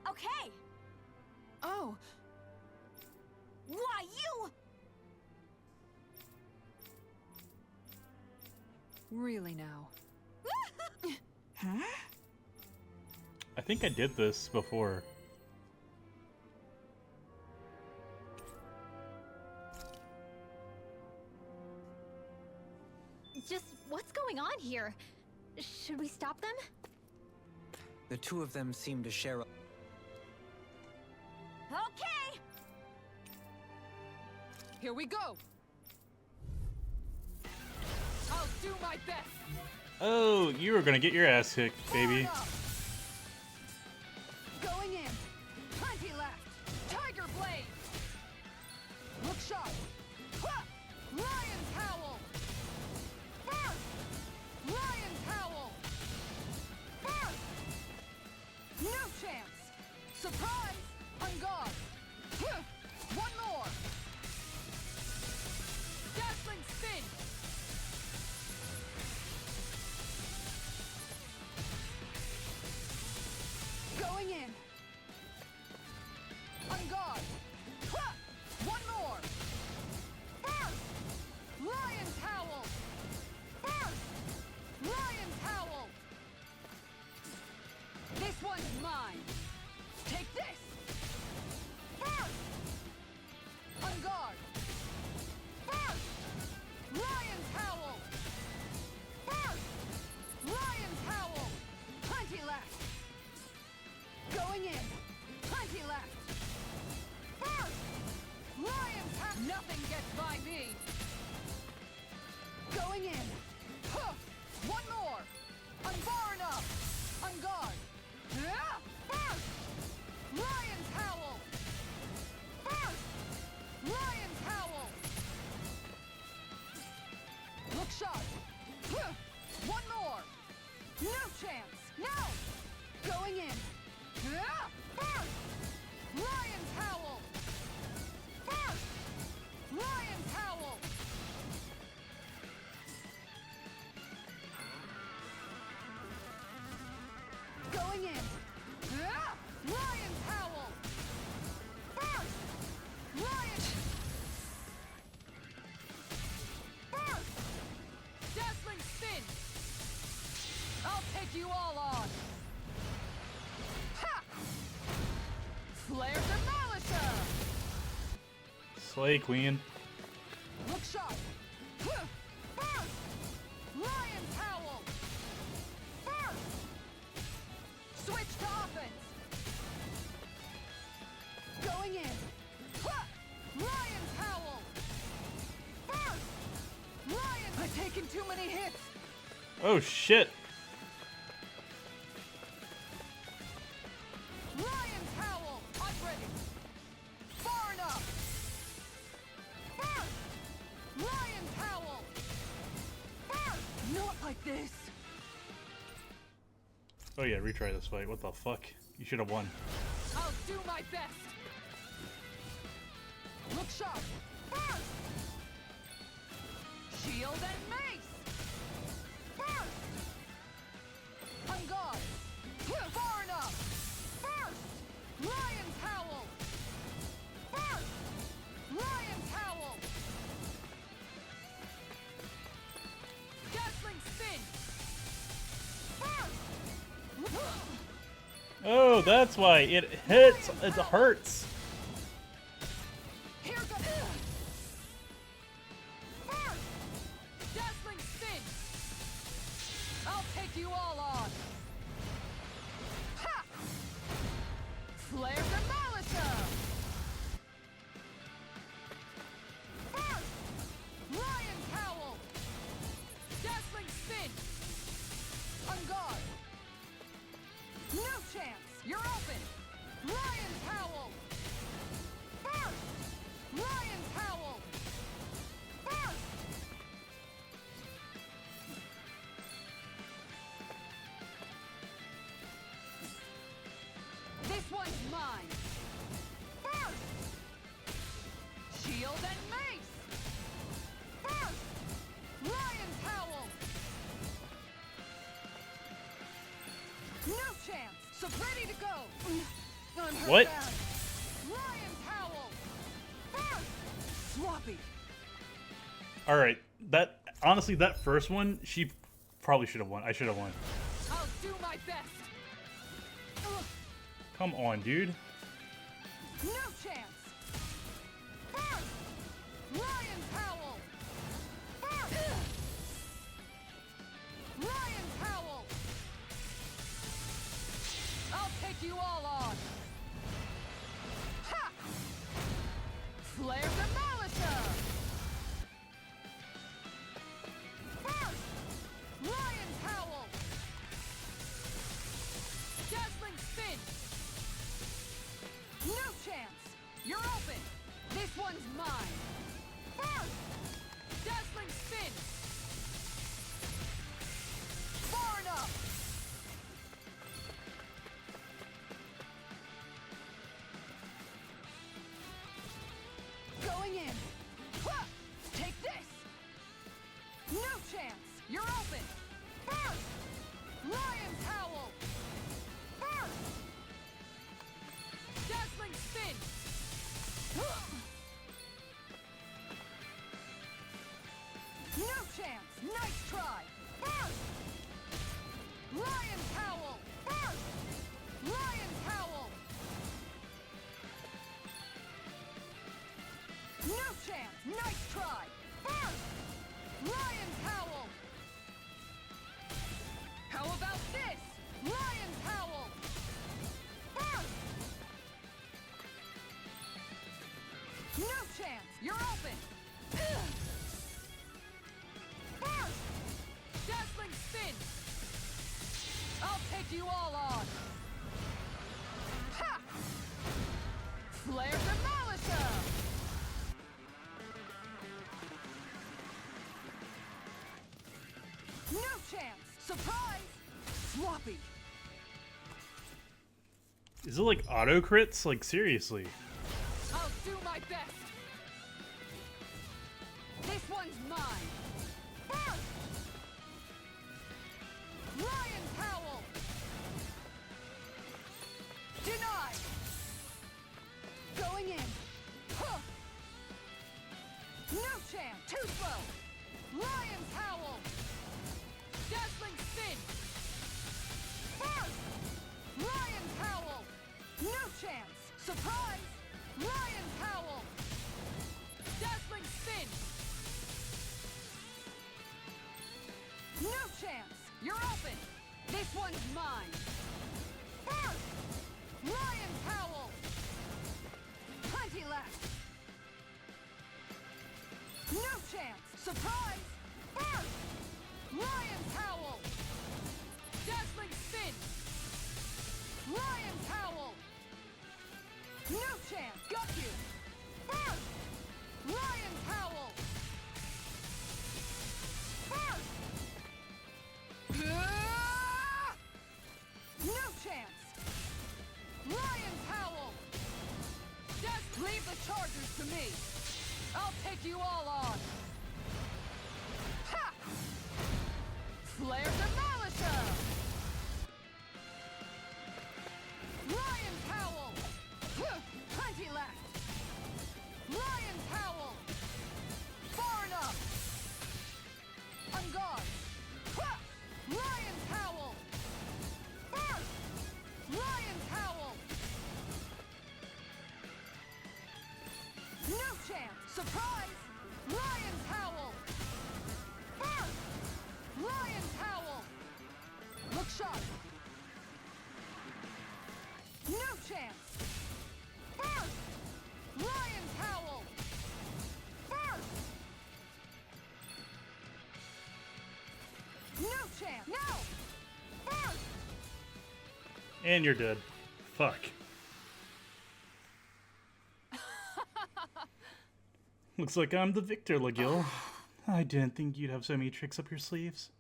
Okay. Oh, Why, you... Really now? I think I did this before. Just what's going on here? Should we stop them? The two of them seem to share a... Okay. Here we go! I'll do my best! Oh, you were gonna get your ass kicked, baby. Going in! 20 left! Tiger Blade! shot! Ha! Lion's Howl! First! Lion's Howl! First! No chance! Surprise! On guard! Huh! One more! Dazzling Spin! Going in! On guard! Ha! One more! First! Lion's Howl! First! Lion's Howl! This one's mine! Take this! First! On guard! First! Lion's Howl! First! Lion's Howl! Plenty left! Going in! Plenty left! First! Lion's Howl! Nothing gets by me! Going in! Huh! One more! On far enough! On guard! Ah! First! Lion's Howl! First! Lion's Howl! Look sharp! Huh! One more! No chance! Now! Going in! Ah! First! Lion's Howl! First! Lion's Howl! Going in! Ah! Lion's Howl! First! Lion! First! Dazzling Spin! I'll take you all on! Ha! Flare Demolisher! Slay, Queen. Look sharp! Huh! First! Lion's Howl! First! Switch to offense! Going in! Ha! Lion's Howl! First! Lion! I've taken too many hits! Oh shit. Lion's Howl! I'm ready! Far enough! First! Lion's Howl! First! Not like this! Oh yeah, retry this fight. What the fuck? You should have won. I'll do my best! Look sharp! First! Shield and mace! First! On guard! Far enough! First! Lion's Howl! First! Lion's Howl! Dazzling Spin! First! Oh, that's why it hits. It hurts. Here goes. First! Dazzling Spin! I'll take you all on! Ha! Flare Demolisher! First! Lion's Howl! Dazzling Spin! On guard! No chance! You're open! Lion's Howl! First! Lion's Howl! First! This one's mine! First! Shield and mace! First! Lion's Howl! No chance! So ready to go! Unhurt What? bad. Lion's Howl! First! Sloppy! Alright, that honestly, that first one, she probably should have won. I should have won. I'll do my best! Ugh, Come on, dude. no chance! First! Lion's Howl! First! Lion's Howl! I'll take you all on! Ha! Flare Demolisher! First! Lion's Howl! Dazzling Spin! No chance! You're open! This one's mine! chance! You're open! First! Lion's Howl! First! Dazzling Spin! No chance! Nice try! First! Lion's Howl! First! Lion's Howl! No chance! Nice try! First! Lion's Howl! How about this? Lion's Howl! First! No chance! You're open! First! Dazzling Spin! I'll take you all on! Ha! Flare Demolisher! No chance! Surprise! Sloppy! Is it like auto crits? Like seriously? I'll do my best! This one's mine! First! Lion's Howl! Denied! Going in! Huh! No chance! Too slow! Lion's Howl! Dazzling Spin! First! Lion's Howl! No chance! Surprise! Lion's Howl! Dazzling Spin! No chance! You're open! This one's mine! First! Lion's Howl! Plenty left! No chance! Surprise! First! Lion's Howl! Dazzling Spin! Lion's Howl! No chance! Got you! First! Lion's Howl! First! No chance! Lion's Howl! Just leave the chargers to me! I'll take you all on! Ha! Flare Demolisher! Lion's Howl! Plenty left! Lion's Howl! Far enough! On guard! Ha! Lion's Howl! First! Lion's Howl! No chance! Surprise! Lion's Howl! First! Lion's Howl! Look sharp! No chance! First! Lion's Howl! First! No chance! No! First! And you're dead. Fuck. Looks like I'm the victor, Lagill. I didn't think you'd have so many tricks up your sleeves.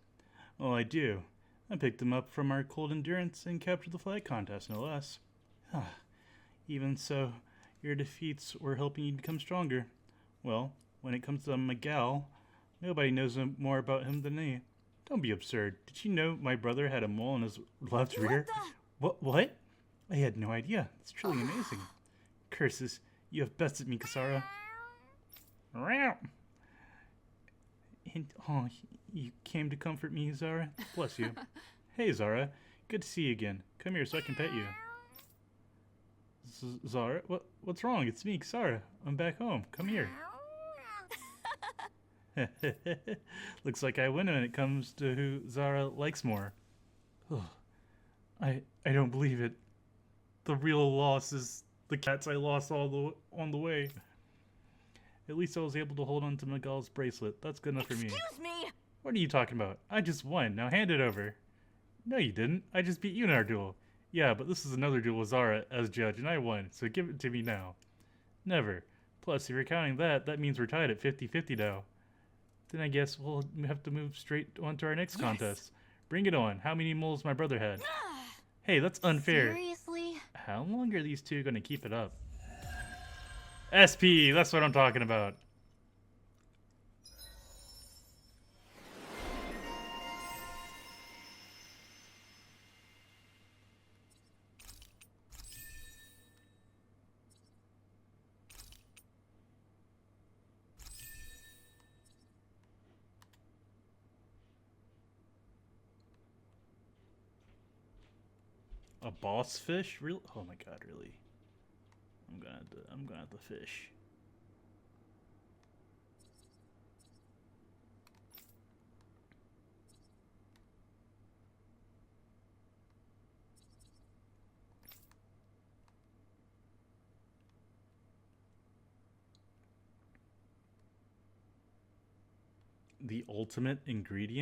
Oh, I do. I picked them up from our cold endurance and captured the flag contest, no less. Even so, your defeats were helping you become stronger. Well, when it comes to Miguel, nobody knows more about him than me. Don't be absurd. Did you know my brother had a mole in his left rear? What? I had no idea. It's truly amazing. Curses, you have bested me, Kasara. And, oh, you came to comfort me, Zara? Bless you. Hey, Zara. Good to see you again. Come here so I can pet you. Zara? What's wrong? It's me, Kasara. I'm back home. Come here. Looks like I win when it comes to who Zara likes more. I don't believe it. The real loss is the cats I lost on the way. At least I was able to hold on to Miguel's bracelet. That's good enough for me. Excuse me! What are you talking about? I just won. Now hand it over. No, you didn't. I just beat you in our duel. Yeah, but this is another duel with Zara as judge, and I won, so give it to me now. Never. Plus, if you're counting that, that means we're tied at 50-50 now. Then I guess we'll have to move straight on to our next contest. Bring it on. How many moles my brother had? Hey, that's unfair. Seriously? How long are these two going to keep it up? SP, that's what I'm talking about. A boss fish? Real? Oh my god, really? I'm gonna have to fish. The ultimate ingredient?